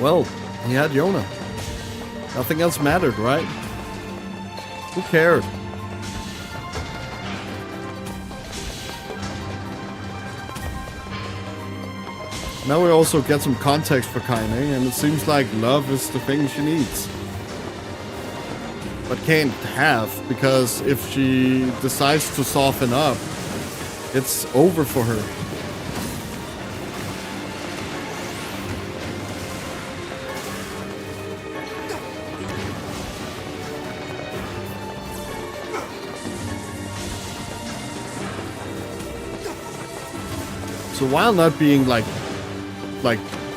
Speaker 1: Well, He had Yona. Nothing else mattered, right? Who cared? Now we also get some context for Kaine, and it seems like love is the thing she needs. But can't have, because if she decides to soften up, it's over for her. So while not being like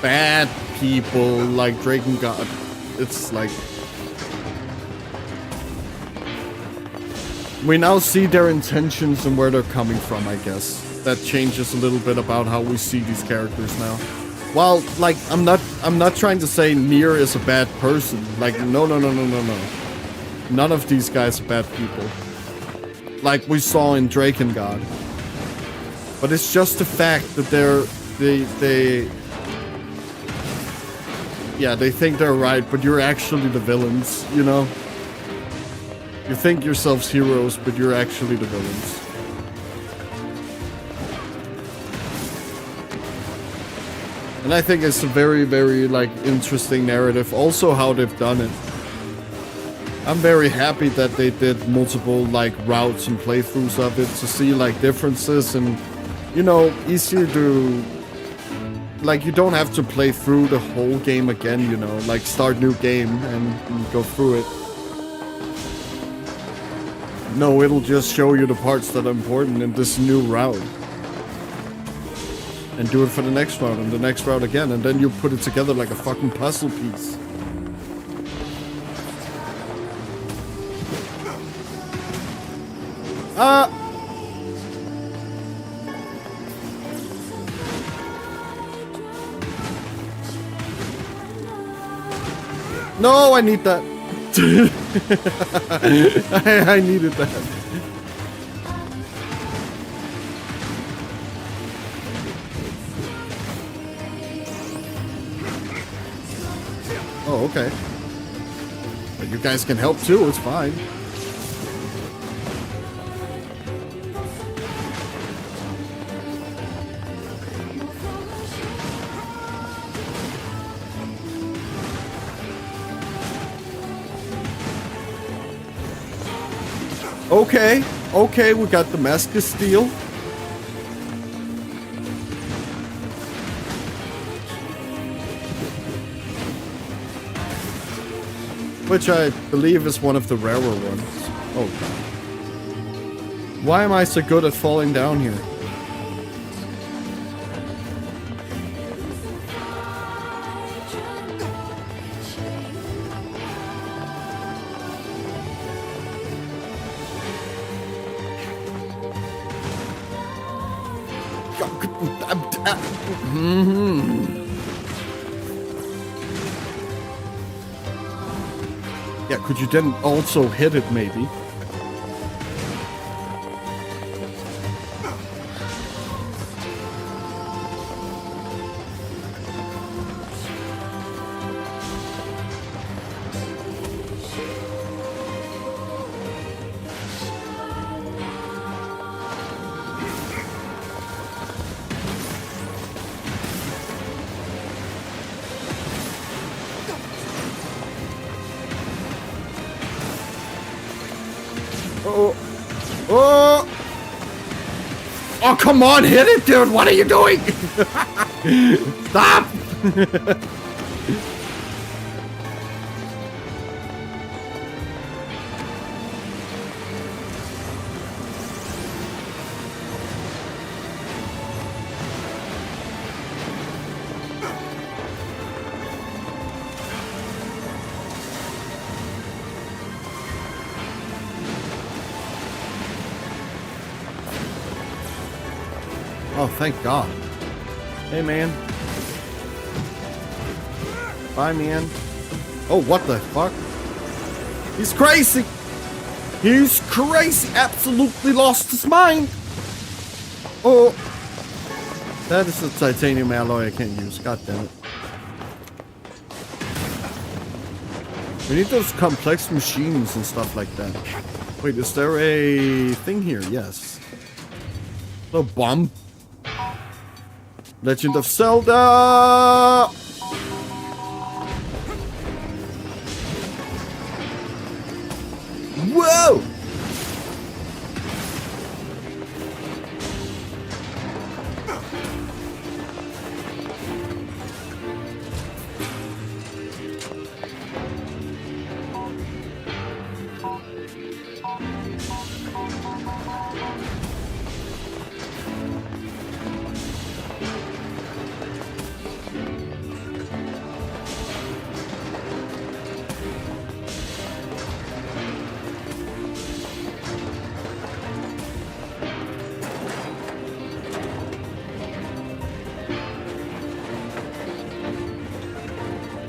Speaker 1: bad people like Drakengard, it's like we now see their intentions and where they're coming from, I guess. That changes a little bit about how we see these characters now. While like I'm not trying to say NieR is a bad person. Like no. None of these guys are bad people. Like we saw in Drakengard. But it's just the fact that they think they're right, but you're actually the villains, you know? You think yourselves heroes, but you're actually the villains. And I think it's a very, very, like, interesting narrative. Also how they've done it. I'm very happy that they did multiple, like, routes and playthroughs of it to see, like, differences and, you know, easier to... Like, you don't have to play through the whole game again, you know? Like, start new game and go through it. No, it'll just show you the parts that are important in this new route. And do it for the next route and the next route again. And then you put it together like a fucking puzzle piece. No, I need that. I needed that. Oh, okay. But you guys can help too, it's fine. Okay, we got the Mask of Steel. Which I believe is one of the rarer ones. Oh god. Why am I so good at falling down here? Yeah, could you then also hit it, maybe? Oh, come on, hit it, dude! What are you doing? Stop! Oh, thank God. Hey, man. Bye, man. Oh, what the fuck? He's crazy! He's crazy! Absolutely lost his mind! Oh! That is a titanium alloy I can't use. God damn it. We need those complex machines and stuff like that. Wait, is there a thing here? Yes. The bomb. Legend of Zelda! Whoa!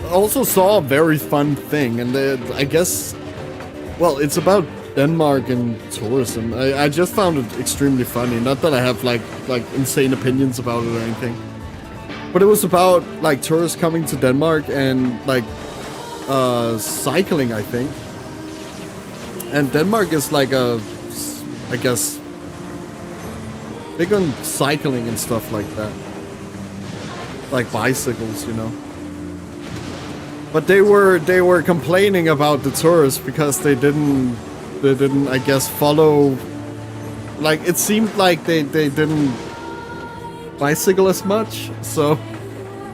Speaker 1: Also saw a very fun thing, and I guess, well, it's about Denmark and tourism. I just found it extremely funny. Not that I have like insane opinions about it or anything, but it was about like tourists coming to Denmark and like cycling, I think. And Denmark is like I guess, big on cycling and stuff like that, like bicycles, you know. But they were complaining about the tourists because they didn't I guess follow, like it seemed like they didn't bicycle as much, so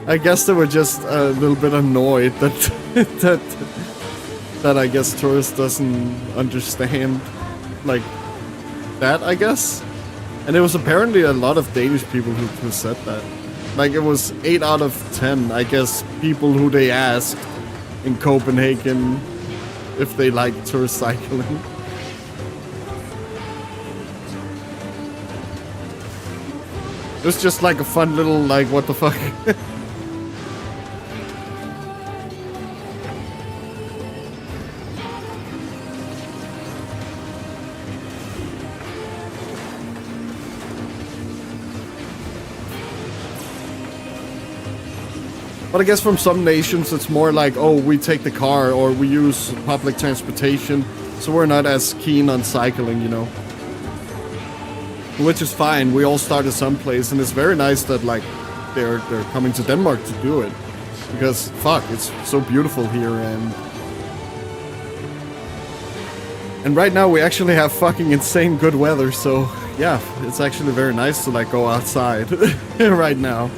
Speaker 1: I guess they were just a little bit annoyed that that I guess tourists doesn't understand like that, I guess. And it was apparently a lot of Danish people who said that. Like, it was 8 out of 10, I guess, people who they asked in Copenhagen if they like tourist cycling. It was just like a fun little, like, what the fuck? But I guess from some nations it's more like, oh, we take the car or we use public transportation, so we're not as keen on cycling, you know. Which is fine, we all started someplace, and it's very nice that like they're coming to Denmark to do it. Because fuck, it's so beautiful here, and right now we actually have fucking insane good weather, so yeah, it's actually very nice to like go outside right now.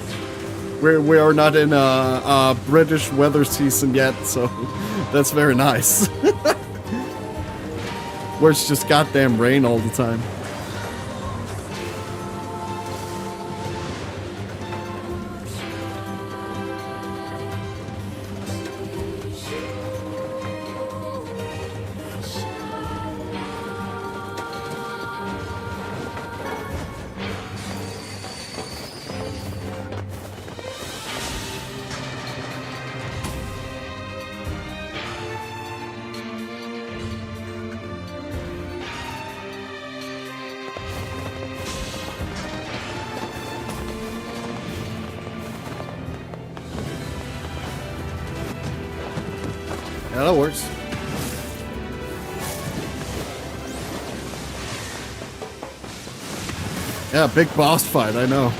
Speaker 1: We are not in a British weather season yet, so that's very nice. Where it's just goddamn rain all the time. Yeah, that works. Yeah, big boss fight, I know.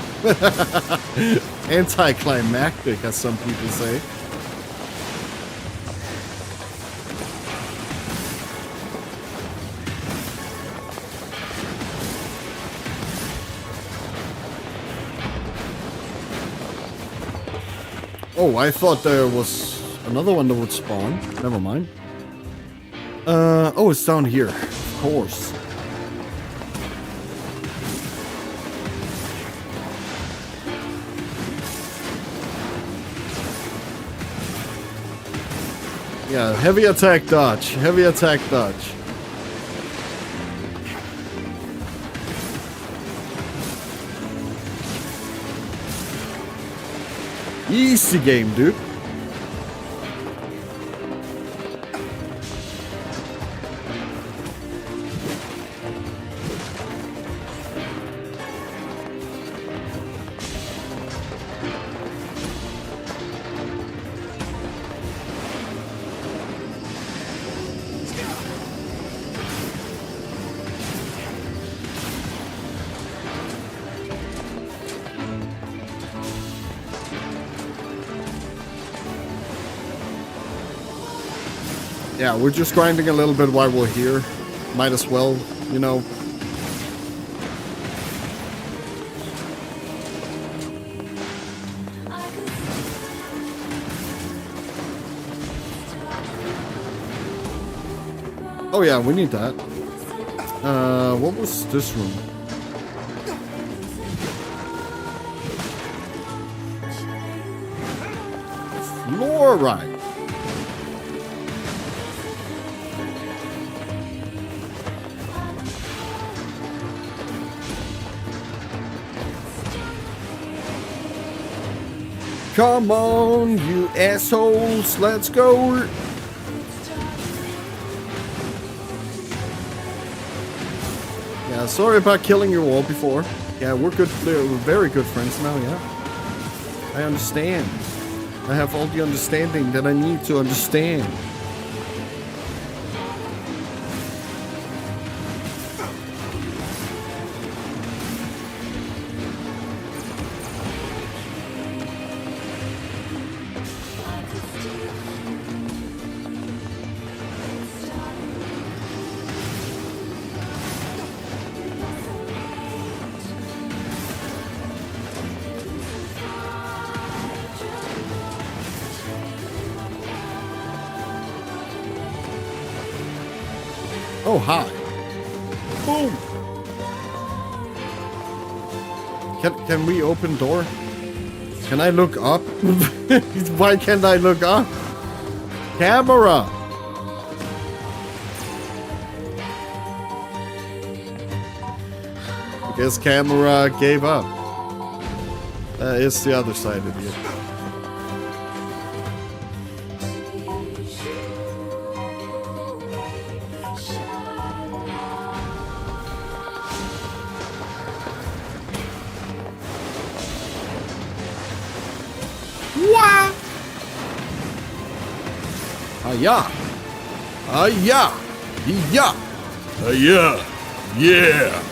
Speaker 1: Anticlimactic, as some people say. Oh, I thought there was another one that would spawn. Never mind. Oh, it's down here. Of course. Yeah, heavy attack dodge. Heavy attack dodge. Easy game, dude. Yeah, we're just grinding a little bit while we're here. Might as well, you know. Oh yeah, we need that. What was this room? Fluoride. Come on, you assholes, let's go. Yeah, sorry about killing you all before. Yeah, we're good, we're very good friends now, yeah. I understand. I have all the understanding that I need to understand. Oh, hi. Boom. Can we open door? Can I look up? Why can't I look up? Camera. I guess camera gave up. It's the other side of it. Yeah. Yeah. Yeah.
Speaker 3: Yeah. Yeah.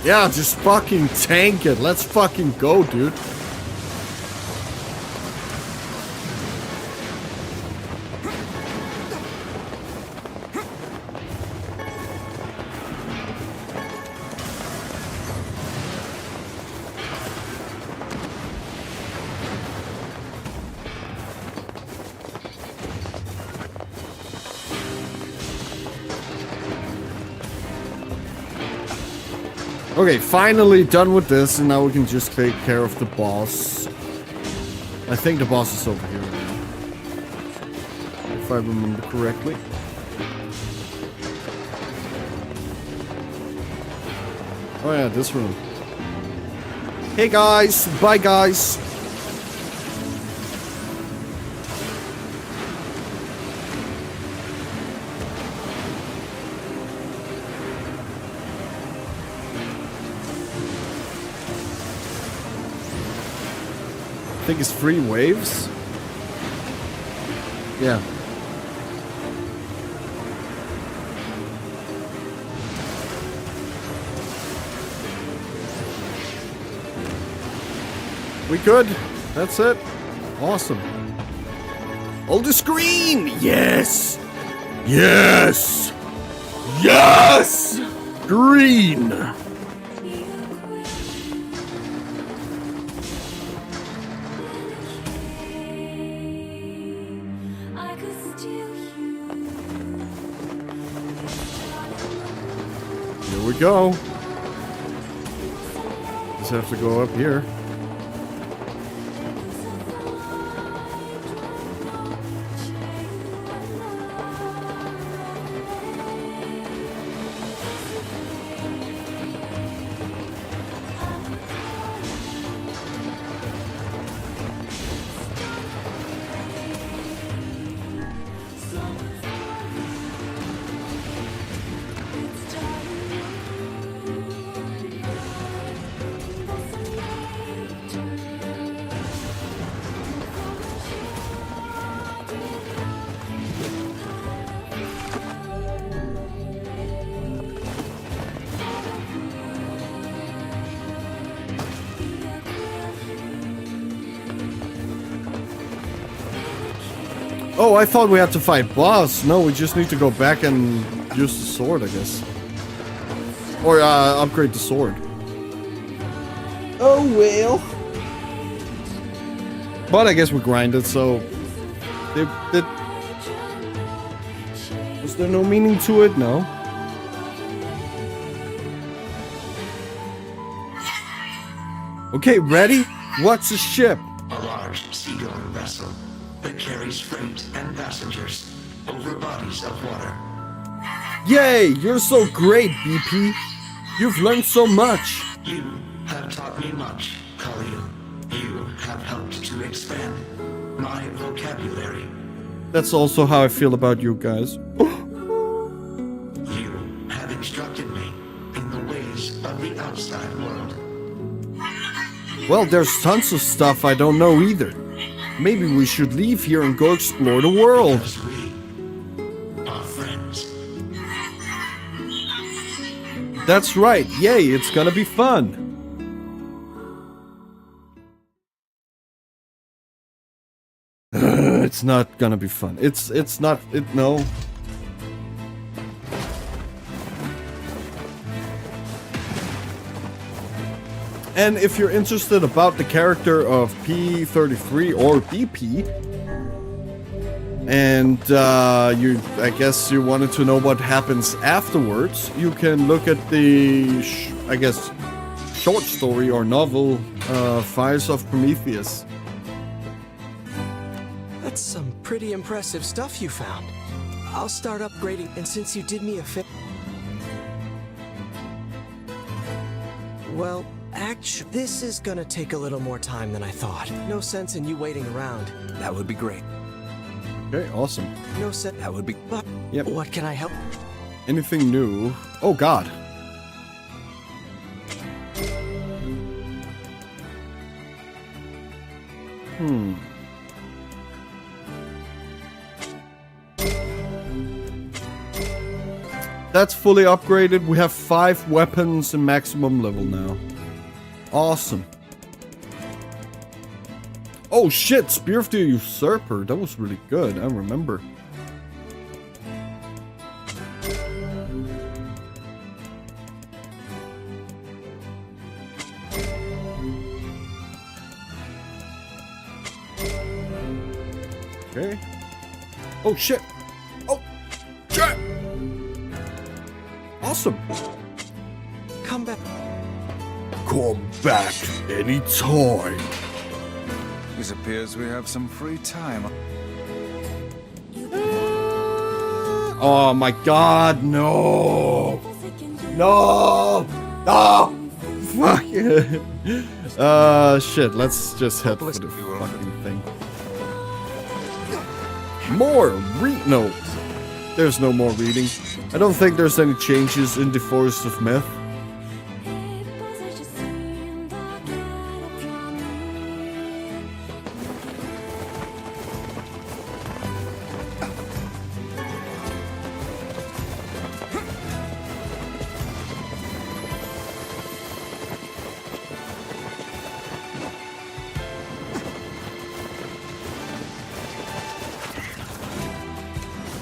Speaker 1: Yeah, just fucking tank it. Let's fucking go, dude. Okay, finally done with this, and now we can just take care of the boss. I think the boss is over here now, if I remember correctly. Oh yeah, this room. Hey guys, bye guys. I think it's 3 waves. Yeah. We good. That's it. Awesome. Hold the screen. Yes.
Speaker 3: Yes. Yes.
Speaker 1: Green. Here we go. Just have to go up here. Oh, I thought we had to fight boss. No, we just need to go back and use the sword, I guess. Or upgrade the sword. Oh well. But I guess we grinded, so was there no meaning to it? No. Okay, ready? What's a ship?
Speaker 10: A large seagoing vessel that carries freight and passengers over bodies of water.
Speaker 1: Yay! You're so great, BP. You've learned so much.
Speaker 10: You have taught me much, Khalil. You have helped to expand my vocabulary.
Speaker 1: That's also how I feel about you guys.
Speaker 10: You have instructed me in the ways of the outside world.
Speaker 1: Well, there's tons of stuff I don't know either. Maybe we should leave here and go explore the world.
Speaker 10: Because we are friends.
Speaker 1: That's right. Yay, it's gonna be fun. It's not gonna be fun. It's not. No. And if you're interested about the character of P33 or BP, and I guess you wanted to know what happens afterwards, you can look at the, I guess, short story or novel, Fires of Prometheus.
Speaker 13: That's some pretty impressive stuff you found. I'll start upgrading, and since you did me a favor... Well, actually, this is gonna take a little more time than I thought. No sense in you waiting around.
Speaker 4: That would be great.
Speaker 1: Okay, awesome.
Speaker 13: No sense.
Speaker 4: That would be...
Speaker 13: But
Speaker 1: Yep.
Speaker 13: what can I help?
Speaker 1: Anything new? Oh god. That's fully upgraded. We have 5 weapons in maximum level now. Awesome. Oh shit, Spear of the Usurper. That was really good, I remember. Okay. Oh shit. Oh shit. Awesome.
Speaker 13: Come back.
Speaker 3: Come back anytime.
Speaker 4: It appears we have some free time.
Speaker 1: Oh my god, no. No. No. Fuck it. Shit, let's just head for the fucking thing. More no. There's no more reading. I don't think there's any changes in the Forest of Myth.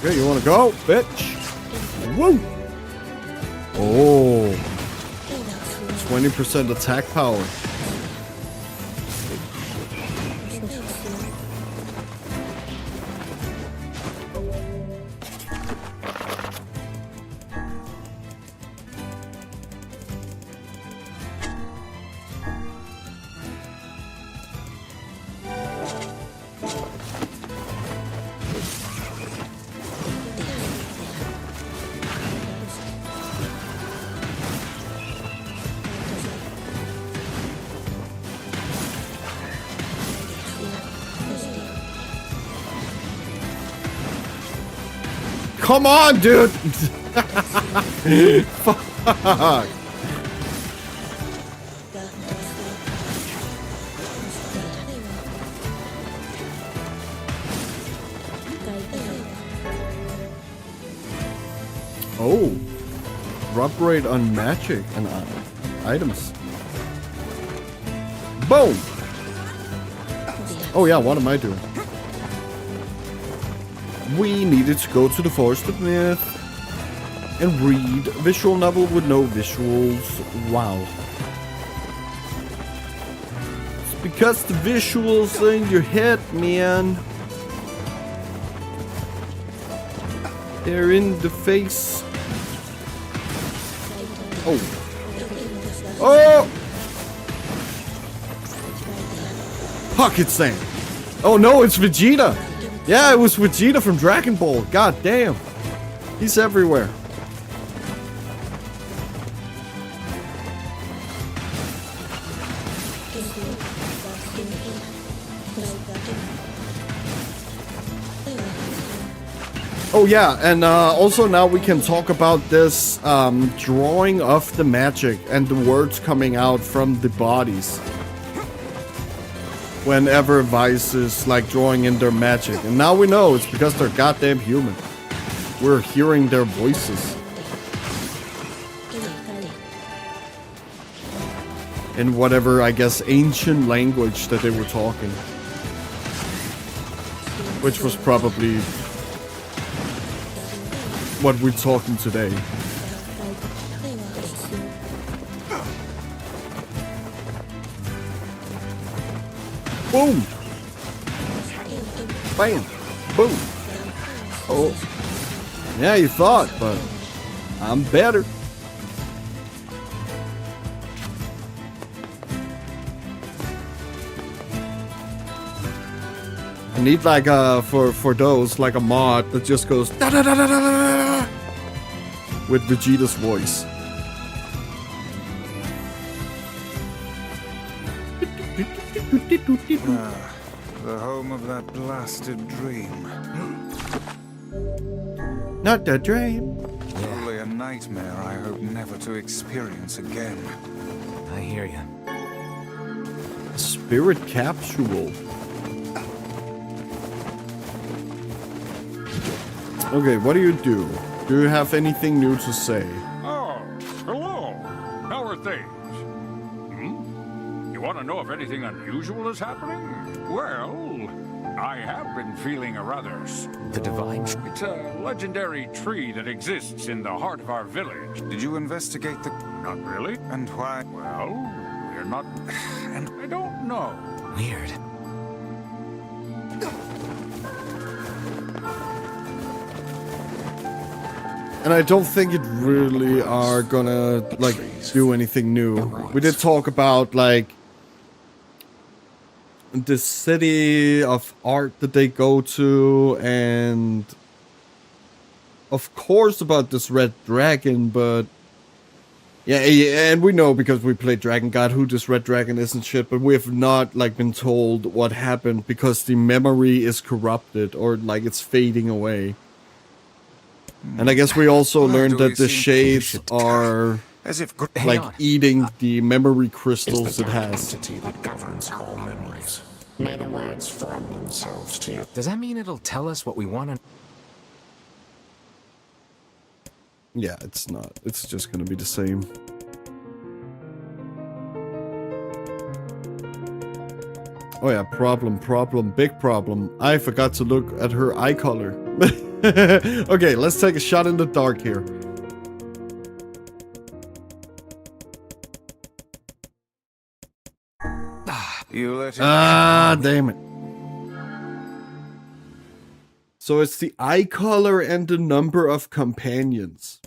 Speaker 1: Okay, you wanna go, bitch? Woo! Oh. 20% attack power. Come on, dude! Fuck! Oh, drop rate on magic and items. Boom! Oh yeah, what am I doing? we needed to go to the Forest of Myth and read a visual novel with no visuals. Wow. It's because the visuals are in your head, man. They're in the face. Oh. Oh! Pocket sand. Oh no, it's Vegeta. Yeah, it was Vegeta from Dragon Ball. God damn. He's everywhere. Oh yeah, and also now we can talk about this drawing of the magic and the words coming out from the bodies. Whenever Vice is like drawing in their magic. And now we know it's because they're goddamn human. We're hearing their voices. In whatever, I guess, ancient language that they were talking. Which was probably what we're talking today. Boom! Bam! Boom! Oh. Yeah, you thought, but I'm better. I need like for those like a mod that just goes da da da da da da with Vegeta's voice.
Speaker 4: The home of that blasted dream.
Speaker 1: Not the dream.
Speaker 4: Only a nightmare I hope never to experience again.
Speaker 6: I hear you.
Speaker 1: Spirit capsule. Okay, what do you do? Do you have anything new to say?
Speaker 14: Oh, hello. How are things? You want to know if anything unusual is happening? Well, I have been feeling a rather...
Speaker 6: The divine...
Speaker 14: It's a legendary tree that exists in the heart of our village.
Speaker 4: Did you investigate the...
Speaker 14: Not really.
Speaker 4: And why?
Speaker 14: Well, we're not... And I don't know.
Speaker 6: Weird.
Speaker 1: And I don't think it really are gonna, like, do anything new. We did talk about, like, the city of art that they go to, and of course about this red dragon, but yeah, and we know because we played Dragon God who this red dragon is and shit, but we have not, like, been told what happened because the memory is corrupted or, like, it's fading away. And I guess we also learned that the shades are
Speaker 4: as if
Speaker 1: like eating the memory crystals it has.
Speaker 15: That governs all memories. May the words form themselves to you.
Speaker 6: Does that mean it'll tell us what we want to...
Speaker 1: Yeah, it's not. It's just gonna be the same. Oh yeah, problem, big problem. I forgot to look at her eye color. Okay, let's take a shot in the dark here.
Speaker 4: You let
Speaker 1: damn it. So it's the eye color and the number of companions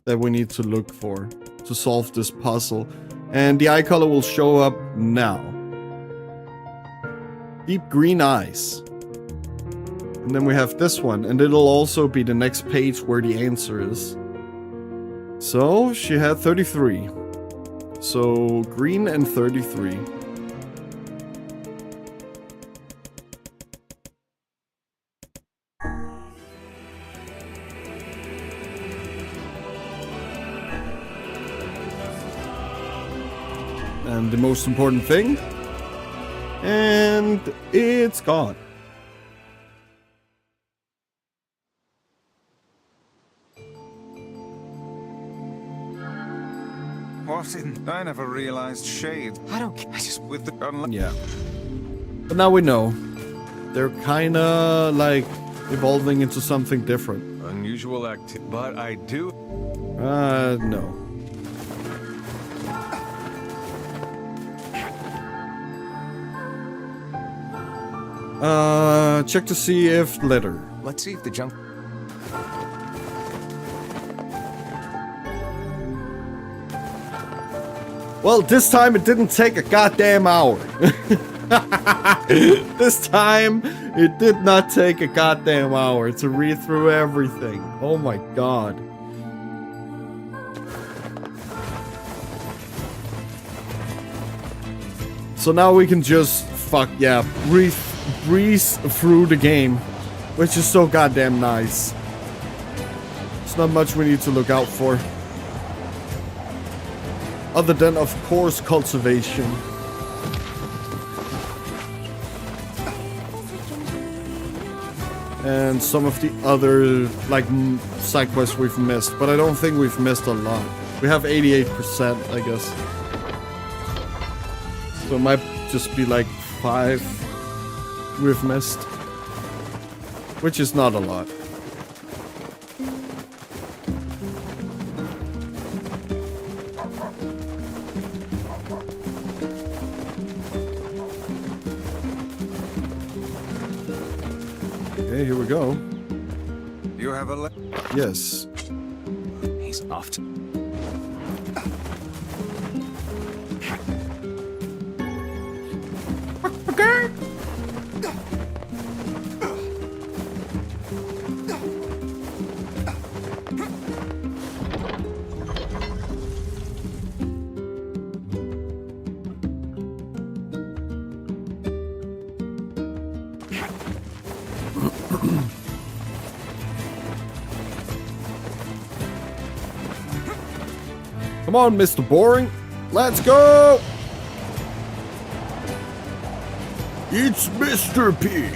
Speaker 1: that we need to look for to solve this puzzle. And the eye color will show up now. Deep green eyes. And then we have this one, and it'll also be the next page where the answer is. So, she had 33. So, green and 33. And the most important thing. And it's gone.
Speaker 4: What in? I never realized shades.
Speaker 6: I don't care. I just...
Speaker 4: With the...
Speaker 1: Yeah. But now we know. They're kinda like evolving into something different.
Speaker 4: Unusual activity, but I do.
Speaker 1: No. Check to see if litter.
Speaker 6: Let's see if the junk.
Speaker 1: Well, this time it didn't take a goddamn hour. This time it did not take a goddamn hour to read through everything. Oh my god. So now we can just breeze through the game, which is so goddamn nice. There's not much we need to look out for. Other than, of course, cultivation. And some of the other, like, side quests we've missed. But I don't think we've missed a lot. We have 88%, I guess. So it might just be like 5 we've missed. Which is not a lot. Okay, here we go.
Speaker 4: You have a
Speaker 1: Yes.
Speaker 6: He's off to...
Speaker 1: Okay. Come on, Mr. Boring. Let's go!
Speaker 3: It's Mr. P.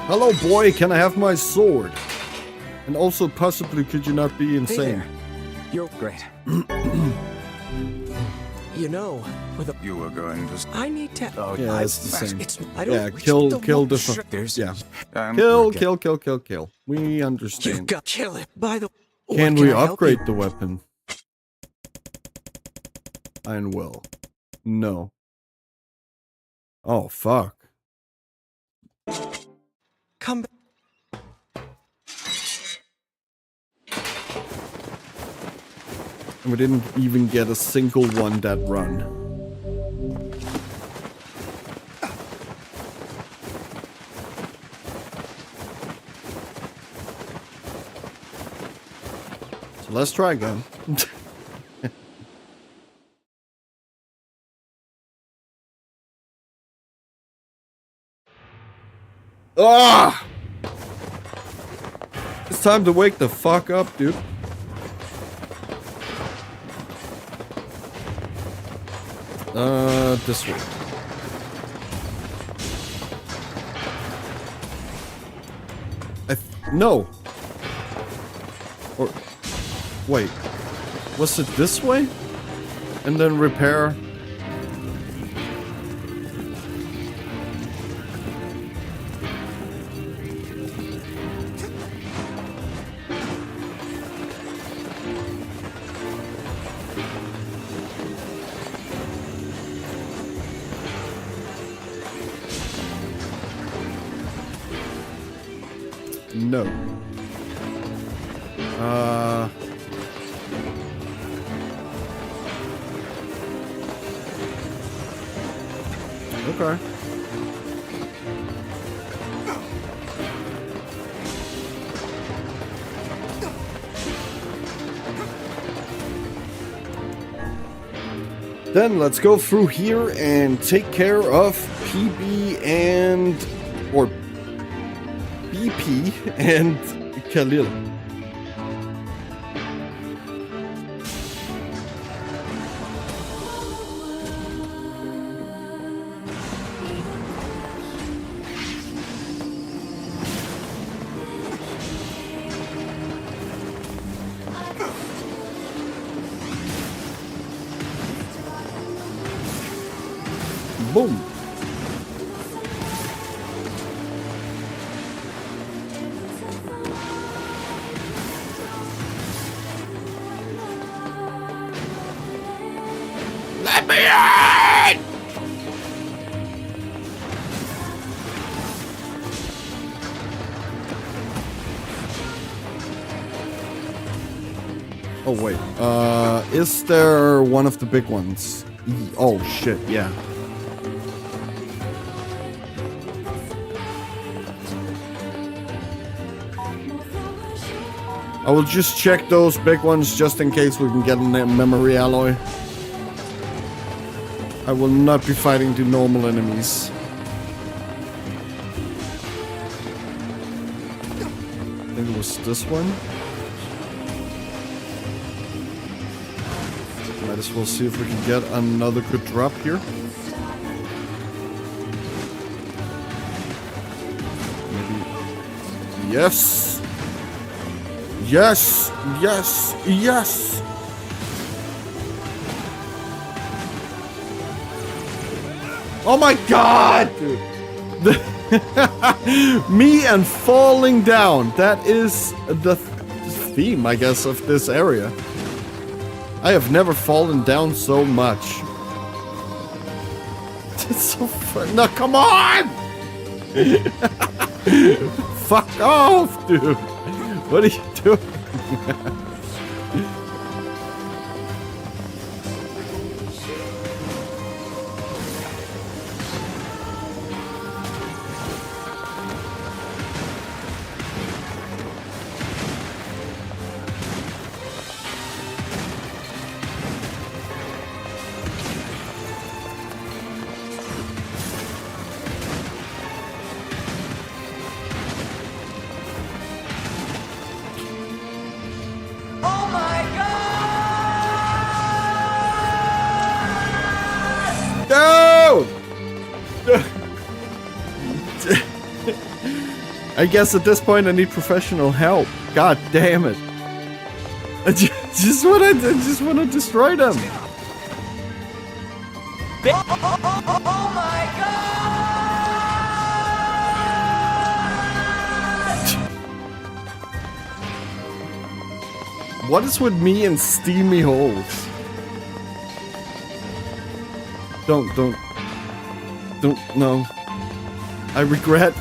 Speaker 1: Hello, boy. Can I have my sword? And also, possibly, could you not be insane?
Speaker 6: You're great.
Speaker 13: You know, with a...
Speaker 4: You were going to...
Speaker 13: I need to...
Speaker 6: Oh,
Speaker 1: Yeah, it's the same.
Speaker 13: I don't...
Speaker 1: Yeah, kill the...
Speaker 6: There's...
Speaker 1: Yeah.
Speaker 4: And
Speaker 1: Kill. We
Speaker 13: You
Speaker 1: understand.
Speaker 13: got kill it. By the...
Speaker 1: Can
Speaker 13: What,
Speaker 1: we
Speaker 13: I help
Speaker 1: upgrade
Speaker 13: you?
Speaker 1: the weapon? Iron will. No. Oh, fuck.
Speaker 13: Come back.
Speaker 1: And we didn't even get a single one that run. So let's try again. Ah! It's time to wake the fuck up, dude. This way. No. Or wait. Was it this way? And then repair. No. Okay. Then let's go through here and take care of PB and... or BP and Khalil. Boom.
Speaker 3: Let me in!
Speaker 1: Oh wait, is there one of the big ones? Oh shit, yeah. I will just check those big ones just in case we can get a memory alloy. I will not be fighting the normal enemies. I think it was this one. Might as well see if we can get another good drop here. Maybe. Yes! Yes! Yes! Yes! Oh my god! Dude. Me and falling down. That is the theme, I guess, of this area. I have never fallen down so much. It's so fun. No, come on! Fuck off, dude. What are you doing? I guess at this point I need professional help. God damn it! I just wanna destroy them.
Speaker 9: Oh my god!
Speaker 1: What is with me and steamy holes? Don't, no. I regret.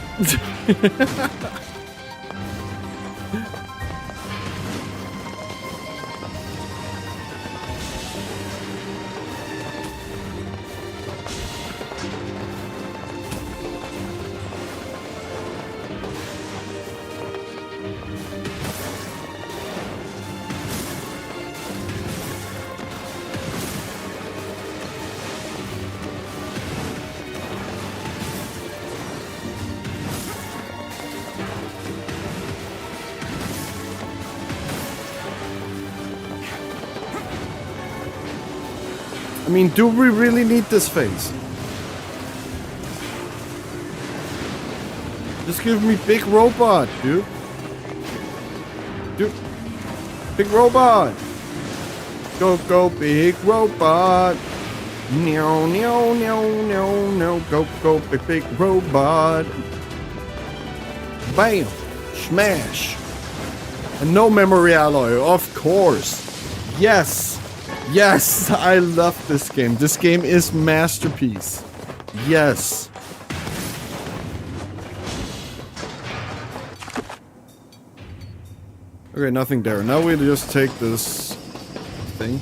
Speaker 1: I mean, do we really need this phase? Just give me big robot, dude. Dude. Big robot. Go, big robot. No, no, no, no, no. Go, big robot. Bam. Smash. And no memory alloy, of course. Yes. Yes, I love this game. This game is masterpiece. Yes. Okay, nothing there. Now we just take this thing.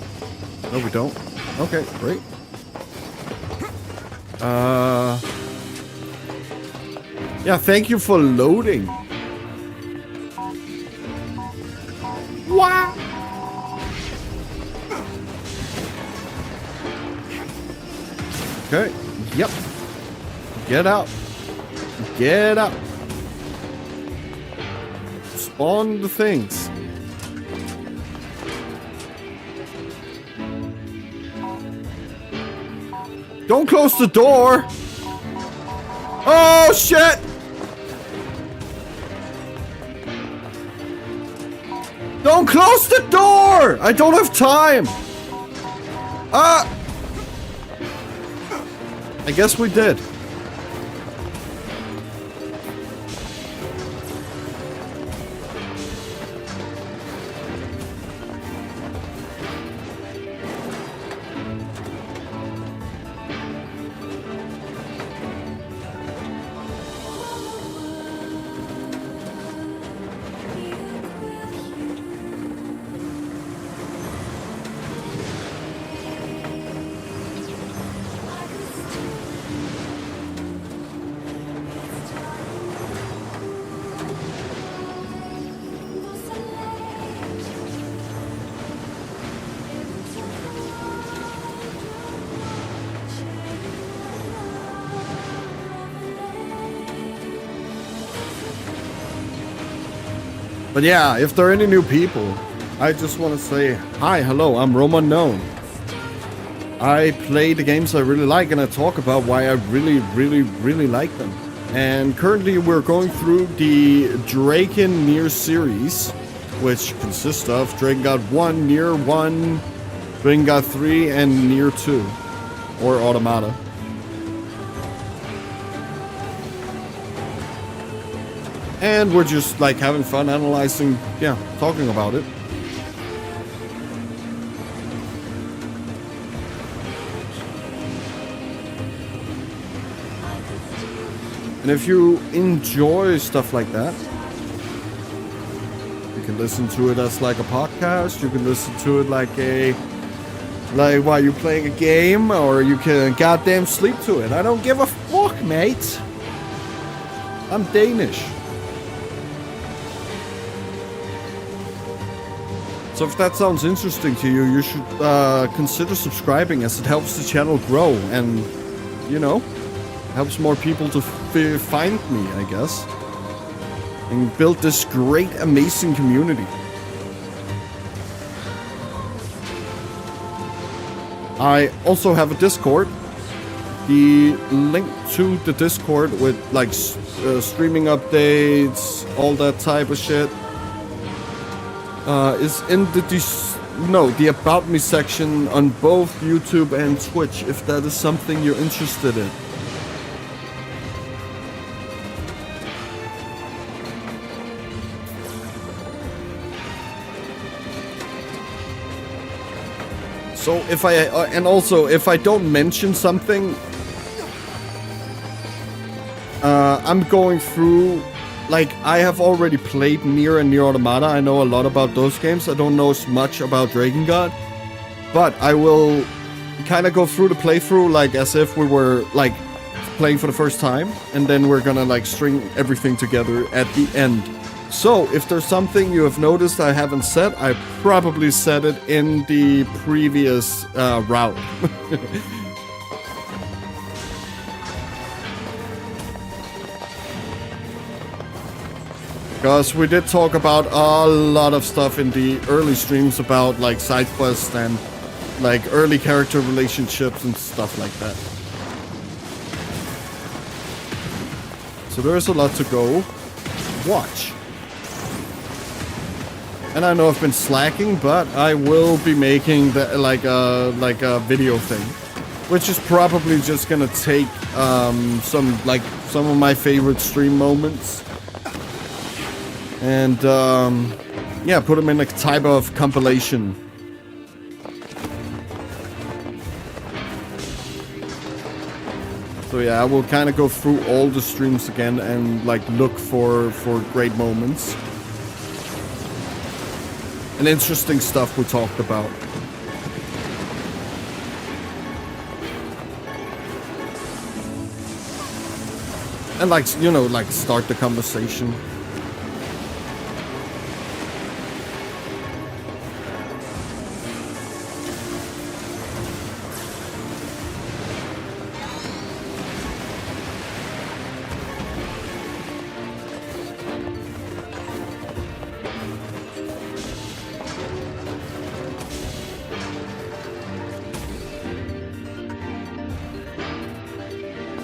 Speaker 1: No, we don't. Okay, great. Yeah, thank you for loading. Wow. Okay. Yep. Get out. Get out. Spawn the things. Don't close the door. Oh, shit. Don't close the door. I don't have time. I guess we did. But yeah, if there are any new people, I just want to say hi, hello, I'm Roman Known. I play the games I really like and I talk about why I really like them. And currently we're going through the Draken NieR series, which consists of Draken God 1, NieR 1, Draken God 3, and NieR 2, or Automata. And we're just like having fun analyzing, yeah, talking about it. And if you enjoy stuff like that, you can listen to it as like a podcast, you can listen to it like while you're playing a game, or you can goddamn sleep to it. I don't give a fuck, mate. I'm Danish. So if that sounds interesting to you, you should consider subscribing, as it helps the channel grow and, you know, helps more people to find me, I guess. And build this great, amazing community. I also have a Discord. The link to the Discord with like streaming updates, all that type of shit, is in the About Me section on both YouTube and Twitch, if that is something you're interested in. So if I don't mention something, I'm going through. Like, I have already played NieR and NieR Automata. I know a lot about those games. I don't know as much about Draken God. But I will kind of go through the playthrough like as if we were, like, playing for the first time. And then we're gonna, like, string everything together at the end. So, if there's something you have noticed I haven't said, I probably said it in the previous route. Because we did talk about a lot of stuff in the early streams about like side quests and like early character relationships and stuff like that. So there's a lot to go watch. And I know I've been slacking, but I will be making the, like a video thing, which is probably just gonna take some of my favorite stream moments. And, yeah, put them in a type of compilation. So yeah, I will kind of go through all the streams again and, like, look for great moments. And interesting stuff we talked about. And, like, you know, like, start the conversation.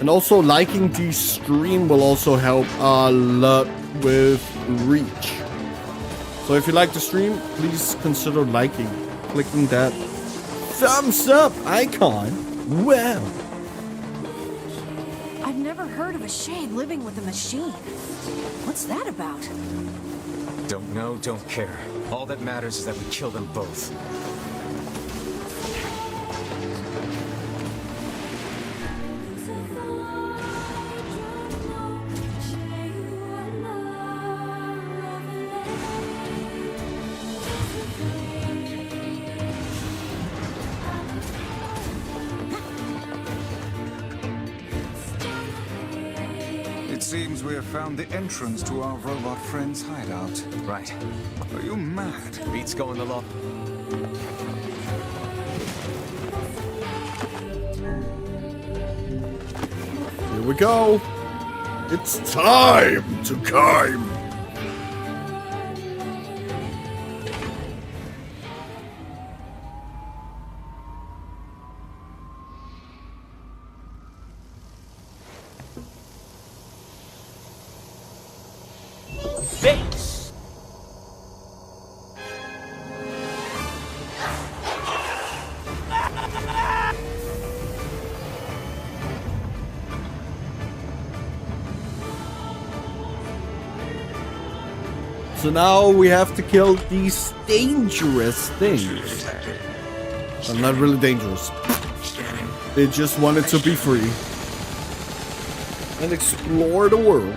Speaker 1: And also liking the stream will also help a lot with reach. So if you like the stream, please consider liking, clicking that thumbs up icon. Wow.
Speaker 2: I've never heard of a shade living with a machine. What's that about?
Speaker 6: Don't know, don't care. All that matters is that we kill them both.
Speaker 4: It seems we have found the entrance to our robot friend's hideout.
Speaker 6: Right.
Speaker 4: Are you mad?
Speaker 6: Beats going the law.
Speaker 1: Here we go. It's time to climb.
Speaker 9: Base!
Speaker 1: So now we have to kill these dangerous things. Well, not really dangerous. They just wanted to be free and explore the world.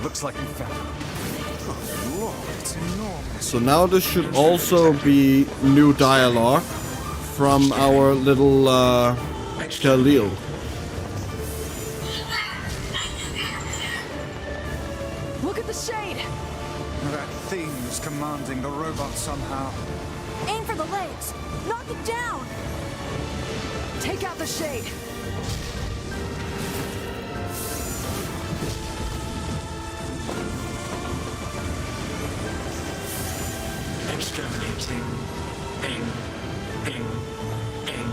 Speaker 6: Looks like we found him.
Speaker 4: Oh Lord, it's enormous.
Speaker 1: So now there should also be new dialogue from our little Khalil.
Speaker 2: Look at the shade!
Speaker 4: That thing is commanding the robot somehow.
Speaker 2: Aim for the legs! Knock it down!
Speaker 5: Take out the shade.
Speaker 10: Exterminating. Aim. Aim. Aim.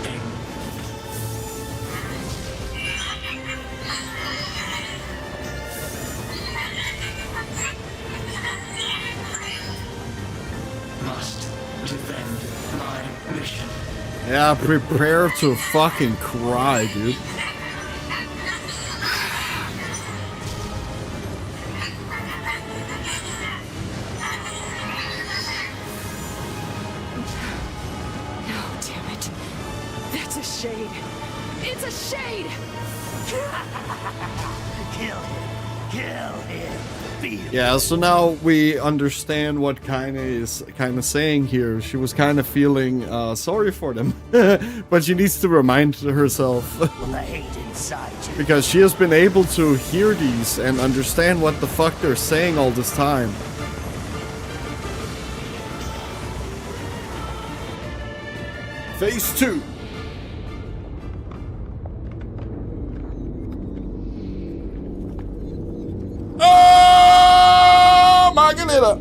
Speaker 10: Aim. Must defend my mission.
Speaker 1: Yeah, prepare to fucking cry, dude.
Speaker 5: That's a shade. It's a shade!
Speaker 9: Kill him. Kill him.
Speaker 1: Yeah, so now we understand what Kaine is kind of saying here. She was kind of feeling sorry for them, but she needs to remind herself
Speaker 9: The hate inside you.
Speaker 1: because she has been able to hear these and understand what the fuck they're saying all this time. Phase 2. Oh, Margarita!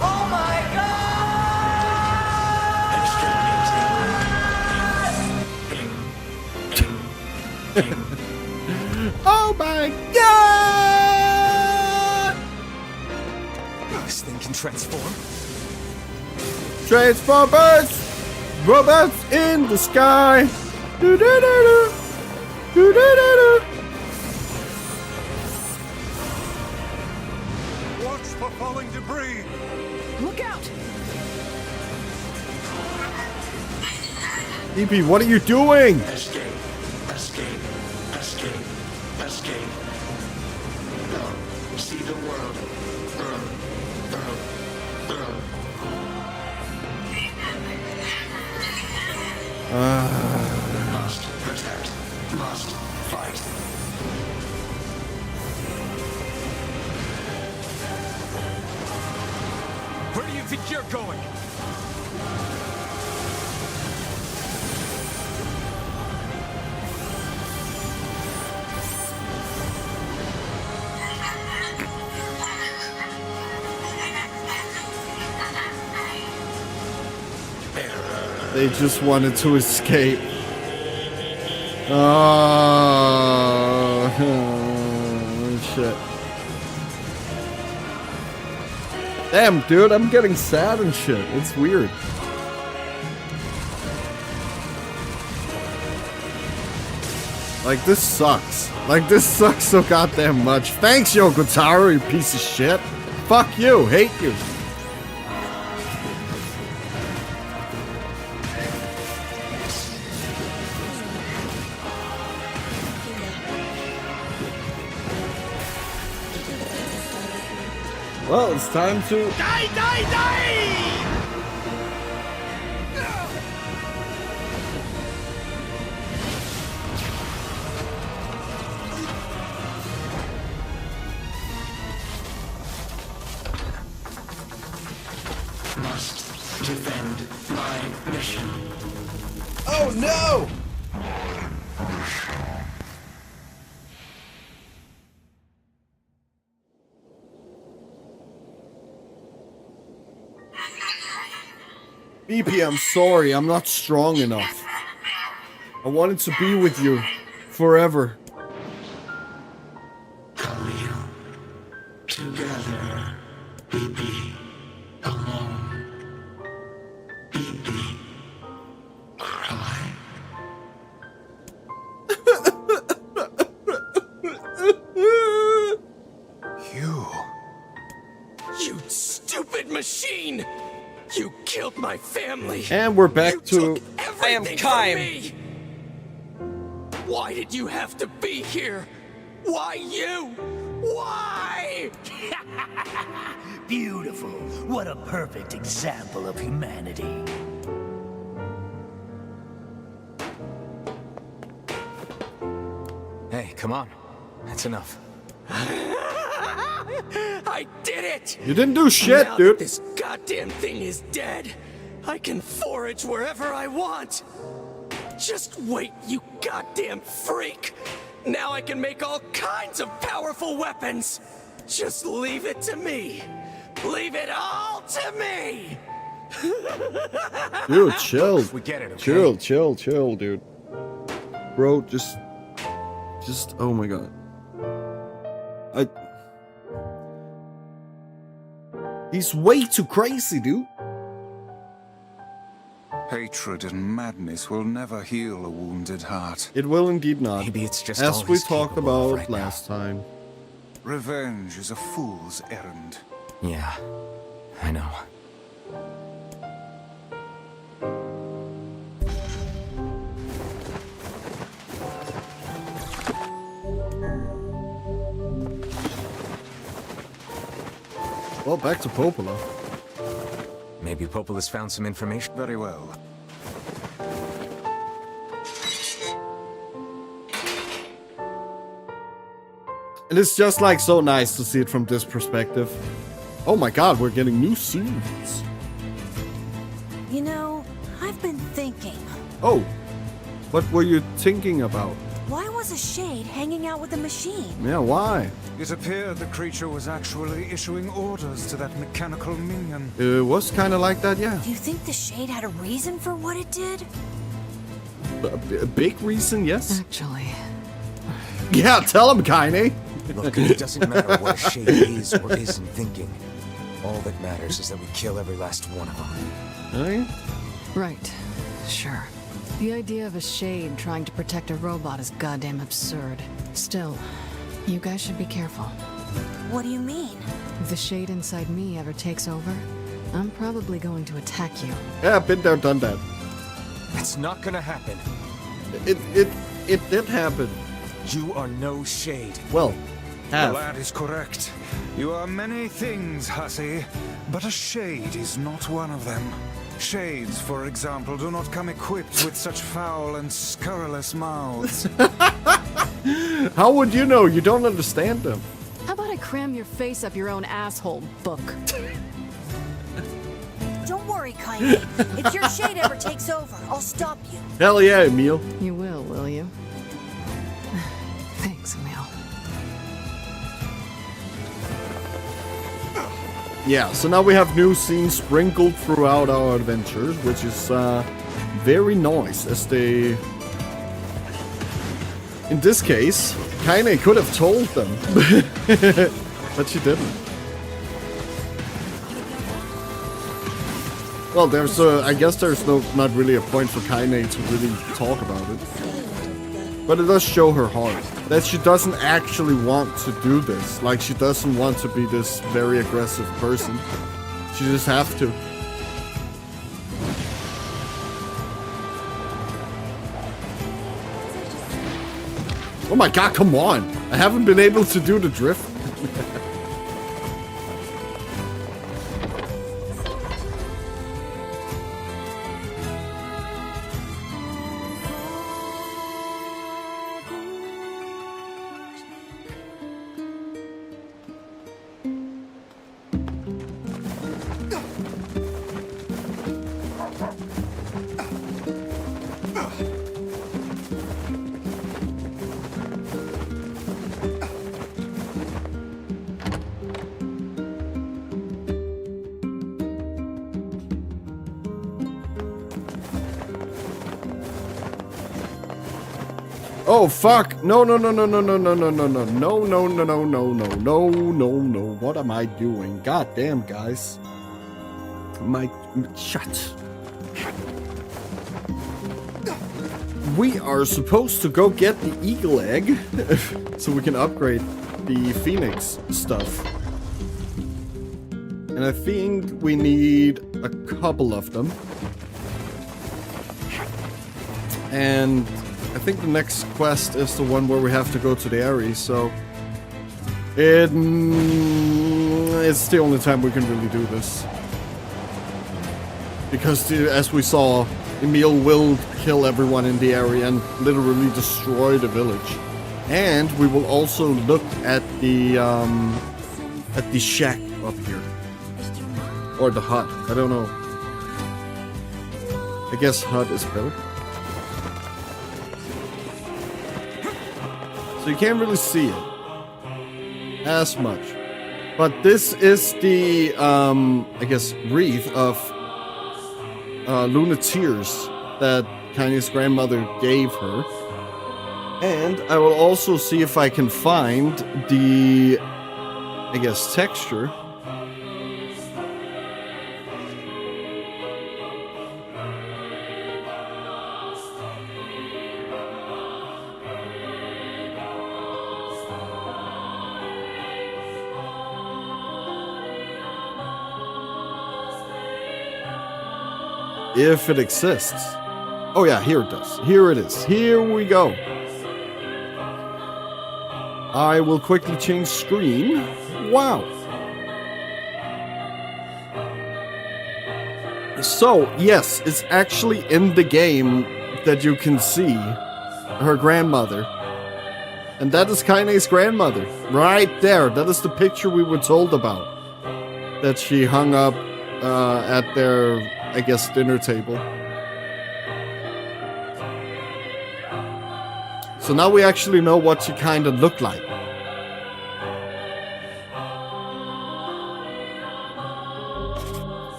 Speaker 9: Oh my
Speaker 1: Oh my god!
Speaker 6: This thing can transform.
Speaker 1: Transformers! Robots in the sky! Do-do-do-do! Do-do-do-do!
Speaker 4: Watch for falling debris.
Speaker 5: Look out!
Speaker 1: EP, what are you doing?
Speaker 10: Escape. Escape. Escape. Escape. No. See the world. Earl. Earl. Earl. Must protect. Must fight.
Speaker 6: Where do you think you're going?
Speaker 1: They just wanted to escape. Oh, shit. Damn, dude, I'm getting sad and shit. It's weird. Like, this sucks. Like, this sucks so goddamn much. Thanks, Yokotaro, you piece of shit. Fuck you. Hate you. Well, it's time to...
Speaker 9: Die, die, die!
Speaker 10: Must defend my mission.
Speaker 1: Oh no! BP, I'm sorry, I'm not strong enough. I wanted to be with you forever.
Speaker 10: Khalil, together, BP, alone, BP, cry.
Speaker 9: You stupid machine! You killed my family!
Speaker 1: And we're back to...
Speaker 9: I am Kaim! Why did you have to be here? Why you? Why?
Speaker 16: Beautiful. What a perfect example of humanity.
Speaker 6: Hey, come on. That's enough.
Speaker 9: I did it!
Speaker 1: You didn't do shit,
Speaker 9: now
Speaker 1: dude.
Speaker 9: That this goddamn thing is dead. I can forage wherever I want. Just wait, you goddamn freak. Now I can make all kinds of powerful weapons. Just leave it to me. Leave it all to me.
Speaker 1: Dude, chill.
Speaker 6: We get it, okay?
Speaker 1: Chill, dude. Bro, just, oh my god. He's way too crazy, dude.
Speaker 4: Hatred and madness will never heal a wounded heart.
Speaker 1: It will indeed not.
Speaker 6: Maybe it's just
Speaker 1: as
Speaker 6: all
Speaker 1: we
Speaker 6: he's
Speaker 1: talked
Speaker 6: capable of
Speaker 1: about
Speaker 6: right
Speaker 1: last time.
Speaker 4: Revenge is a fool's errand.
Speaker 6: Yeah, I know.
Speaker 1: Well, back to Popola.
Speaker 6: Maybe Popola's found some information.
Speaker 4: Very well.
Speaker 1: And it's just like so nice to see it from this perspective. Oh my god, we're getting new scenes.
Speaker 2: You know, I've been thinking.
Speaker 1: Oh, what were you thinking about?
Speaker 2: Why was a shade hanging out with a machine?
Speaker 1: Yeah, why?
Speaker 4: It appeared the creature was actually issuing orders to that mechanical minion.
Speaker 1: It was kind of like that, yeah.
Speaker 2: Do you think the shade had a reason for what it did?
Speaker 1: A big reason, yes?
Speaker 5: Actually.
Speaker 1: Yeah, tell him, Kaine.
Speaker 6: Look, it doesn't matter what a shade is or isn't thinking. All that matters is that we kill every last one of them.
Speaker 5: Right. Sure. The idea of a shade trying to protect a robot is goddamn absurd. Still, you guys should be careful.
Speaker 2: What do you mean?
Speaker 5: If the shade inside me ever takes over, I'm probably going to attack you.
Speaker 1: Yeah, been there, done that.
Speaker 6: It's not gonna happen.
Speaker 1: It did happen.
Speaker 6: You are no shade.
Speaker 1: Well,
Speaker 4: The lad is correct. You are many things, hussy, but a shade is not one of them. Shades, for example, do not come equipped with such foul and scurrilous mouths.
Speaker 1: How would you know? You don't understand them.
Speaker 5: How about I cram your face up your own asshole, book?
Speaker 2: Don't worry, Kaine. If your shade ever takes over, I'll stop you.
Speaker 1: Hell yeah, Emil.
Speaker 5: You will you? Thanks, Emil.
Speaker 1: Yeah, so now we have new scenes sprinkled throughout our adventures, which is very nice as they... In this case, Kaine could have told them, but she didn't. Well, there's I guess there's not really a point for Kaine to really talk about it. But it does show her heart. That she doesn't actually want to do this. Like, she doesn't want to be this very aggressive person. She just has to. Oh my god, come on! I haven't been able to do the drift. Oh fuck! No! What am I doing? God damn, guys! Shut. We are supposed to go get the eagle egg so we can upgrade the phoenix stuff, and I think we need a couple of them, and I think the next quest is the one where we have to go to the Ares, so it's the only time we can really do this. Because as we saw, Emil will kill everyone in the area and literally destroy the village. And we will also look at the shack up here. Or the hut, I don't know. I guess hut is better. So you can't really see it as much. But this is the, I guess, wreath of Luna Tears that Kaine's grandmother gave her. And I will also see if I can find the, I guess, texture. If it exists. Oh yeah, here it does. Here it is. Here we go. I will quickly change screen. Wow. So, yes, it's actually in the game that you can see her grandmother. And that is Kaine's grandmother. Right there. That is the picture we were told about. That she hung up at their, I guess, dinner table. So now we actually know what she kind of looked like.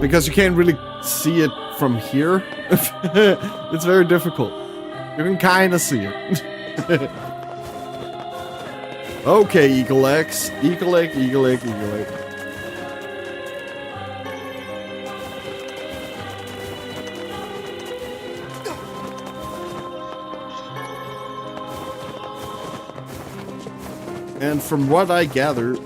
Speaker 1: Because you can't really see it from here. It's very difficult. You can kind of see it. Okay, Eagle Eggs. Eagle Egg, Eagle Egg, Eagle Egg. And from what I gather,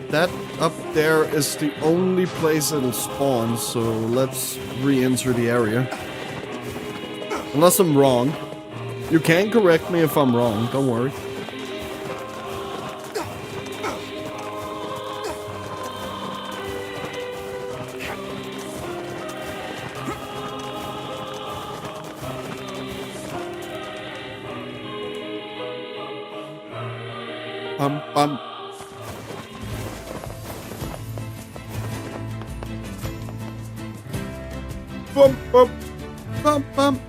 Speaker 1: that up there is the only place it'll spawn, so let's re-enter the area. Unless I'm wrong. You can correct me if I'm wrong, don't worry. Bum. Bum, bum, bum, bum.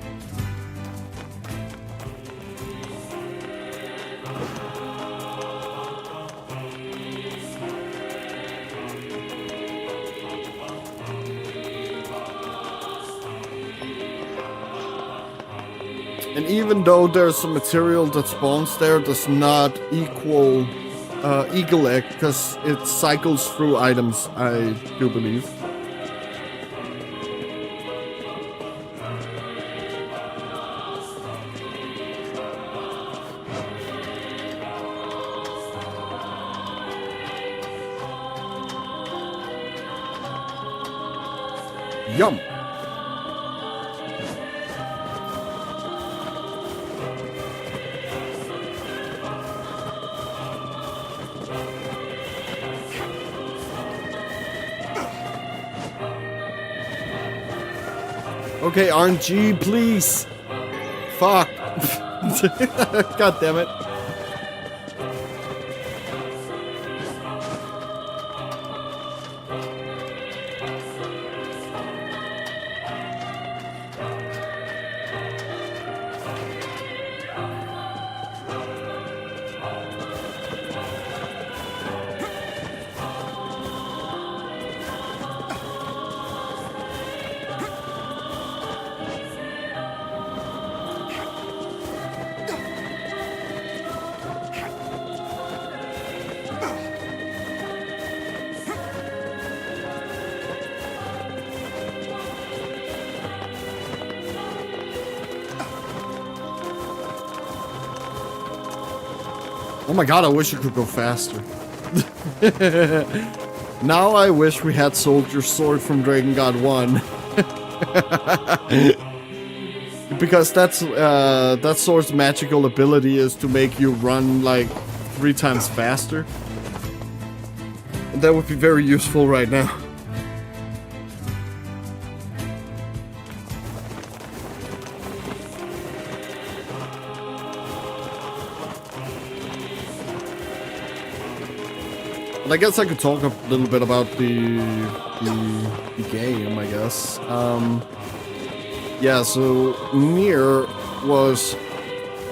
Speaker 1: And even though there's some material that spawns there, does not equal Eagle Egg, because it cycles through items, I do believe. Yum! Okay, RNG, please! Fuck! God damn it. Oh my god, I wish you could go faster. Now I wish we had Soldier Sword from Dragon God 1. Because that sword's magical ability is to make you run like 3 times faster. And that would be very useful right now. But I guess I could talk a little bit about the game, I guess. Yeah, so NieR was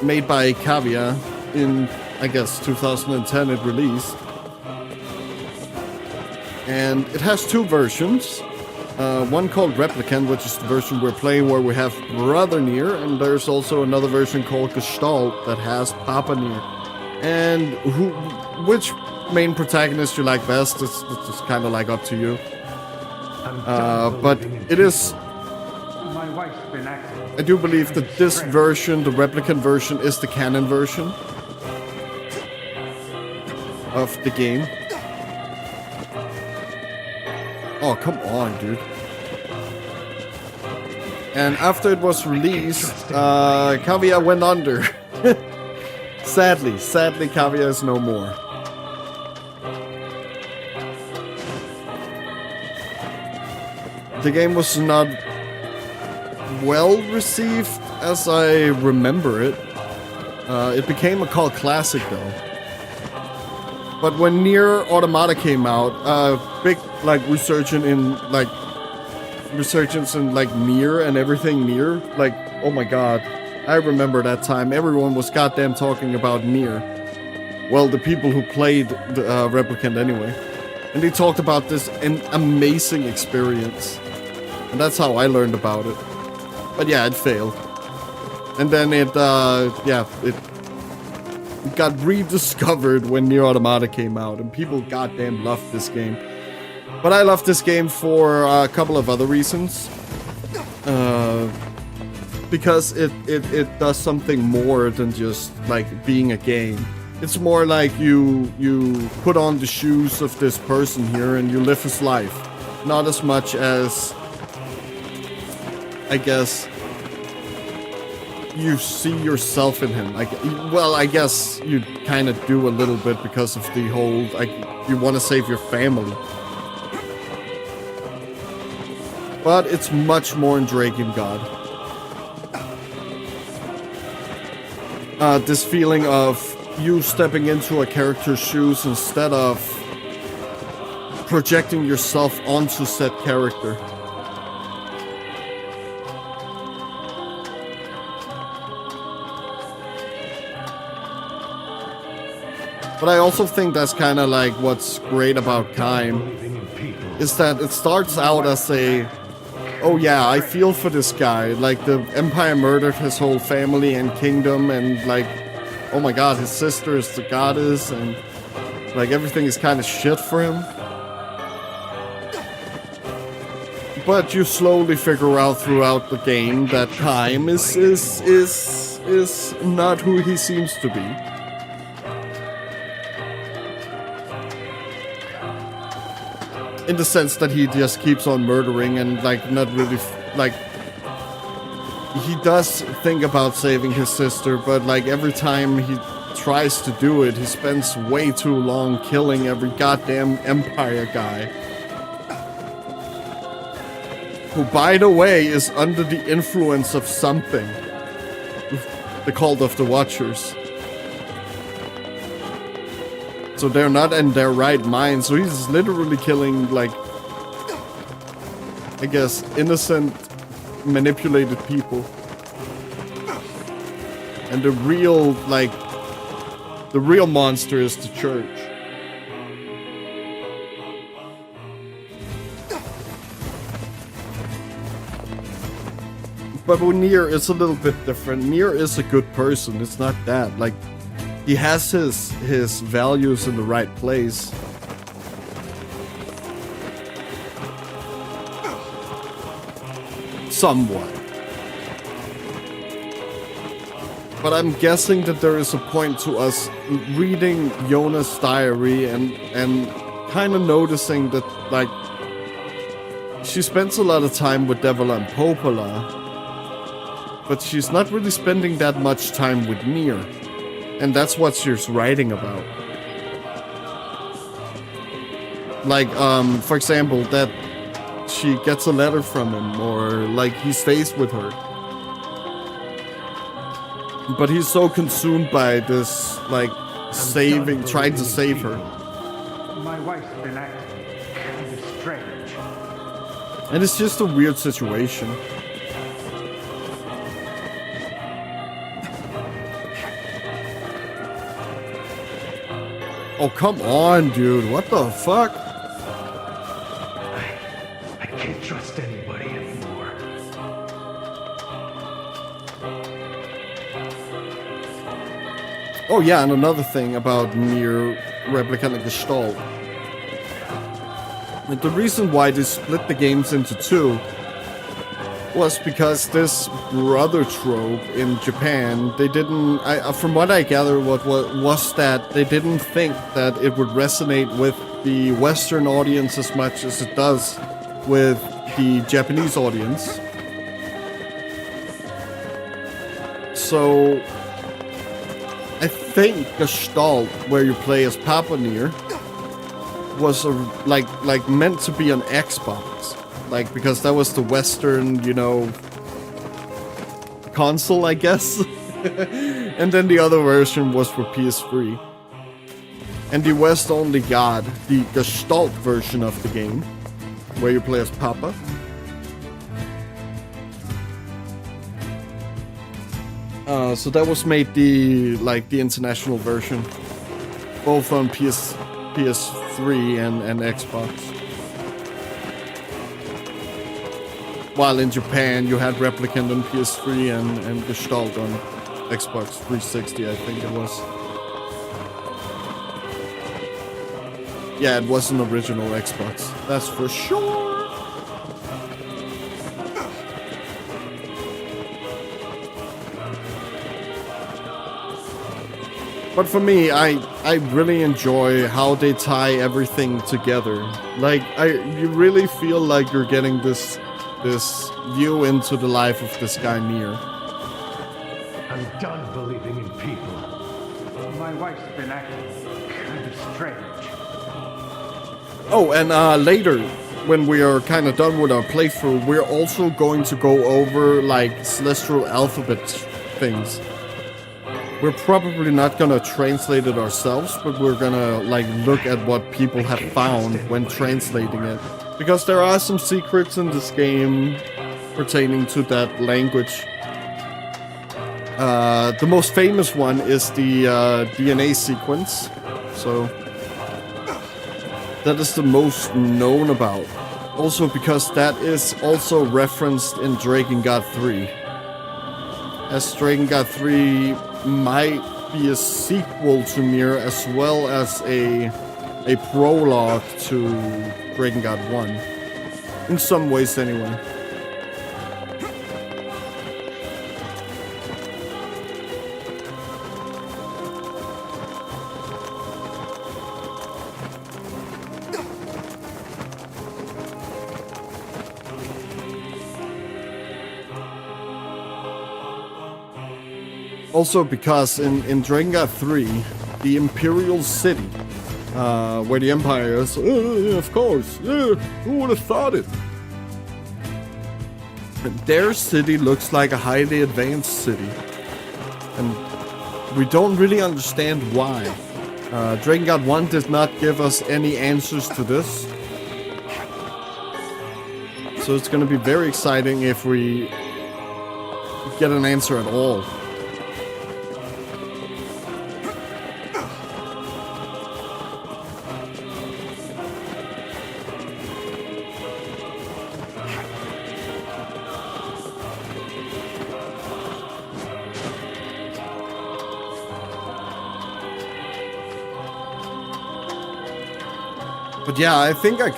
Speaker 1: made by Cavia in, I guess, 2010 it released. And it has 2 versions. One called Replicant, which is the version we're playing where we have Brother NieR, and there's also another version called Gestalt that has Papa NieR. And which main protagonist you like best, it's just kind of like up to you. But it is... I do believe that this version, the Replicant version, is the canon version of the game. Oh, come on, dude. And after it was released, Cavia went under. Sadly, Cavia is no more. The game was not well received as I remember it. It became a cult classic though. But when NieR Automata came out, big like resurgence in NieR and everything NieR, like, oh my god. I remember that time. Everyone was goddamn talking about NieR. Well, the people who played the Replicant anyway. And they talked about this an amazing experience. And that's how I learned about it. But yeah, it failed. And then it got rediscovered when NieR Automata came out. And people goddamn loved this game. But I love this game for a couple of other reasons. Because it does something more than just like being a game. It's more like you put on the shoes of this person here and you live his life. Not as much as, I guess, you see yourself in him. Like, well, I guess you kind of do a little bit because of the whole, like, you want to save your family. But it's much more in Dragon God. This feeling of you stepping into a character's shoes instead of projecting yourself onto said character. But I also think that's kind of like what's great about Kaim, is that it starts out as a oh yeah, I feel for this guy. Like, the Empire murdered his whole family and kingdom, and like, oh my god, his sister is the goddess, and like everything is kind of shit for him. But you slowly figure out throughout the game that Time is not who he seems to be. In the sense that he just keeps on murdering and like not really like he does think about saving his sister, but like every time he tries to do it, he spends way too long killing every goddamn Empire guy. Who, by the way, is under the influence of something. The Cult of the Watchers. So they're not in their right mind, so he's literally killing, like, I guess, innocent, manipulated people. And the real, like, the real monster is the church. But with NieR, it's a little bit different. NieR is a good person, it's not that. Like, he has his values in the right place. Somewhat. But I'm guessing that there is a point to us reading Yona's diary and kind of noticing that, like, she spends a lot of time with Devila and Popola, but she's not really spending that much time with NieR. And that's what she's writing about. Like, for example, that she gets a letter from him, or like he stays with her. But he's so consumed by this, like, trying to save her.
Speaker 14: My wife's been acting kind of strange.
Speaker 1: And it's just a weird situation. Oh, come on, dude. What the fuck?
Speaker 14: I can't trust anybody anymore.
Speaker 1: Oh yeah, and another thing about NieR Replicant and Gestalt. And the reason why they split the games into two was because this brother trope in Japan, they didn't, from what I gather, what was that they didn't think that it would resonate with the Western audience as much as it does with the Japanese audience. So I think Gestalt, where you play as Papa NieR, was like meant to be on Xbox. Like, because that was the Western, you know, console, I guess. And then the other version was for PS3. And the West only got the Gestalt version of the game, where you play as Papa. So that was made the international version, both on PS3 and Xbox. While in Japan, you had Replicant on PS3 and Gestalt on Xbox 360, I think it was. Yeah, it was an original Xbox, that's for sure. But for me, I really enjoy how they tie everything together. Like, you really feel like you're getting this view into the life of this guy NieR.
Speaker 14: I'm done believing in people. My wife's been acting kind of strange.
Speaker 1: Oh, and later, when we are kind of done with our playthrough, we're also going to go over, like, Celestial Alphabet things. We're probably not gonna translate it ourselves, but we're gonna, like, look at what people have found when translating it. Because there are some secrets in this game pertaining to that language. The most famous one is the DNA sequence. So that is the most known about. Also because that is also referenced in Dragon God 3. As Dragon God 3 might be a sequel to NieR as well as a prologue to Dragon God 1. In some ways anyway. Also because in Dragon God 3, the Imperial City, where the Empire is, of course, who would have thought it? Their city looks like a highly advanced city. And we don't really understand why. Dragon God 1 did not give us any answers to this. So it's gonna be very exciting if we get an answer at all. But yeah, I think I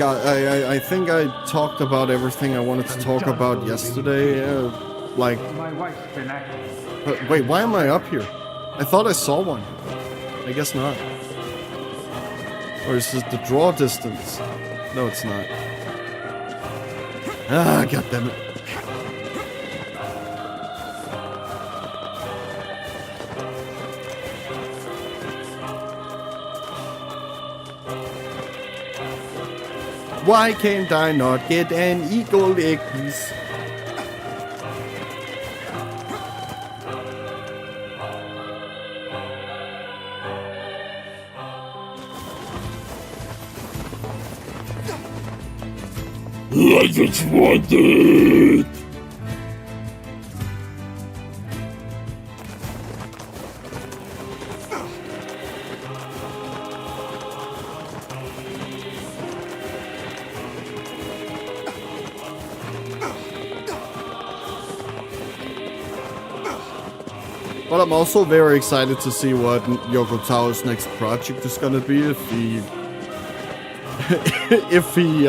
Speaker 1: talked about everything I wanted to talk about yesterday. Like,
Speaker 14: My wife's been acting.
Speaker 1: wait, why am I up here? I thought I saw one. I guess not. Or is this the draw distance? No, it's not. Ah, goddammit. Why can't I not get an eagle egg, please?
Speaker 3: I just want it!
Speaker 1: But I'm also very excited to see what Yoko Tao's next project is gonna be if he if he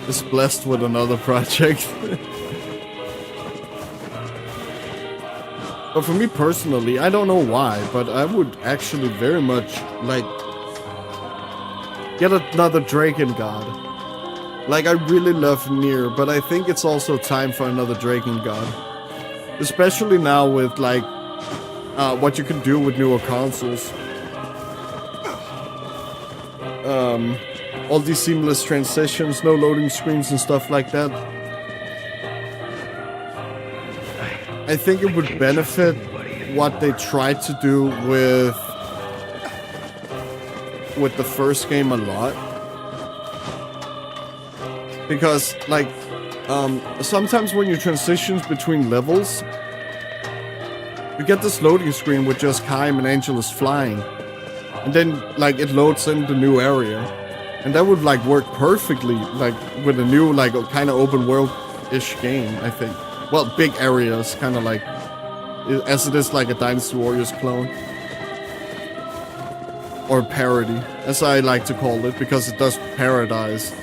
Speaker 1: is blessed with another project. But for me personally, I don't know why, but I would actually very much like get another Dragon God. Like, I really love NieR, but I think it's also time for another Dragon God. Especially now with like what you can do with newer consoles. All these seamless transitions, no loading screens and stuff like that. I think it would benefit what they tried to do with the first game a lot. Because like sometimes when you transition between levels, you get this loading screen with just Kaim and Angelus flying. And then like it loads in the new area. And that would like work perfectly like with a new like kind of open world-ish game, I think. Well, big areas, kind of like as it is like a Dynasty Warriors clone. Or parody, as I like to call it, because it does parodize.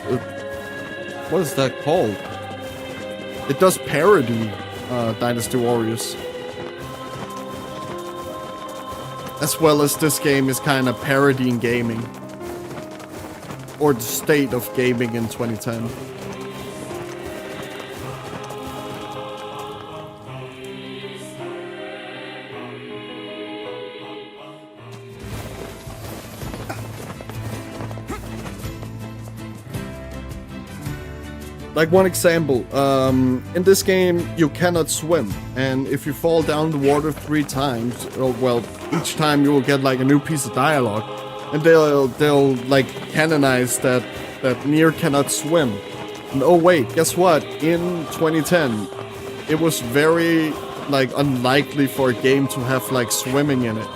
Speaker 1: What is that called? It does parody Dynasty Warriors. As well as this game is kind of parodying gaming. Or the state of gaming in 2010. Like one example, in this game you cannot swim, and if you fall down the water 3 times, well, each time you will get like a new piece of dialogue, and they'll like canonize that NieR cannot swim. And oh wait, guess what? In 2010, it was very like unlikely for a game to have like swimming in it.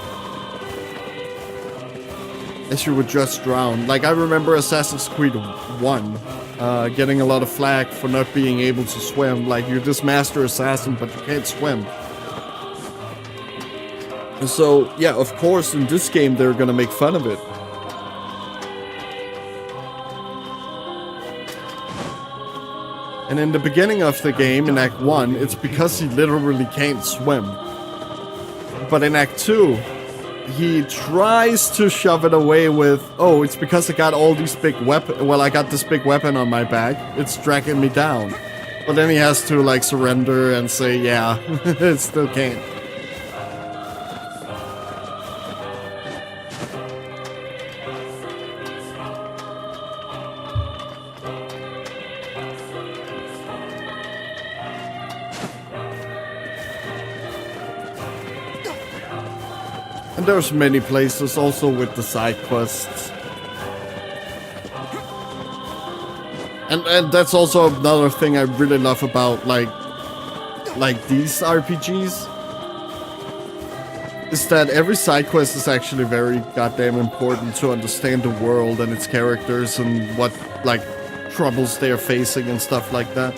Speaker 1: as you would just drown. Like, I remember Assassin's Creed 1 getting a lot of flack for not being able to swim. Like, you're this master assassin, but you can't swim. So, yeah, of course, in this game, they're gonna make fun of it. And in the beginning of the game, in Act 1, it's because he literally can't swim. But in Act 2, he tries to shove it away with, oh, it's because I got all these big weapons. Well, I got this big weapon on my back. It's dragging me down. But then he has to, like, surrender and say, yeah, it still can't. And there's many places also with the side quests. And that's also another thing I really love about like these RPGs. Is that every side quest is actually very goddamn important to understand the world and its characters and what like troubles they're facing and stuff like that.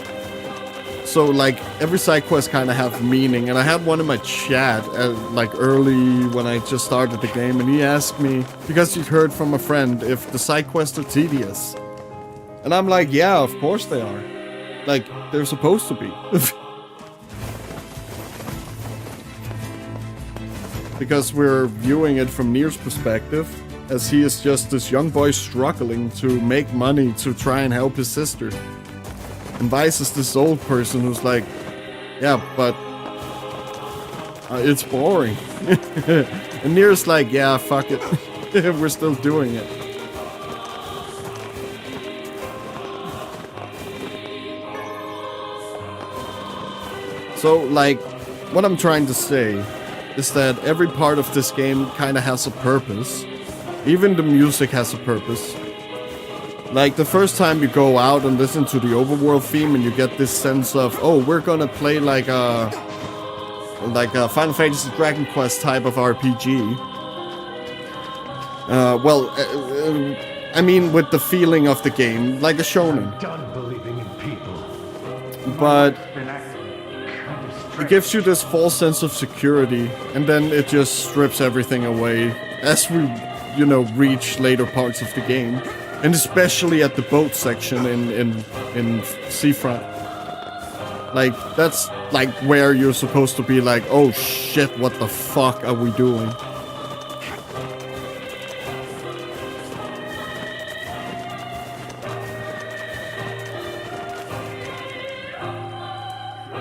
Speaker 1: So, like, every side quest kind of have meaning, and I had one in my chat, like, early when I just started the game, and he asked me, because he'd heard from a friend, if the side quests are tedious. And I'm like, yeah, of course they are. Like, they're supposed to be. Because we're viewing it from NieR's perspective, as he is just this young boy struggling to make money to try and help his sister. And Vice is this old person who's like, yeah, but it's boring. And NieR's like, yeah, fuck it. We're still doing it. So, like, what I'm trying to say is that every part of this game kind of has a purpose. Even the music has a purpose. Like, the first time you go out and listen to the overworld theme and you get this sense of, oh, we're gonna play like a Final Fantasy Dragon Quest type of RPG. I mean, with the feeling of the game, like a shonen.
Speaker 14: Done believing in people.
Speaker 1: But it gives you this false sense of security, and then it just strips everything away as we, you know, reach later parts of the game. And especially at the boat section in Seafront. Like, that's like where you're supposed to be like, oh shit, what the fuck are we doing?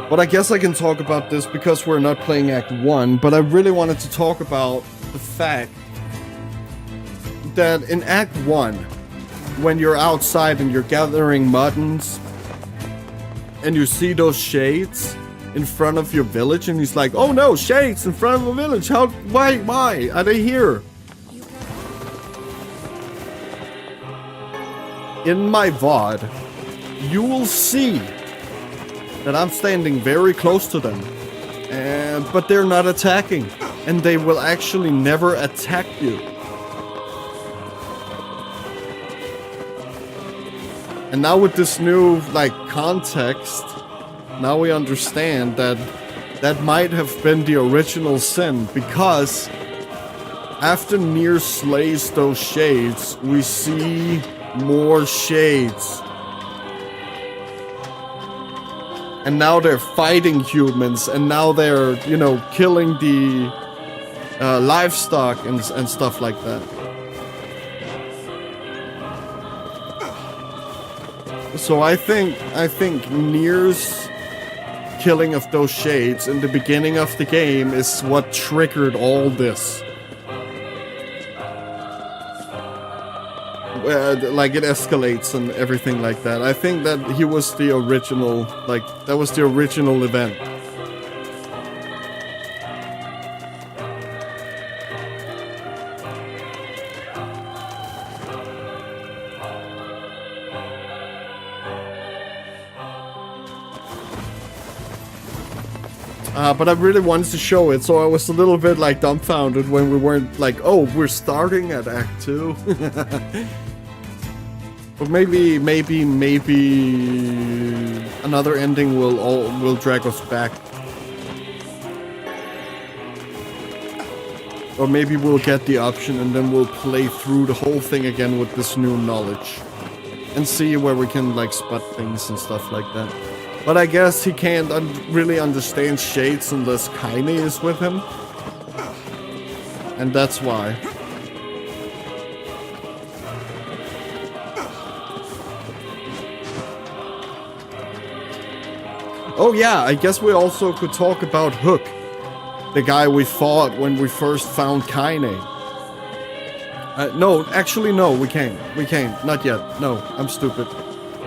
Speaker 1: But I guess I can talk about this because we're not playing Act 1, but I really wanted to talk about the fact that in Act 1, when you're outside and you're gathering muttons and you see those shades in front of your village and he's like, oh no, shades in front of a village, why are they here? In my VOD, you will see that I'm standing very close to them, but they're not attacking, and they will actually never attack you. And now with this new, like, context, now we understand that that might have been the original sin, because after NieR slays those shades, we see more shades. And now they're fighting humans, and now they're, you know, killing the livestock and stuff like that. So I think NieR's killing of those shades in the beginning of the game is what triggered all this. Like, it escalates and everything like that. I think that he was the original, like, that was the original event. But I really wanted to show it, so I was a little bit like dumbfounded when we weren't like, oh, we're starting at Act 2. But maybe another ending will drag us back. Or maybe we'll get the option and then we'll play through the whole thing again with this new knowledge. And see where we can like spot things and stuff like that. But I guess he can't really understand shades unless Kaine is with him. And that's why. Oh yeah, I guess we also could talk about Hook. The guy we fought when we first found Kaine. No, actually no, we can't. We can't. Not yet. No, I'm stupid.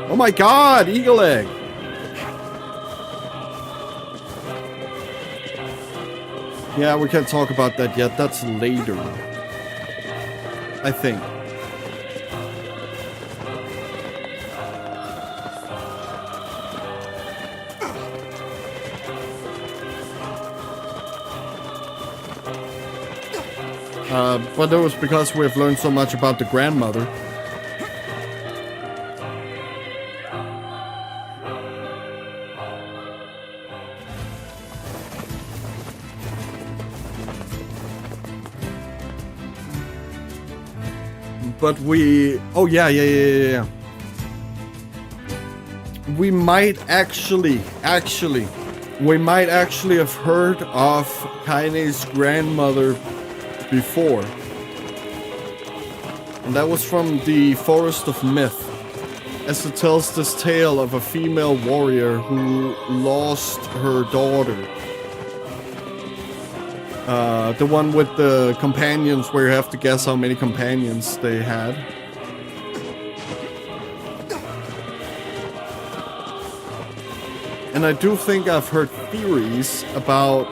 Speaker 1: Oh my god, Eagle Egg! Yeah, we can't talk about that yet. That's later. I think. But that was because we've learned so much about the grandmother. But we... Oh, yeah. We might actually have heard of Kaine's grandmother before. And that was from the Forest of Myth, as it tells this tale of a female warrior who lost her daughter. The one with the companions, where you have to guess how many companions they had. And I do think I've heard theories about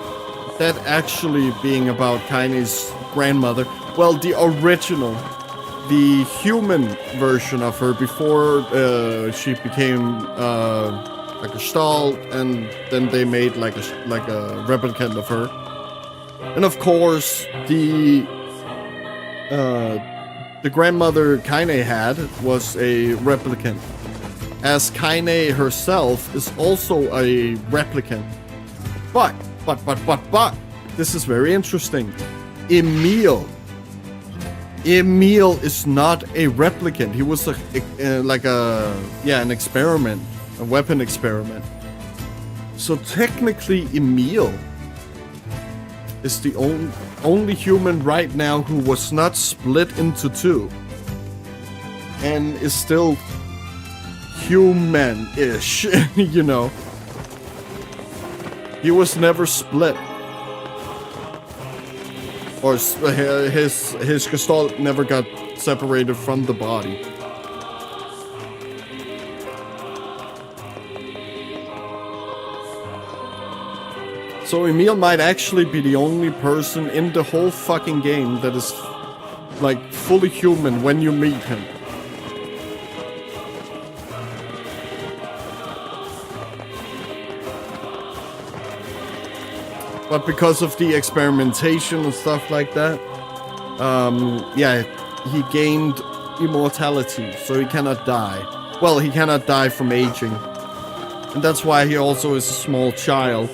Speaker 1: that actually being about Kaine's grandmother. Well, the original, the human version of her before she became a Gestalt, and then they made like a replicant of her. And of course, the grandmother Kaine had was a replicant, as Kaine herself is also a replicant. But, this is very interesting. Emil is not a replicant. He was an experiment, a weapon experiment. So technically, Emil is the only human right now who was not split into two, and is still human-ish, you know. He was never split. Or his Gestalt never got separated from the body. So Emil might actually be the only person in the whole fucking game that is, like, fully human when you meet him. But because of the experimentation and stuff like that, yeah, he gained immortality, so he cannot die. Well, he cannot die from aging. And that's why he also is a small child.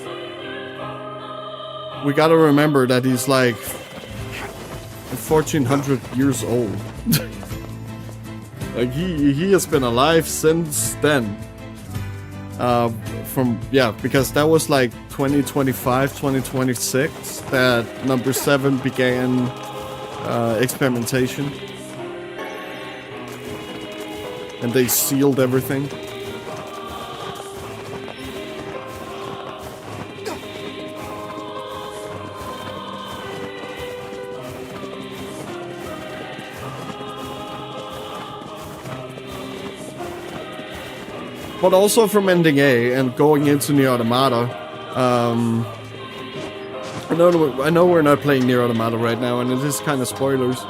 Speaker 1: We gotta remember that he's like 1400 years old. Like he has been alive since then. Because that was like 2025, 2026 that number 7 began experimentation. And they sealed everything. But also from ending A and going into NieR Automata, I know we're not playing NieR Automata right now, and it is kind of spoilers.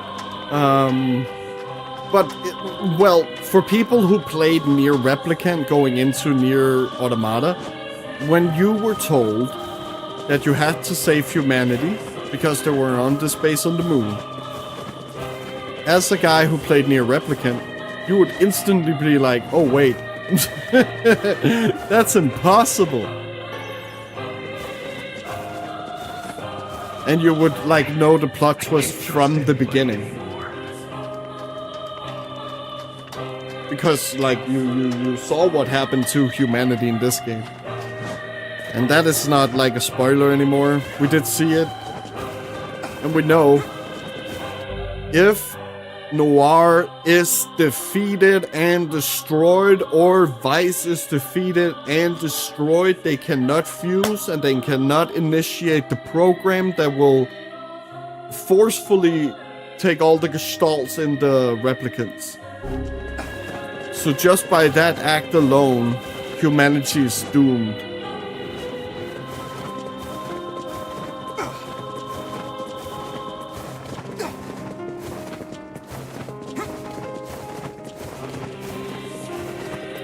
Speaker 1: Well, for people who played NieR Replicant going into NieR Automata, when you were told that you had to save humanity because they were on this base on the moon. As a guy who played NieR Replicant, you would instantly be like, oh wait, that's impossible. And you would like know the plot twist from the beginning. Because like you saw what happened to humanity in this game. And that is not like a spoiler anymore. We did see it. And we know if Noir is defeated and destroyed, or Vice is defeated and destroyed, they cannot fuse and they cannot initiate the program that will forcefully take all the gestalts in the replicants. So just by that act alone, humanity is doomed.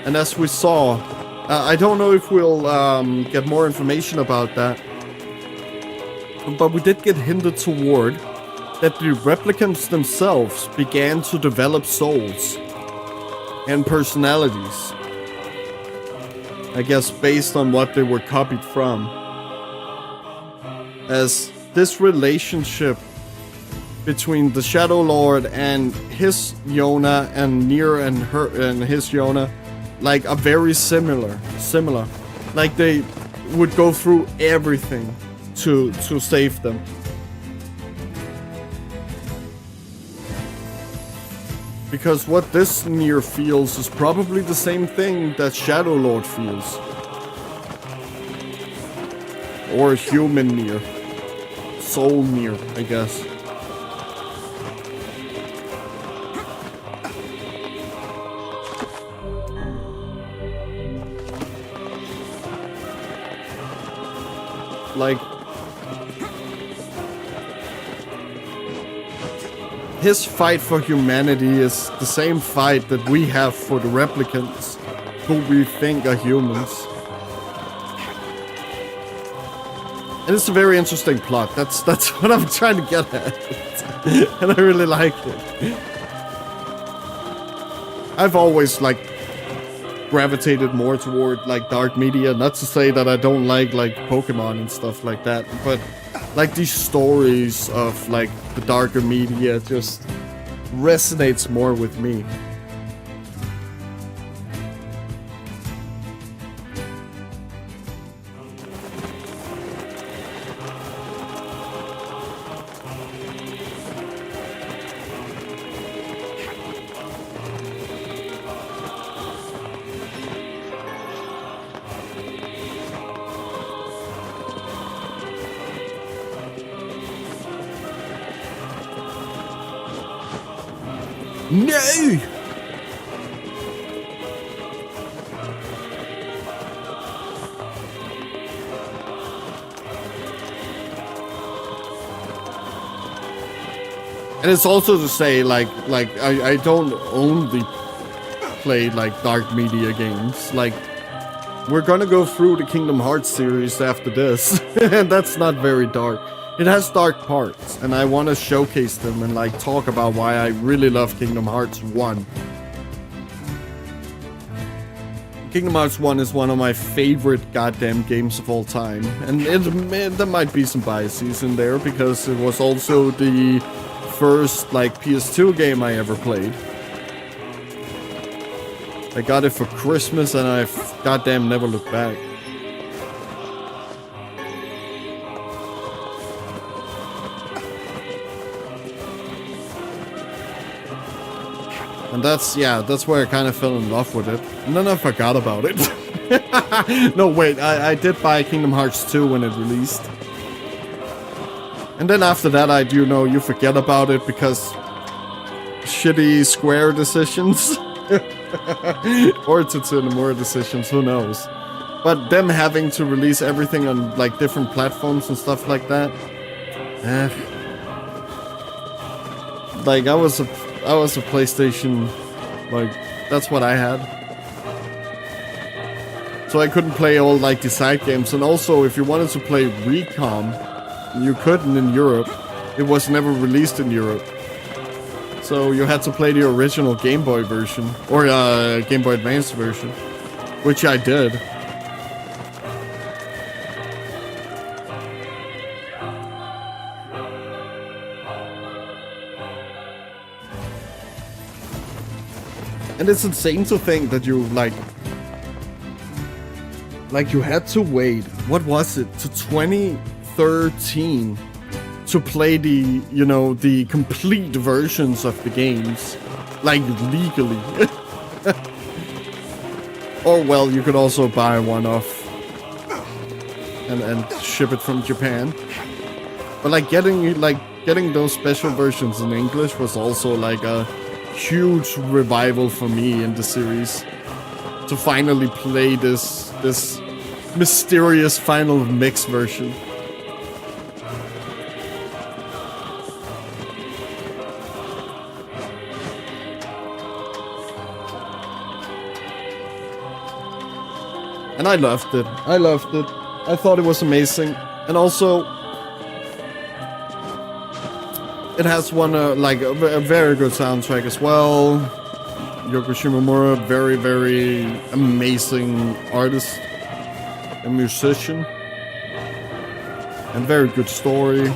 Speaker 1: And as we saw, I don't know if we'll get more information about that, but we did get hinted toward that the replicants themselves began to develop souls and personalities. I guess based on what they were copied from. As this relationship between the Shadow Lord and his Yona and NieR and her and his Yona like are very similar. Like they would go through everything to save them. Because what this NieR feels is probably the same thing that Shadow Lord feels. Or human NieR. Soul NieR, I guess. Like, his fight for humanity is the same fight that we have for the replicants, who we think are humans. And it's a very interesting plot. That's what I'm trying to get at. And I really like it. I've always like gravitated more toward like dark media. Not to say that I don't like Pokemon and stuff like that, but like these stories of like the darker media just resonates more with me. No! And it's also to say, like I don't only play like dark media games. Like, we're gonna go through the Kingdom Hearts series after this, and that's not very dark. It has dark parts, and I want to showcase them and like talk about why I really love Kingdom Hearts 1. Kingdom Hearts 1 is one of my favorite goddamn games of all time, and there might be some biases in there because it was also the first like PS2 game I ever played. I got it for Christmas and I've goddamn never looked back. And that's where I kind of fell in love with it. And then I forgot about it. No, wait, I did buy Kingdom Hearts 2 when it released. And then after that, you forget about it because shitty Square decisions. Or Tetsunomura decisions, who knows. But them having to release everything on like different platforms and stuff like that. Like I was a PlayStation, like that's what I had. So I couldn't play all like the side games. And also, if you wanted to play Recom, you couldn't in Europe. It was never released in Europe. So you had to play the original Game Boy version. Or Game Boy Advance version. Which I did. And it's insane to think that you, like you had to wait, what was it, to 2013 to play the, you know, the complete versions of the games. Like, legally. Or, well, you could also buy one off and ship it from Japan. But, like, getting those special versions in English was also, like, a huge revival for me in the series. To finally play this mysterious final mix version. And I loved it. I loved it. I thought it was amazing. And also, it has one, like, a very good soundtrack as well. Yoko Shimomura, very, very amazing artist and musician. And very good story.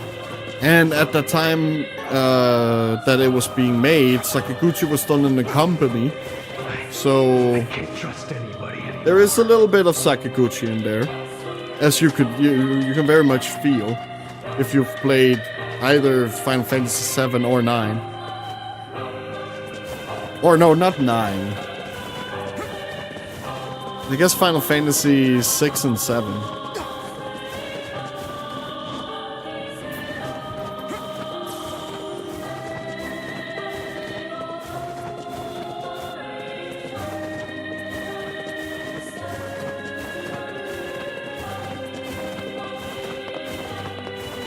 Speaker 1: And at the time that it was being made, Sakaguchi was still in the company. So
Speaker 14: I can't trust anybody anymore.
Speaker 1: there is a little bit of Sakaguchi in there. As you can very much feel if you've played either Final Fantasy VII or 9. Or no, not 9. I guess Final Fantasy 6 and 7.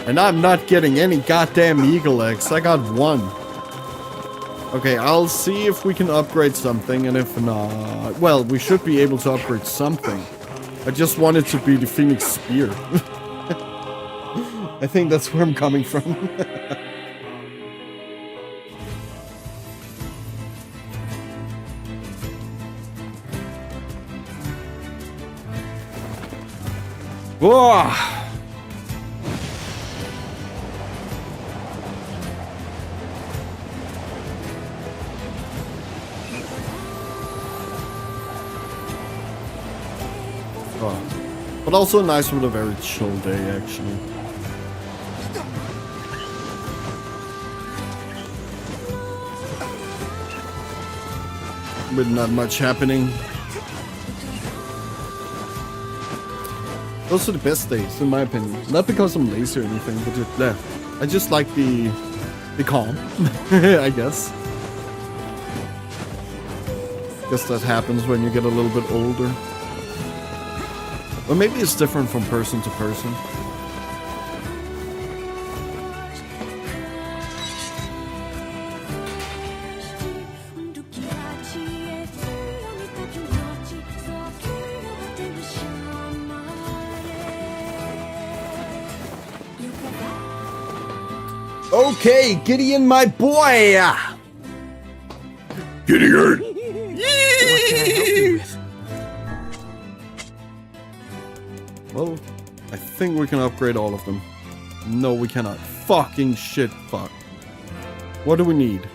Speaker 1: And I'm not getting any goddamn eagle eggs. I got one. Okay, I'll see if we can upgrade something, and if not... Well, we should be able to upgrade something. I just want it to be the Phoenix Spear. I think that's where I'm coming from. Whoa! But also nice with a very chill day, actually. With not much happening. Those are the best days, in my opinion. Not because I'm lazy or anything, but I just like the calm, I guess. Guess that happens when you get a little bit older. Or maybe it's different from person to person. Okay, Gideon, my boy!
Speaker 3: Gideon!
Speaker 13: What can I help you with?
Speaker 1: Well, I think we can upgrade all of them. No, we cannot. Fucking shit, fuck. What do we need?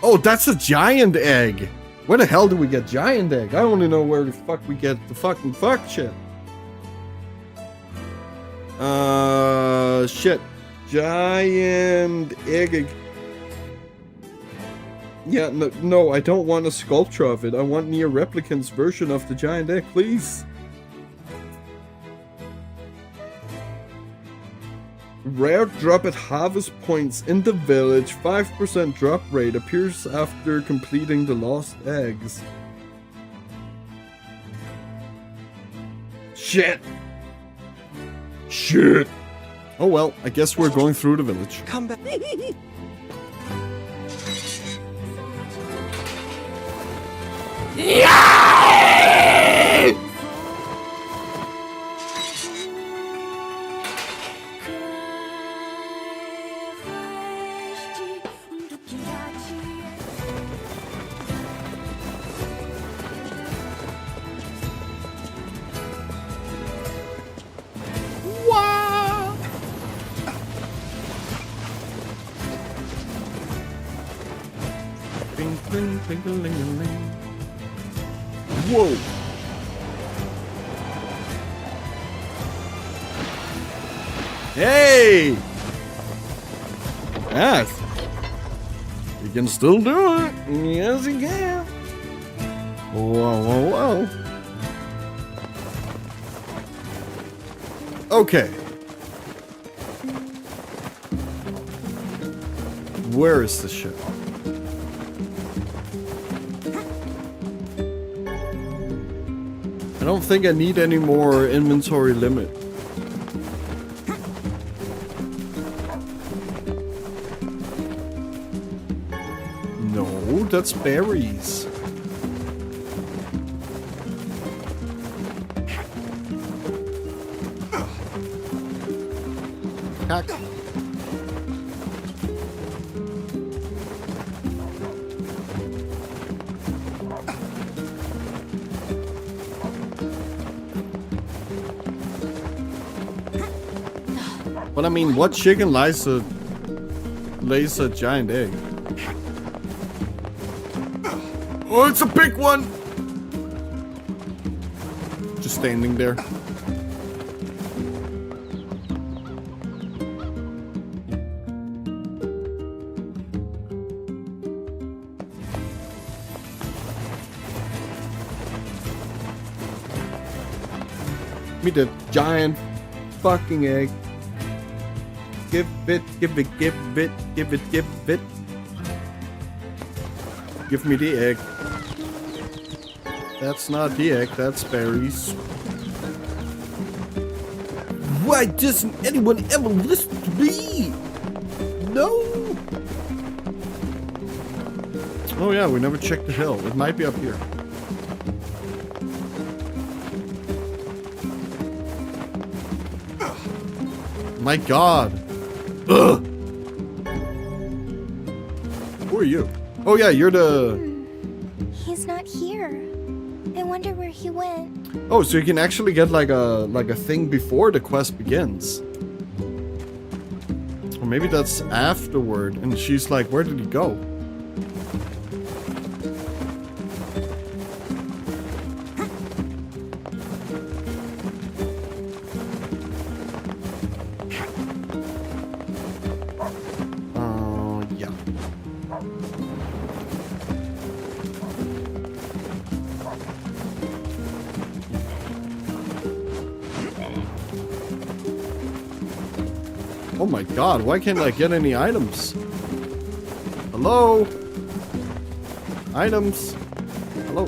Speaker 1: Oh, that's a giant egg! Where the hell do we get giant egg? I only know where the fuck we get the fucking fuck shit. Shit. Giant egg. Yeah, no, I don't want a sculpture of it. I want NieR Replicant's version of the giant egg, please. Rare drop at harvest points in the village. 5% drop rate appears after completing the lost eggs. Shit. Shit. Oh well, I guess we're going through the village.
Speaker 13: Come back.
Speaker 3: Yeah!
Speaker 1: Ding-a-ling-a-ling. Whoa! Hey! Yes! You can still do it! Yes, you can! Whoa, whoa, whoa! Okay. Where is the ship? I don't think I need any more inventory limit. No, that's berries. Heck. But I mean, what chicken lays a giant egg? Oh, it's a big one! Just standing there. Me the giant fucking egg. Give it, give it, give it, give it, give it. Give me the egg. That's not the egg, that's berries. Why doesn't anyone ever listen to me? No! Oh yeah, we never checked the hill. It might be up here. My god. Ugh. Who are you? Oh yeah, you're the...
Speaker 17: He's not here. I wonder where he went.
Speaker 1: Oh, so you can actually get like a thing before the quest begins. Or maybe that's afterward, and she's like, where did he go? Yeah. Oh my god, why can't I get any items? Hello? Items? Hello?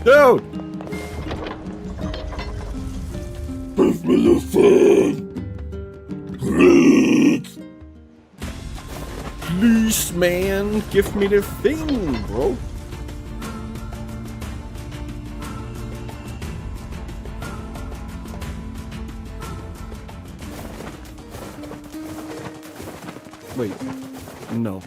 Speaker 1: Dude! Give me the thing! Please! Please, man, give me the thing, bro. Wait, no.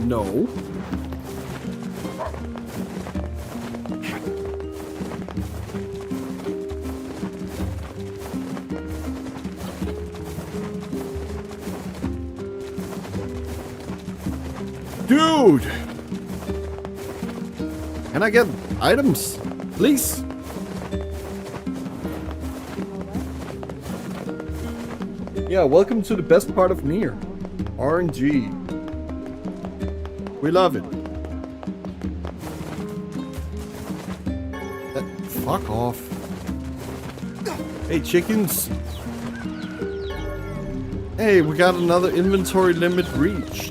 Speaker 1: No. Dude! Can I get items? Please? Yeah, welcome to the best part of NieR. RNG. We love it. Fuck off. Hey, chickens. Hey, we got another inventory limit reached.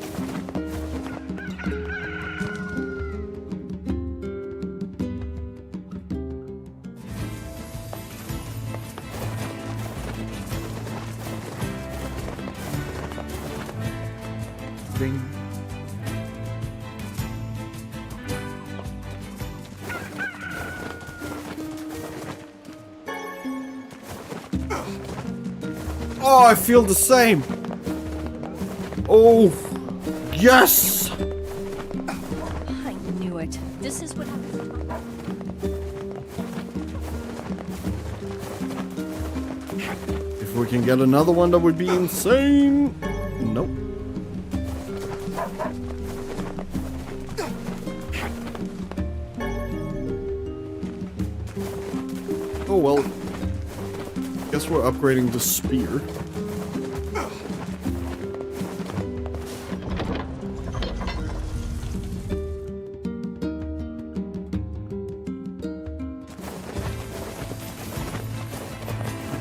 Speaker 1: Ding. Oh, I feel the same. Oh, yes.
Speaker 12: I knew it. This is what
Speaker 1: If we can get another one, that would be insane. Nope. Oh well. Guess we're upgrading the spear.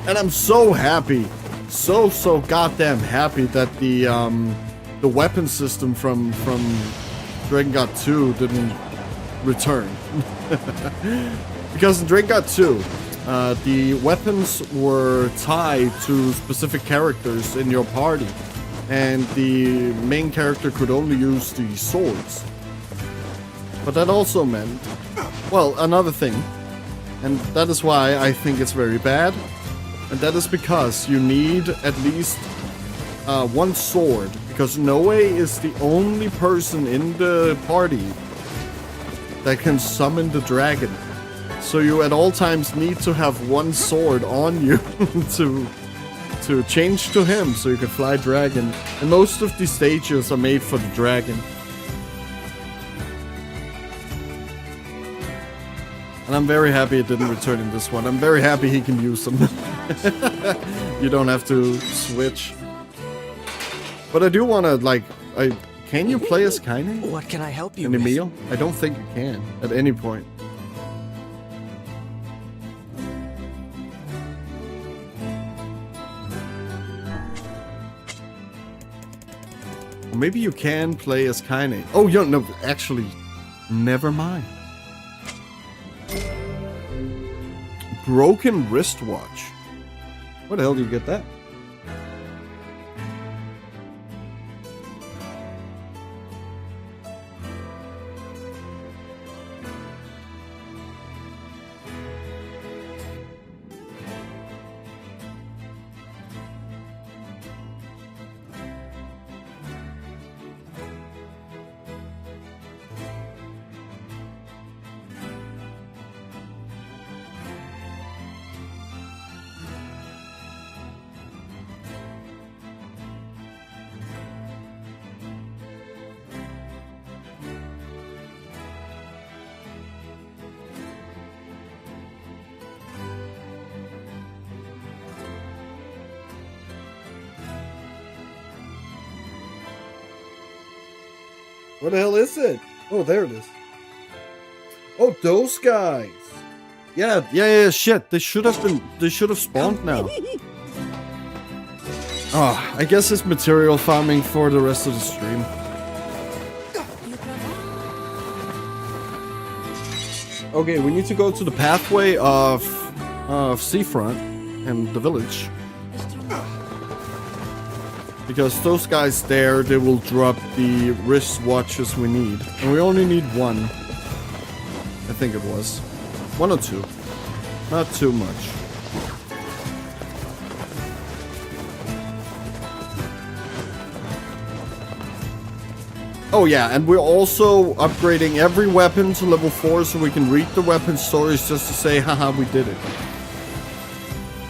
Speaker 1: And I'm so happy, so goddamn happy that the weapon system from Dragon God 2 didn't return. Because in Dragon God 2, the weapons were tied to specific characters in your party, and the main character could only use the swords. But that also meant, well, another thing, and that is why I think it's very bad. And that is because you need at least one sword, because Noe is the only person in the party that can summon the dragon. So you at all times need to have one sword on you to change to him so you can fly dragon. And most of these stages are made for the dragon. And I'm very happy it didn't return in this one. I'm very happy he can use them. You don't have to switch. But I do want to, like, can you play as Kaine?
Speaker 13: What can I help you
Speaker 1: in
Speaker 13: with?
Speaker 1: Emil? I don't think you can at any point. Or maybe you can play as Kaine. Oh, yeah, no, actually, never mind. Broken wristwatch. Where the hell do you get that? What the hell is it? Oh, there it is. Oh, those guys. Yeah, shit. They should have spawned now. Oh, I guess it's material farming for the rest of the stream. Okay, we need to go to the pathway of Seafront and the village. Because those guys there, they will drop the wristwatches we need. And we only need one. I think it was. 1 or 2. Not too much. Oh yeah, and we're also upgrading every weapon to level 4 so we can read the weapon stories just to say, haha, we did it.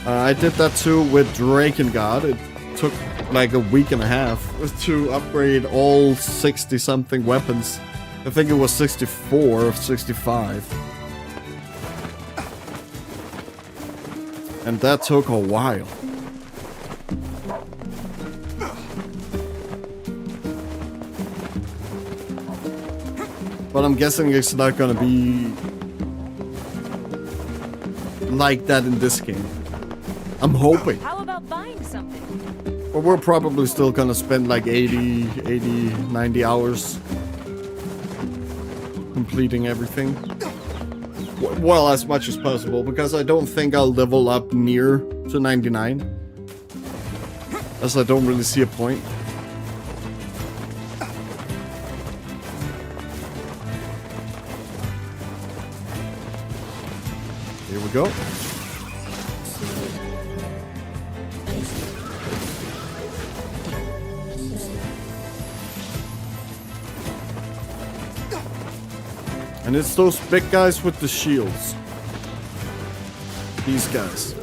Speaker 1: I did that too with Dragon God. It took like a week and a half to upgrade all 60 something weapons. I think it was 64 or 65. And that took a while. But I'm guessing it's not gonna be like that in this game. I'm hoping.
Speaker 12: How about buying something?
Speaker 1: But we're probably still gonna spend like 80, 90 hours completing everything. Well, as much as possible, because I don't think I'll level up NieR to 99. As I don't really see a point. Here we go. And it's those big guys with the shields. These guys.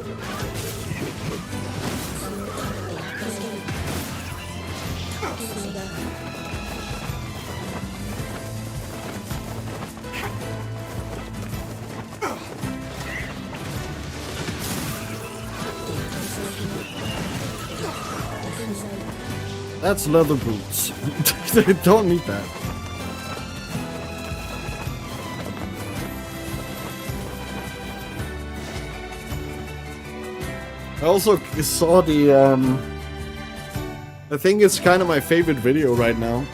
Speaker 1: That's leather boots. They don't need that. I also saw the, I think it's kind of my favorite video right now.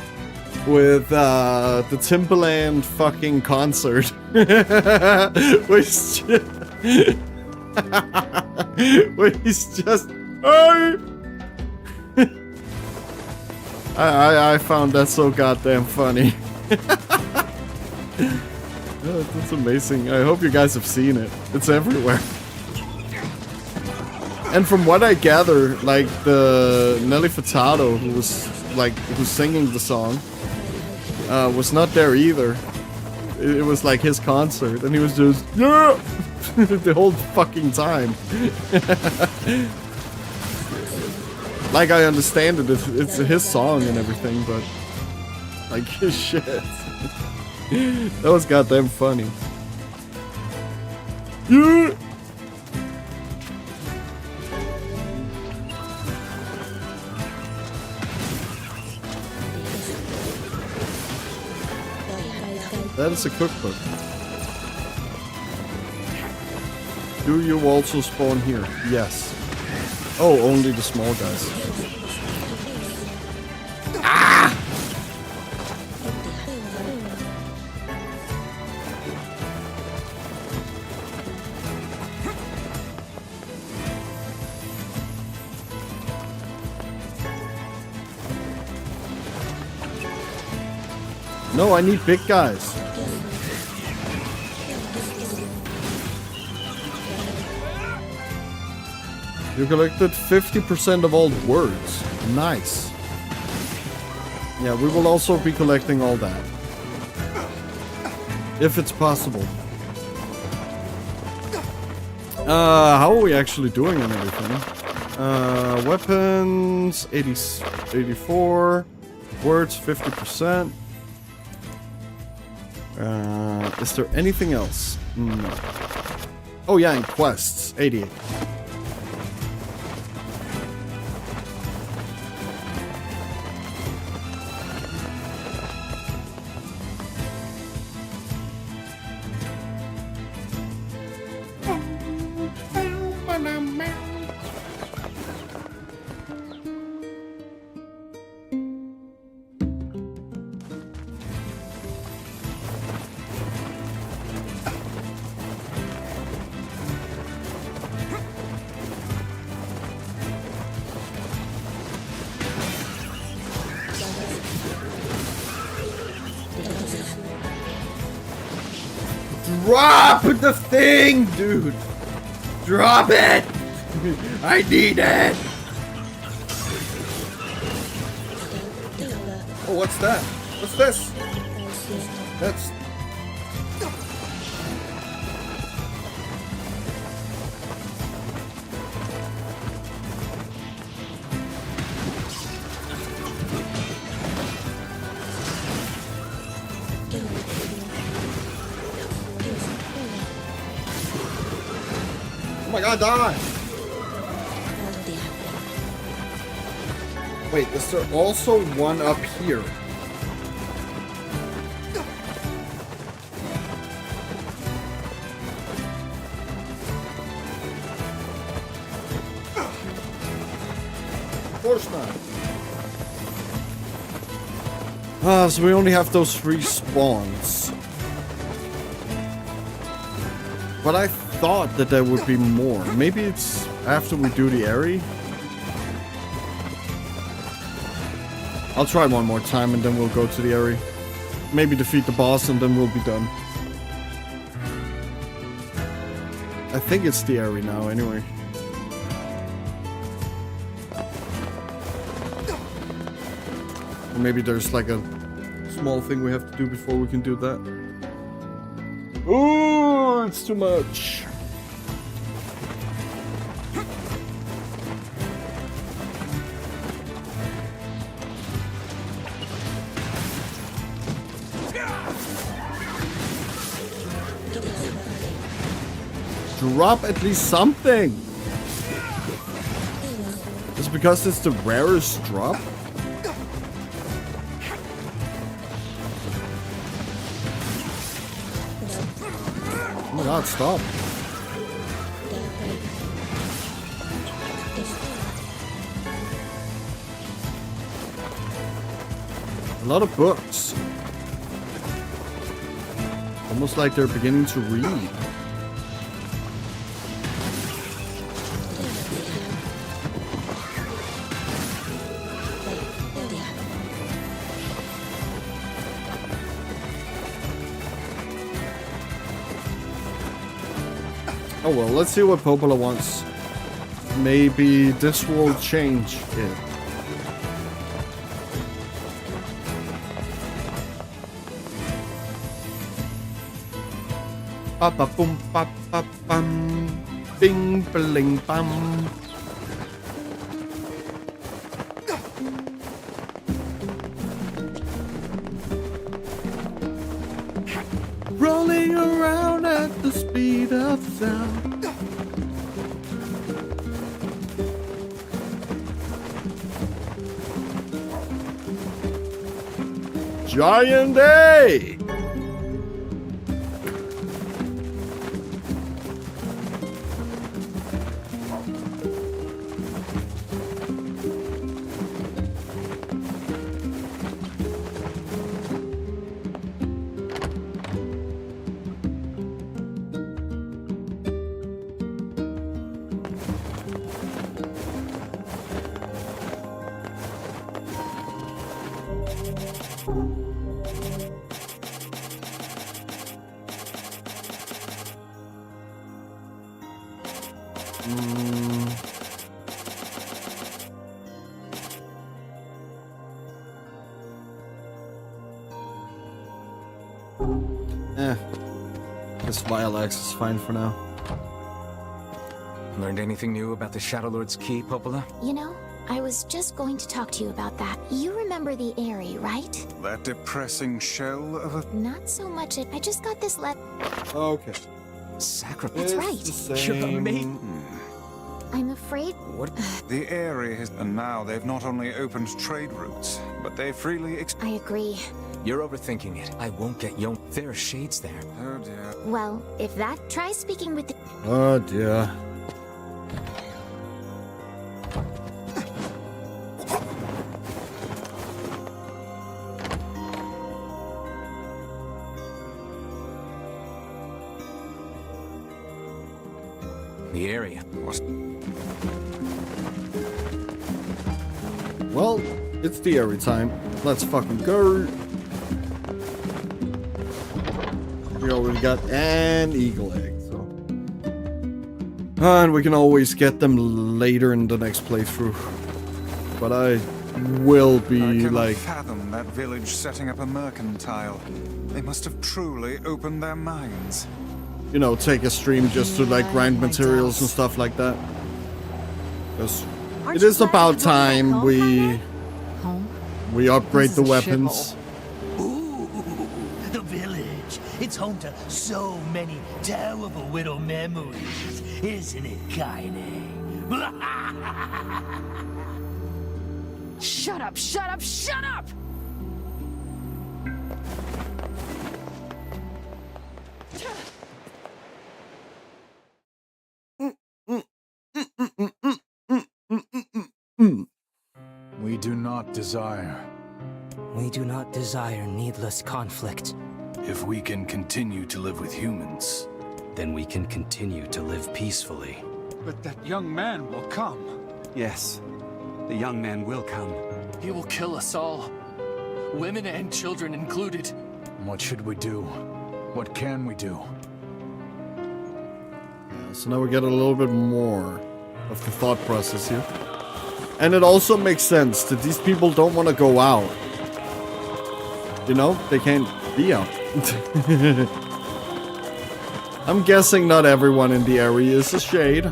Speaker 1: With, the Timbaland fucking concert. Which where he's just, hey! I found that so goddamn funny. Oh, that's amazing. I hope you guys have seen it. It's everywhere. And from what I gather, like the Nelly Furtado, who's singing the song, was not there either. It was like his concert, and he was just yeah the whole fucking time. Like I understand it, it's his song and everything, but like shit, that was goddamn funny. Yeah. That is a cookbook. Do you also spawn here? Yes. Oh, only the small guys. Ah! No, I need big guys. You collected 50% of all words. Nice. Yeah, we will also be collecting all that. If it's possible. How are we actually doing on everything? Weapons, 84. Words, 50%. Is there anything else? No. Oh yeah, and quests, 88. Drop the thing, dude! Drop it! I need it! Oh, what's that? What's this? That's... Oh my god, die! Wait, is there also one up here? Of course not. So we only have those 3 spawns. But I thought that there would be more. Maybe it's after we do the area. I'll try one more time and then we'll go to the area. Maybe defeat the boss and then we'll be done. I think it's the area now anyway. Or maybe there's like a small thing we have to do before we can do that. Ooh, it's too much. Drop at least something. Just because it's the rarest drop? Oh my god, stop. A lot of books. Almost like they're beginning to read. Oh well, let's see what Popola wants. Maybe this will change it. Ba ba boom ba ba bum, bing bling bum. Rolling around at the speed of sound. Giant A! This Violax is fine for now.
Speaker 6: Learned anything new about the Shadow Lord's key, Popola?
Speaker 7: You know, I was just going to talk to you about that. You remember the Airy, right?
Speaker 4: That depressing shell of a...
Speaker 7: Not so much it. I just got this
Speaker 1: Okay.
Speaker 6: Sacrifice.
Speaker 7: That's right.
Speaker 6: You're amazing.
Speaker 7: I'm afraid...
Speaker 6: What?
Speaker 4: The Airy has... And now they've not only opened trade routes, but they freely...
Speaker 7: I agree.
Speaker 6: You're overthinking it. I won't get Yon. There are shades there.
Speaker 4: Oh dear.
Speaker 7: Well, if that... Try speaking with the...
Speaker 1: Oh dear.
Speaker 6: The area.
Speaker 1: Well, it's the Airy time. Let's fucking go. We already got an eagle egg, so. And we can always get them later in the next playthrough. But I will be
Speaker 4: I cannot
Speaker 1: like...
Speaker 4: fathom that village setting up a mercantile. They must have truly opened their minds.
Speaker 1: You know, take a stream just to like grind materials and stuff like that. Because it is about time we upgrade the weapons.
Speaker 9: Ooh, the village. It's home to so many terrible little memories, isn't it, Kaine?
Speaker 5: Shut up, shut up, shut up!
Speaker 4: We do not desire.
Speaker 18: We do not desire needless conflict.
Speaker 19: If we can continue to live with humans,
Speaker 18: then we can continue to live peacefully.
Speaker 4: But that young man will come.
Speaker 20: Yes, the young man will come.
Speaker 8: He will kill us all. Women and children included.
Speaker 4: What should we do? What can we do?
Speaker 1: Yeah, so now we get a little bit more of the thought process here. And it also makes sense that these people don't want to go out. You know, they can't be out. I'm guessing not everyone in the area is a shade,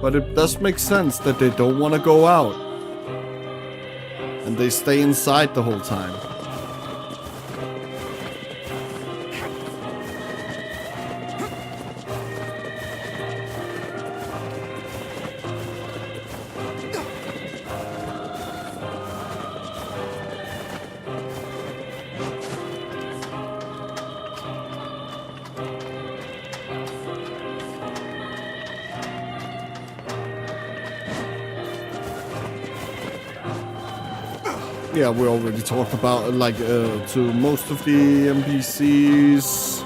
Speaker 1: but it does make sense that they don't want to go out. And they stay inside the whole time. Yeah, we already talked about like to most of the NPCs.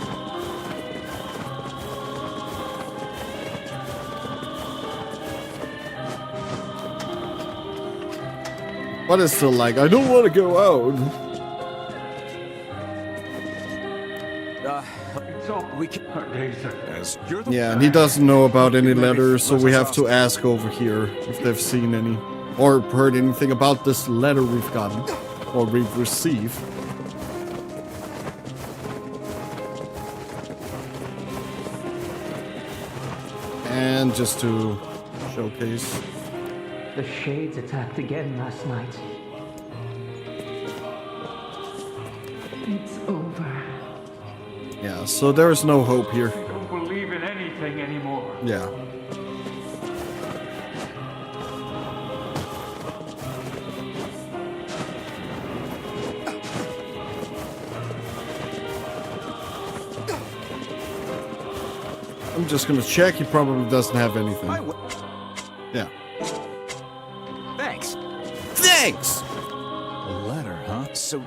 Speaker 1: But it's still like, I don't want to go out. Yeah, and he doesn't know about any letters, so we have to ask over here if they've seen any. Or heard anything about this letter we've gotten, or we've received. And just to showcase.
Speaker 18: The Shades attacked again last night. It's over.
Speaker 1: Yeah, so there's no hope here.
Speaker 14: I don't believe in anything anymore.
Speaker 1: Yeah. I'm just gonna check. He probably doesn't have anything. Yeah.
Speaker 6: Thanks.
Speaker 1: Thanks!
Speaker 4: A letter, huh? So, you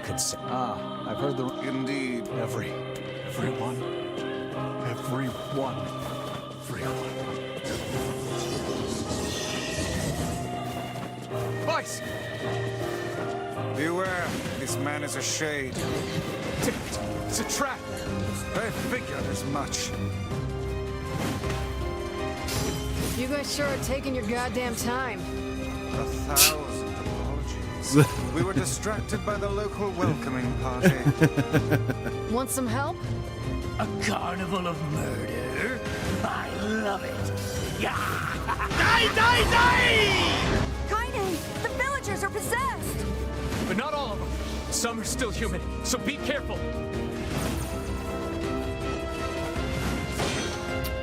Speaker 4: could say. I've heard the. Indeed. Everyone.
Speaker 6: Vice!
Speaker 4: Beware, this man is a shade.
Speaker 6: It's a trap!
Speaker 4: I figured as much.
Speaker 5: You guys sure are taking your goddamn time.
Speaker 4: 1,000 apologies. We were distracted by the local welcoming party.
Speaker 5: Want some help?
Speaker 9: A carnival of murder? I love it. Yeah. Die!
Speaker 2: Kaine, the villagers are possessed!
Speaker 8: But not all of them. Some are still human, so be careful.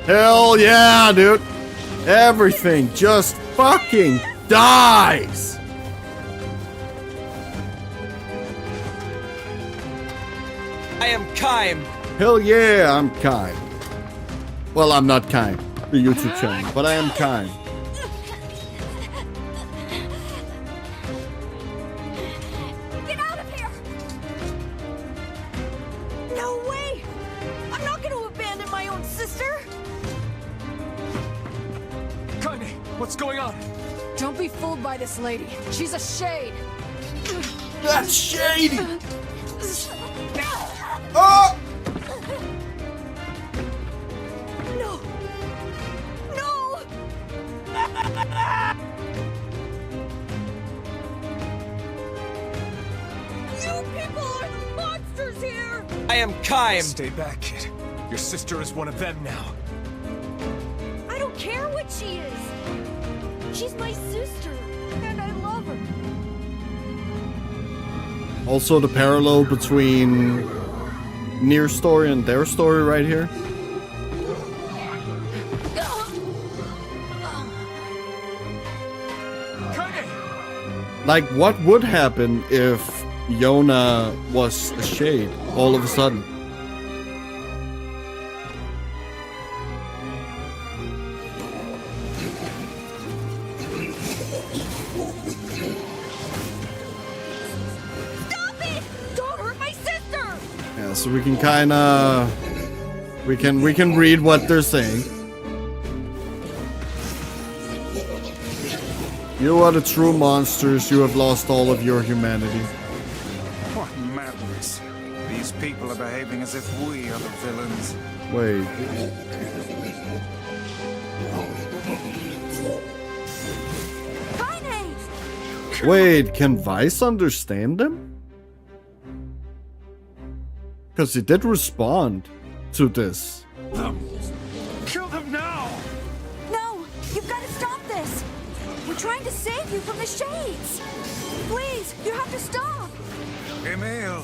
Speaker 1: Hell yeah, dude. Everything just fucking dies.
Speaker 13: I am Kaim.
Speaker 1: Hell yeah, I'm kind. Well, I'm not kind. The YouTube channel, but I am kind.
Speaker 2: Get out of here! No way! I'm not going to abandon my own sister!
Speaker 8: Kaine, what's going on?
Speaker 5: Don't be fooled by this lady. She's a shade.
Speaker 1: That's shady! Oh!
Speaker 2: No! No! You people are the monsters here!
Speaker 13: I am Kaim.
Speaker 6: Stay back, kid. Your sister is one of them now.
Speaker 2: I don't care what she is! She's my sister, and I love her.
Speaker 1: Also, the parallel between NieR story and their story right here. Like, what would happen if Yona was a shade all of a sudden?
Speaker 2: Stop it! Don't hurt my sister!
Speaker 1: Yeah, so we can kind of we can read what they're saying. You are the true monsters. You have lost all of your humanity.
Speaker 4: What madness. These people are behaving as if we are the villains.
Speaker 1: Wait. Wait, can Vice understand them? Because he did respond to this.
Speaker 4: Kill them now!
Speaker 2: No! You've got to stop this! We're trying to save you from the shades! Please, you have to stop!
Speaker 4: Emil!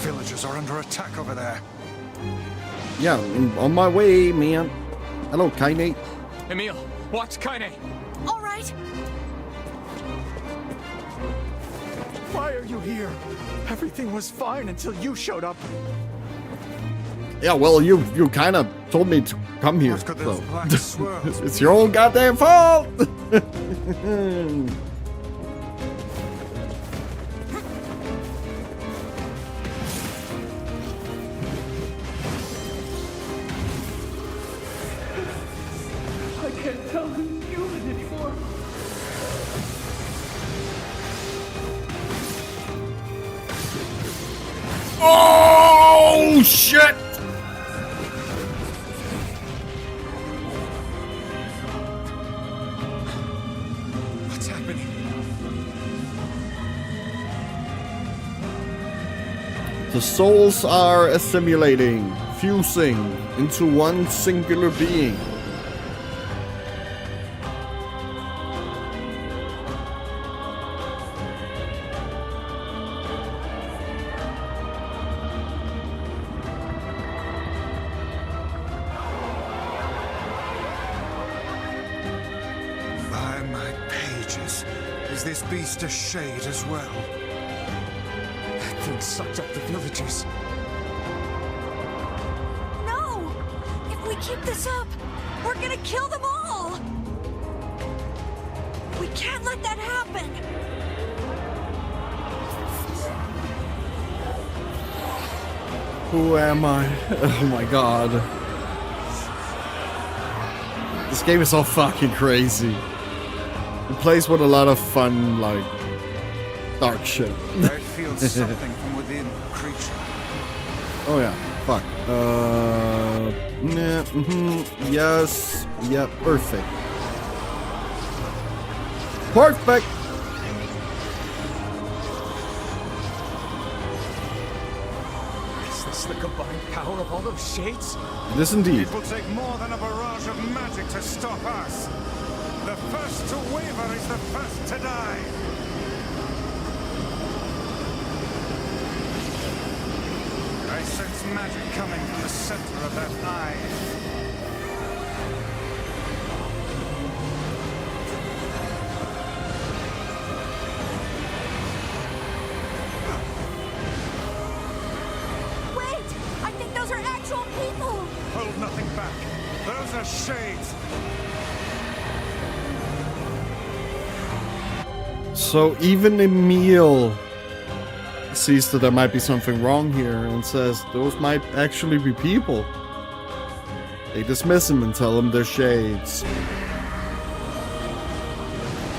Speaker 4: Villagers are under attack over there.
Speaker 1: Yeah, I'm on my way, man. Hello, Kaine.
Speaker 8: Emil, watch Kaine.
Speaker 2: All right.
Speaker 11: Why are you here? Everything was fine until you showed up.
Speaker 1: Yeah, well, you kind of told me to come here,
Speaker 4: Look at
Speaker 1: so
Speaker 4: those black swirls.
Speaker 1: it's your own goddamn fault.
Speaker 8: I can't tell who's human anymore.
Speaker 1: Oh shit!
Speaker 4: What's happening?
Speaker 1: The souls are assimilating, fusing into one singular being.
Speaker 4: By my pages, is this beast a shade as well?
Speaker 6: That thing sucked up the villagers.
Speaker 2: No! If we keep this up, we're gonna kill them all! We can't let that happen!
Speaker 1: Who am I? Oh my god. This game is so fucking crazy. It plays with a lot of fun, like, dark shit.
Speaker 4: I feel something from within the creature.
Speaker 1: Oh yeah, fuck. Yes. Yeah, perfect. Perfect!
Speaker 6: Is this the combined power of all those shades?
Speaker 1: This indeed.
Speaker 4: It will take more than a barrage of magic to stop us. The first to waver is the first to die. I sense magic coming from the center of that eye.
Speaker 2: Wait! I think those are actual people!
Speaker 4: Hold nothing back. Those are shades.
Speaker 1: So even Emil sees that there might be something wrong here and says those might actually be people. They dismiss him and tell him they're shades.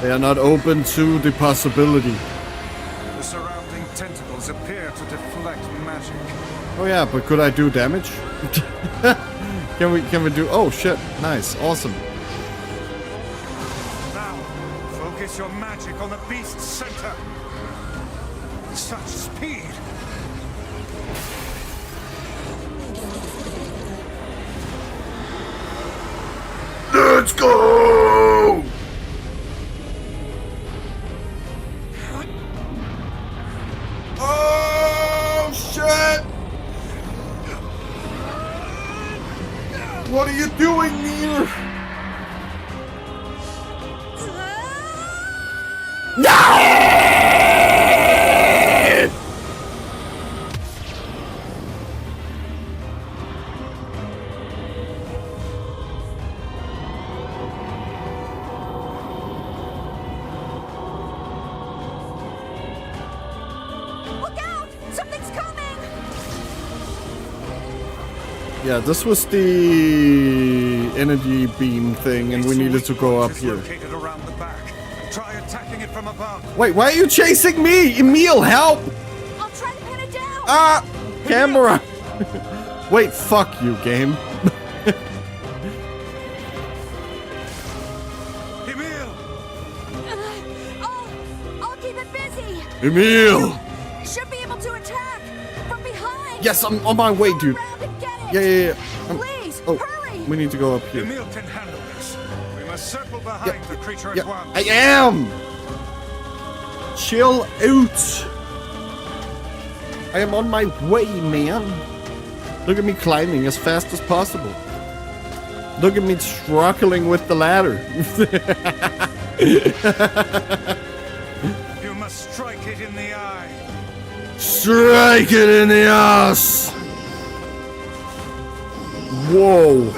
Speaker 1: They are not open to the possibility.
Speaker 4: The surrounding tentacles appear to deflect magic.
Speaker 1: Oh yeah, but could I do damage? Can we do? Oh shit! Nice, awesome.
Speaker 4: Now, focus your magic on the beast's center. Such speed!
Speaker 3: Let's go!
Speaker 1: Oh shit! What are you doing, NieR?
Speaker 2: Look out! Something's coming!
Speaker 1: Yeah, this was the energy beam thing, and we needed to go up here.
Speaker 4: Located around the back. Try attacking it from above.
Speaker 1: Wait, why are you chasing me? Emil, help!
Speaker 2: I'll try to pin it down!
Speaker 1: Ah! Camera! Wait, fuck you, game.
Speaker 4: Emil!
Speaker 2: I'll keep it busy!
Speaker 1: Emil!
Speaker 2: Should be able to attack from behind!
Speaker 1: Yes, I'm on my way, dude. Yeah.
Speaker 2: Please,
Speaker 1: hurry! We need to go up here.
Speaker 4: Emil can handle this. We must circle behind the creature at once.
Speaker 1: I am! Chill out. I am on my way, man. Look at me climbing as fast as possible. Look at me struggling with the ladder.
Speaker 4: You must strike it in the eye.
Speaker 1: Strike it in the ass! Whoa.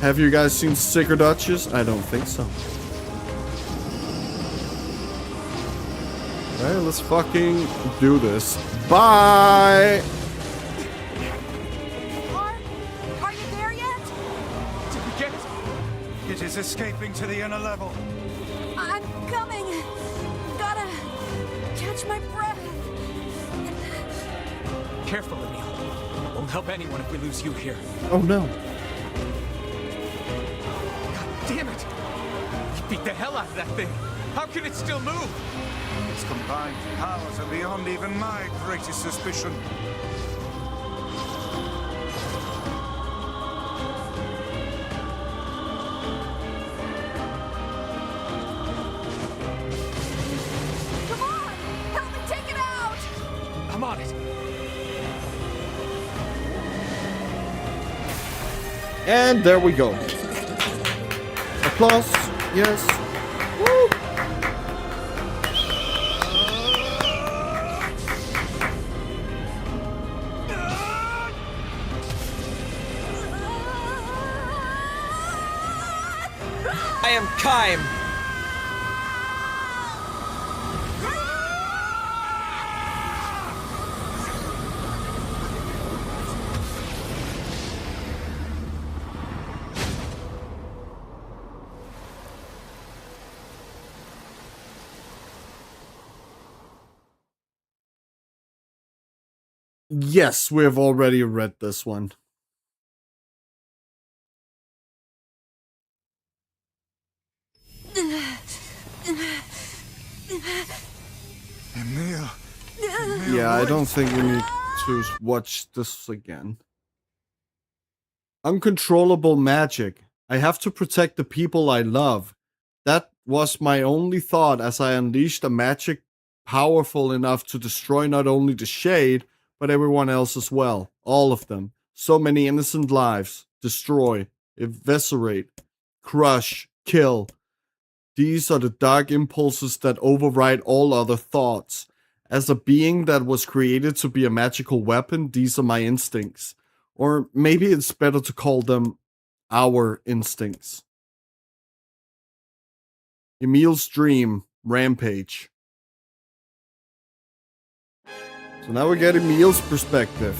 Speaker 1: Have you guys seen Sicker Duchess? I don't think so. Alright, let's fucking do this. Bye!
Speaker 2: Are you there yet?
Speaker 4: Did we get it? It is escaping to the inner level.
Speaker 2: I'm coming. Gotta catch my breath.
Speaker 11: Careful, Emil. Won't help anyone if we lose you here.
Speaker 1: Oh no.
Speaker 11: God damn it! You beat the hell out of that thing. How can it still move?
Speaker 4: Its combined powers are beyond even my greatest suspicion.
Speaker 2: Come on! Help me take it out!
Speaker 11: I'm on it.
Speaker 1: And there we go. Applause. Yes. Woo!
Speaker 13: I am Kaim.
Speaker 1: Yes, we have already read this one.
Speaker 4: Emil.
Speaker 1: Yeah, I don't think we need to watch this again. Uncontrollable magic. I have to protect the people I love. That was my only thought as I unleashed a magic powerful enough to destroy not only the Shade, but everyone else as well. All of them. So many innocent lives. Destroy. Eviscerate. Crush. Kill. These are the dark impulses that override all other thoughts. As a being that was created to be a magical weapon, these are my instincts. Or maybe it's better to call them our instincts. Emil's dream. Rampage. So now we get Emil's perspective.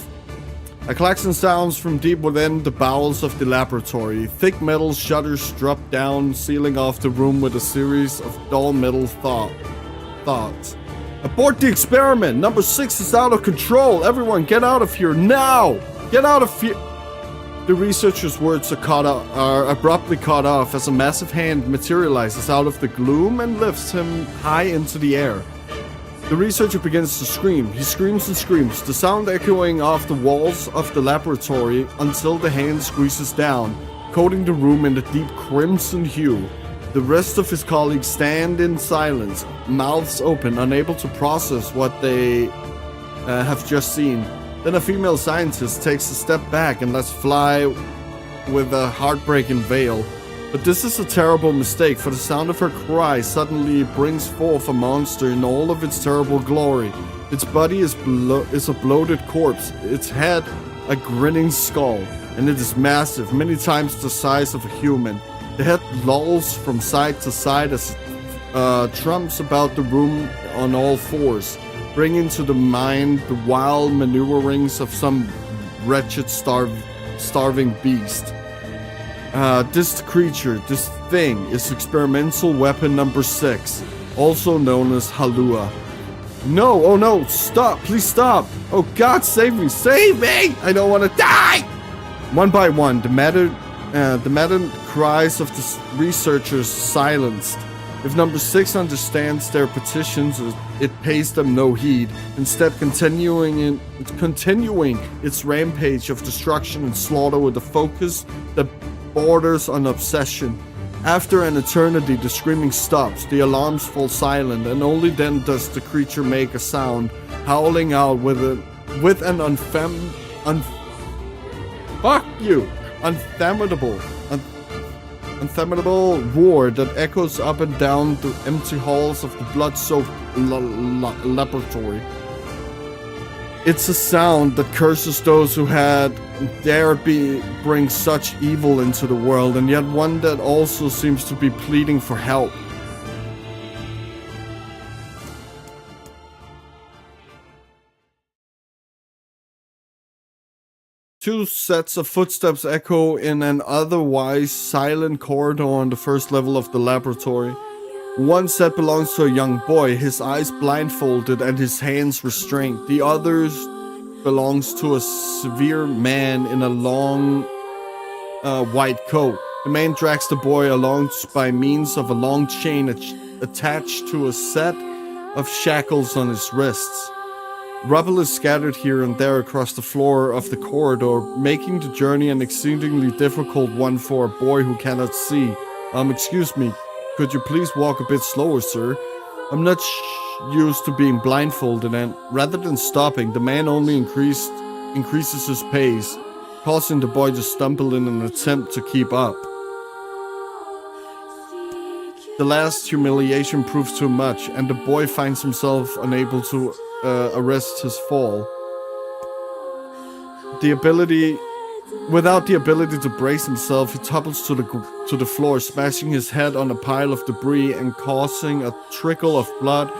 Speaker 1: A klaxon sounds from deep within the bowels of the laboratory. Thick metal shutters drop down, sealing off the room with a series of dull metal thoughts. Abort the experiment! Number 6 is out of control! Everyone get out of here now! Get out of here! The researcher's words are abruptly cut off as a massive hand materializes out of the gloom and lifts him high into the air. The researcher begins to scream. He screams and screams, the sound echoing off the walls of the laboratory until the hand squeezes down, coating the room in a deep crimson hue. The rest of his colleagues stand in silence, mouths open, unable to process what they have just seen. Then a female scientist takes a step back and lets fly with a heartbreaking veil. But this is a terrible mistake, for the sound of her cry suddenly brings forth a monster in all of its terrible glory. Its body is a bloated corpse, its head a grinning skull, and it is massive, many times the size of a human. The head lolls from side to side as it trumps about the room on all fours, bringing to the mind the wild maneuverings of some wretched starving beast. This creature, this thing, is experimental weapon number 6, also known as Halua. No, oh no, stop, please stop. Oh God, save me, I don't want to die. One by one, the maddened cries of the researchers silenced. If number 6 understands their petitions, it pays them no heed, instead continuing its rampage of destruction and slaughter with a focus that borders on obsession. After an eternity, the screaming stops, the alarms fall silent, and only then does the creature make a sound, howling out with an unfathomable roar that echoes up and down the empty halls of the blood-soaked laboratory. It's a sound that curses those who had dared bring such evil into the world, and yet one that also seems to be pleading for help. Two sets of footsteps echo in an otherwise silent corridor on the first level of the laboratory. One set belongs to a young boy, his eyes blindfolded and his hands restrained. The other belongs to a severe man in a long white coat. The man drags the boy along by means of a long chain attached to a set of shackles on his wrists. Rubble is scattered here and there across the floor of the corridor, making the journey an exceedingly difficult one for a boy who cannot see. Excuse me, could you please walk a bit slower, sir? I'm not used to being blindfolded, and rather than stopping, the man only increases his pace, causing the boy to stumble in an attempt to keep up. The last humiliation proves too much, and the boy finds himself unable to arrest his fall. Without the ability to brace himself, he topples to the floor, smashing his head on a pile of debris and causing a trickle of blood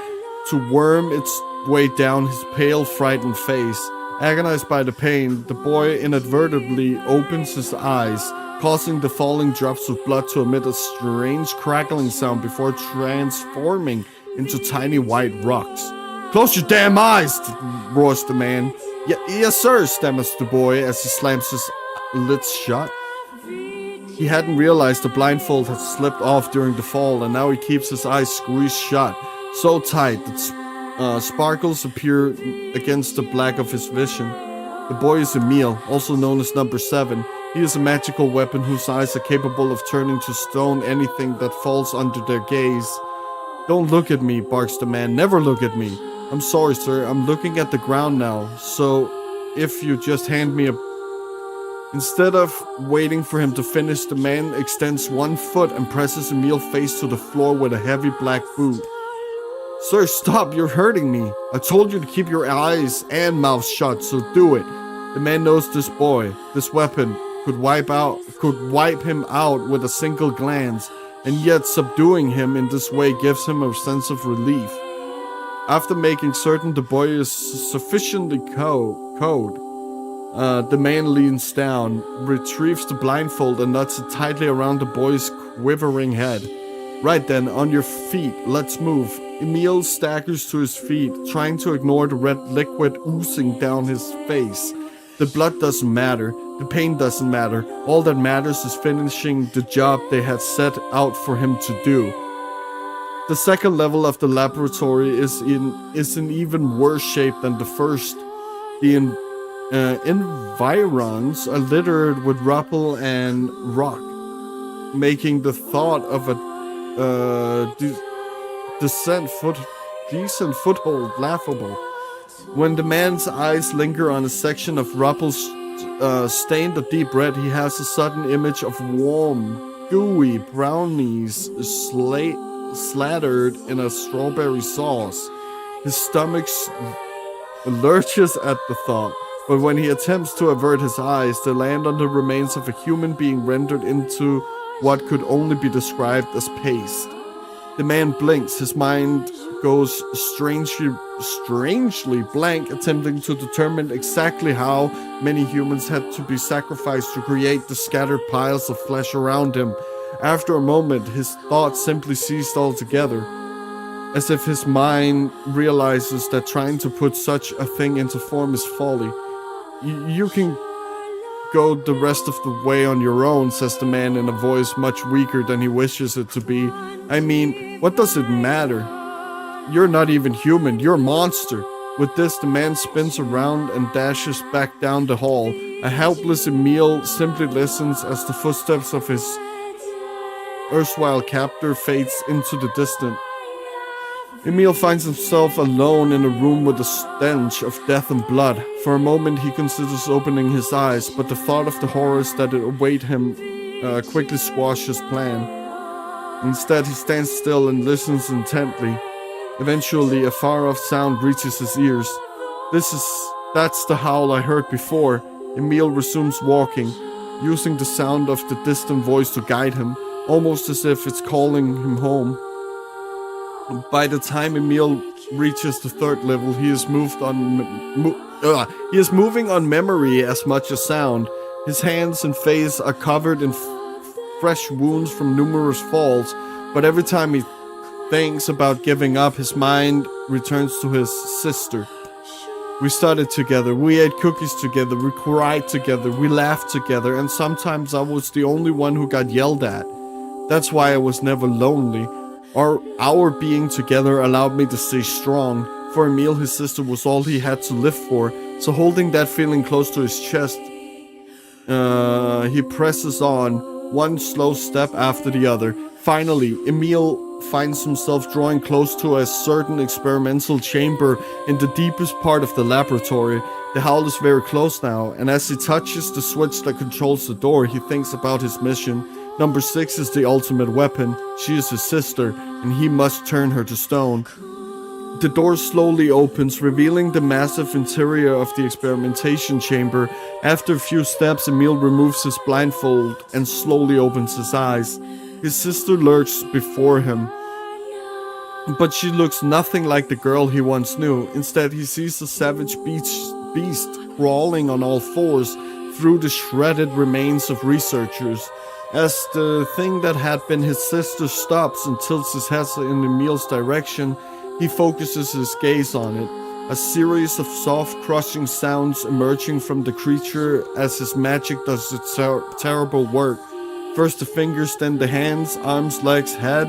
Speaker 1: to worm its way down his pale, frightened face. Agonized by the pain, the boy inadvertently opens his eyes, causing the falling drops of blood to emit a strange crackling sound before transforming into tiny white rocks. "Close your damn eyes!" roars the man. Yes, sir, stammers the boy as he slams his lids shut. He hadn't realized the blindfold had slipped off during the fall, and now he keeps his eyes squeezed shut, so tight that sparkles appear against the black of his vision. The boy is Emil, also known as number 7. He is a magical weapon whose eyes are capable of turning to stone anything that falls under their gaze. "Don't look at me," barks the man. "Never look at me." "I'm sorry, sir. I'm looking at the ground now. So, if you just hand me a..." Instead of waiting for him to finish, the man extends one foot and presses Emil face to the floor with a heavy black boot. "Sir, stop. You're hurting me. I told you to keep your eyes and mouth shut, so do it." The man knows this boy, this weapon, could wipe him out with a single glance, and yet subduing him in this way gives him a sense of relief. After making certain the boy is sufficiently cowed, the man leans down, retrieves the blindfold and nuts it tightly around the boy's quivering head. "Right then, on your feet, let's move." Emil staggers to his feet, trying to ignore the red liquid oozing down his face. The blood doesn't matter, the pain doesn't matter. All that matters is finishing the job they had set out for him to do. The second level of the laboratory is in even worse shape than the first. The environs are littered with rubble and rock, making the thought of a decent foothold laughable. When the man's eyes linger on a section of rubble stained a deep red, he has a sudden image of warm, gooey brownies slattered in a strawberry sauce. His stomach lurches at the thought, but when he attempts to avert his eyes, they land on the remains of a human being rendered into what could only be described as paste. The man blinks, his mind goes strangely blank, attempting to determine exactly how many humans had to be sacrificed to create the scattered piles of flesh around him. After a moment, his thoughts simply ceased altogether, as if his mind realizes that trying to put such a thing into form is folly. You can go the rest of the way on your own, says the man in a voice much weaker than he wishes it to be. I mean, what does it matter? You're not even human, you're a monster. With this, the man spins around and dashes back down the hall. A helpless Emil simply listens as the footsteps of his erstwhile captor fades into the distance. Emil finds himself alone in a room with a stench of death and blood. For a moment he considers opening his eyes, but the thought of the horrors that await him quickly squashes his plan. Instead, he stands still and listens intently. Eventually, a far-off sound reaches his ears. That's the howl I heard before. Emil resumes walking, using the sound of the distant voice to guide him, almost as if it's calling him home. By the time Emil reaches the third level, he is moving on memory as much as sound. His hands and face are covered in fresh wounds from numerous falls, but every time he thinks about giving up, his mind returns to his sister. We studied together, we ate cookies together, we cried together, we laughed together, and sometimes I was the only one who got yelled at. That's why I was never lonely. Our being together allowed me to stay strong. For Emil, his sister was all he had to live for, so holding that feeling close to his chest, he presses on, one slow step after the other. Finally, Emil finds himself drawing close to a certain experimental chamber in the deepest part of the laboratory. The howl is very close now, and as he touches the switch that controls the door, he thinks about his mission. Number 6 is the ultimate weapon. She is his sister, and he must turn her to stone. The door slowly opens, revealing the massive interior of the experimentation chamber. After a few steps, Emil removes his blindfold and slowly opens his eyes. His sister lurks before him, but she looks nothing like the girl he once knew. Instead, he sees a savage beast crawling on all fours through the shredded remains of researchers. As the thing that had been his sister stops and tilts his head in Emil's direction, he focuses his gaze on it. A series of soft, crushing sounds emerging from the creature as his magic does its terrible work. First the fingers, then the hands, arms, legs, head.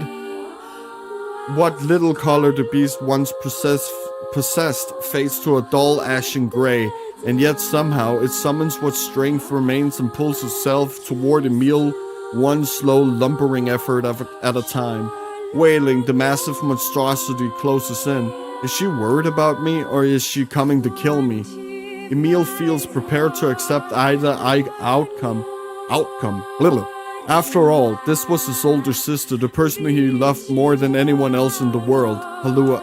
Speaker 1: What little color the beast once possessed fades to a dull ashen gray, and yet somehow it summons what strength remains and pulls itself toward Emil, one slow lumbering effort at a time. Wailing, the massive monstrosity closes in. Is she worried about me, or is she coming to kill me? Emil feels prepared to accept either outcome. After all, this was his older sister, the person he loved more than anyone else in the world. Halua,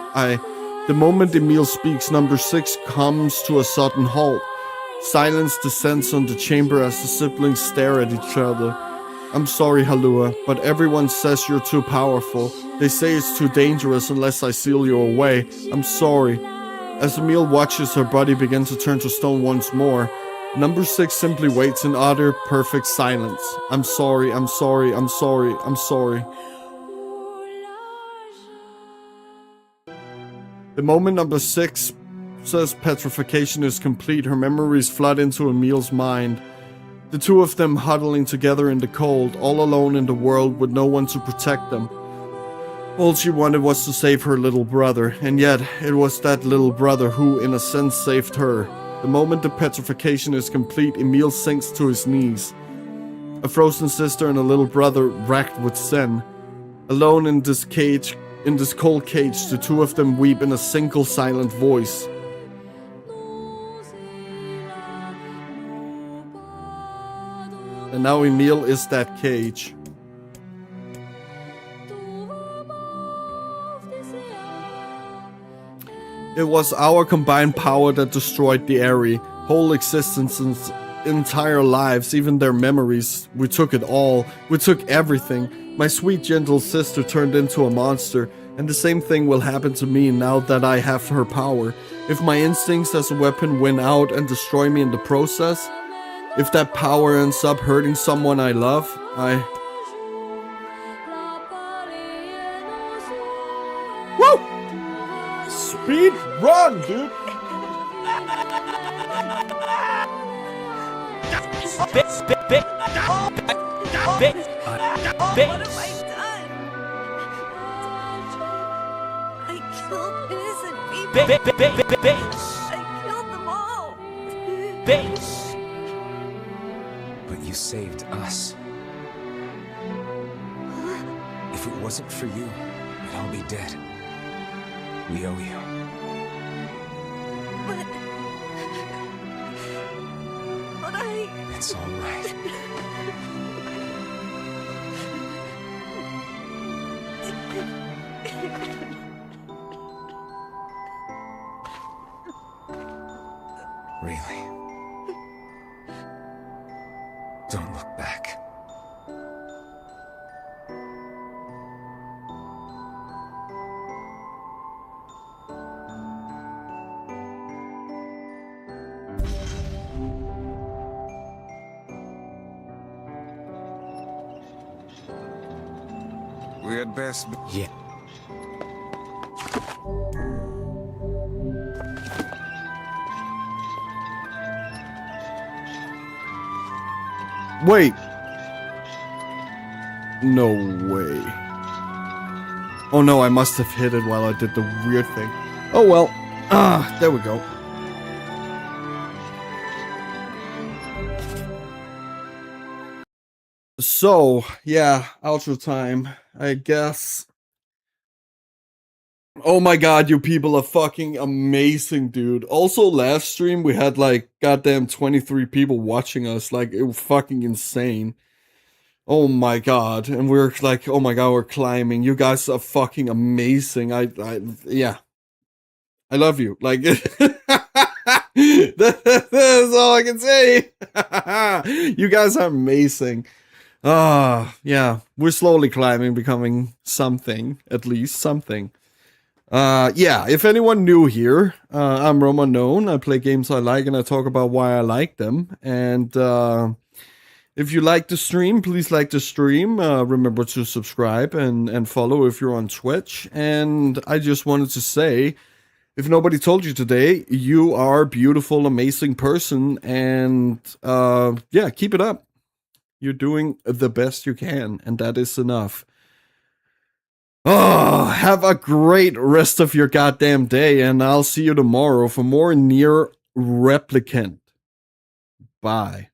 Speaker 1: The moment Emil speaks, number 6 comes to a sudden halt. Silence descends on the chamber as the siblings stare at each other. I'm sorry, Halua, but everyone says you're too powerful. They say it's too dangerous unless I seal you away. I'm sorry. As Emil watches her body begin to turn to stone once more, number 6 simply waits in utter, perfect silence. I'm sorry, I'm sorry, I'm sorry, I'm sorry. The moment number 6 says petrification is complete, her memories flood into Emil's mind. The two of them huddling together in the cold, all alone in the world with no one to protect them. All she wanted was to save her little brother, and yet it was that little brother who, in a sense, saved her. The moment the petrification is complete, Emil sinks to his knees. A frozen sister and a little brother racked with sin. Alone in this cold cage, the two of them weep in a single silent voice. And now Emil is that cage. It was our combined power that destroyed the Aerie, whole existences, entire lives, even their memories. We took it all. We took everything. My sweet gentle sister turned into a monster, and the same thing will happen to me now that I have her power. If my instincts as a weapon win out and destroy me in the process, if that power ends up hurting someone I love, Woo! Speed run, dude!
Speaker 21: What have I done? I killed innocent people. I killed them all.
Speaker 6: But you saved us. If it wasn't for you, we'd all be dead. We owe you.
Speaker 21: But I...
Speaker 6: It's all right. Really? Don't look back.
Speaker 4: We had best...
Speaker 6: Yeah.
Speaker 1: Wait. No way. Oh no, I must have hit it while I did the weird thing. Oh well. Ah, there we go. So, yeah, outro time, I guess. Oh my god, you people are fucking amazing, dude. Also, last stream, we had like goddamn 23 people watching us. Like, it was fucking insane. Oh my god. And we're like, oh my god, we're climbing. You guys are fucking amazing. Yeah. I love you. Like, that's all I can say. You guys are amazing. Yeah. We're slowly climbing, becoming something. At least something. Yeah, if anyone new here, I'm Roman Known. I play games I like and I talk about why I like them. And if you like the stream, please like the stream. Remember to subscribe and follow if you're on Twitch. And I just wanted to say, if nobody told you today, you are a beautiful, amazing person. And yeah, keep it up. You're doing the best you can, and that is enough. Oh, have a great rest of your goddamn day, and I'll see you tomorrow for more NieR Replicant. Bye.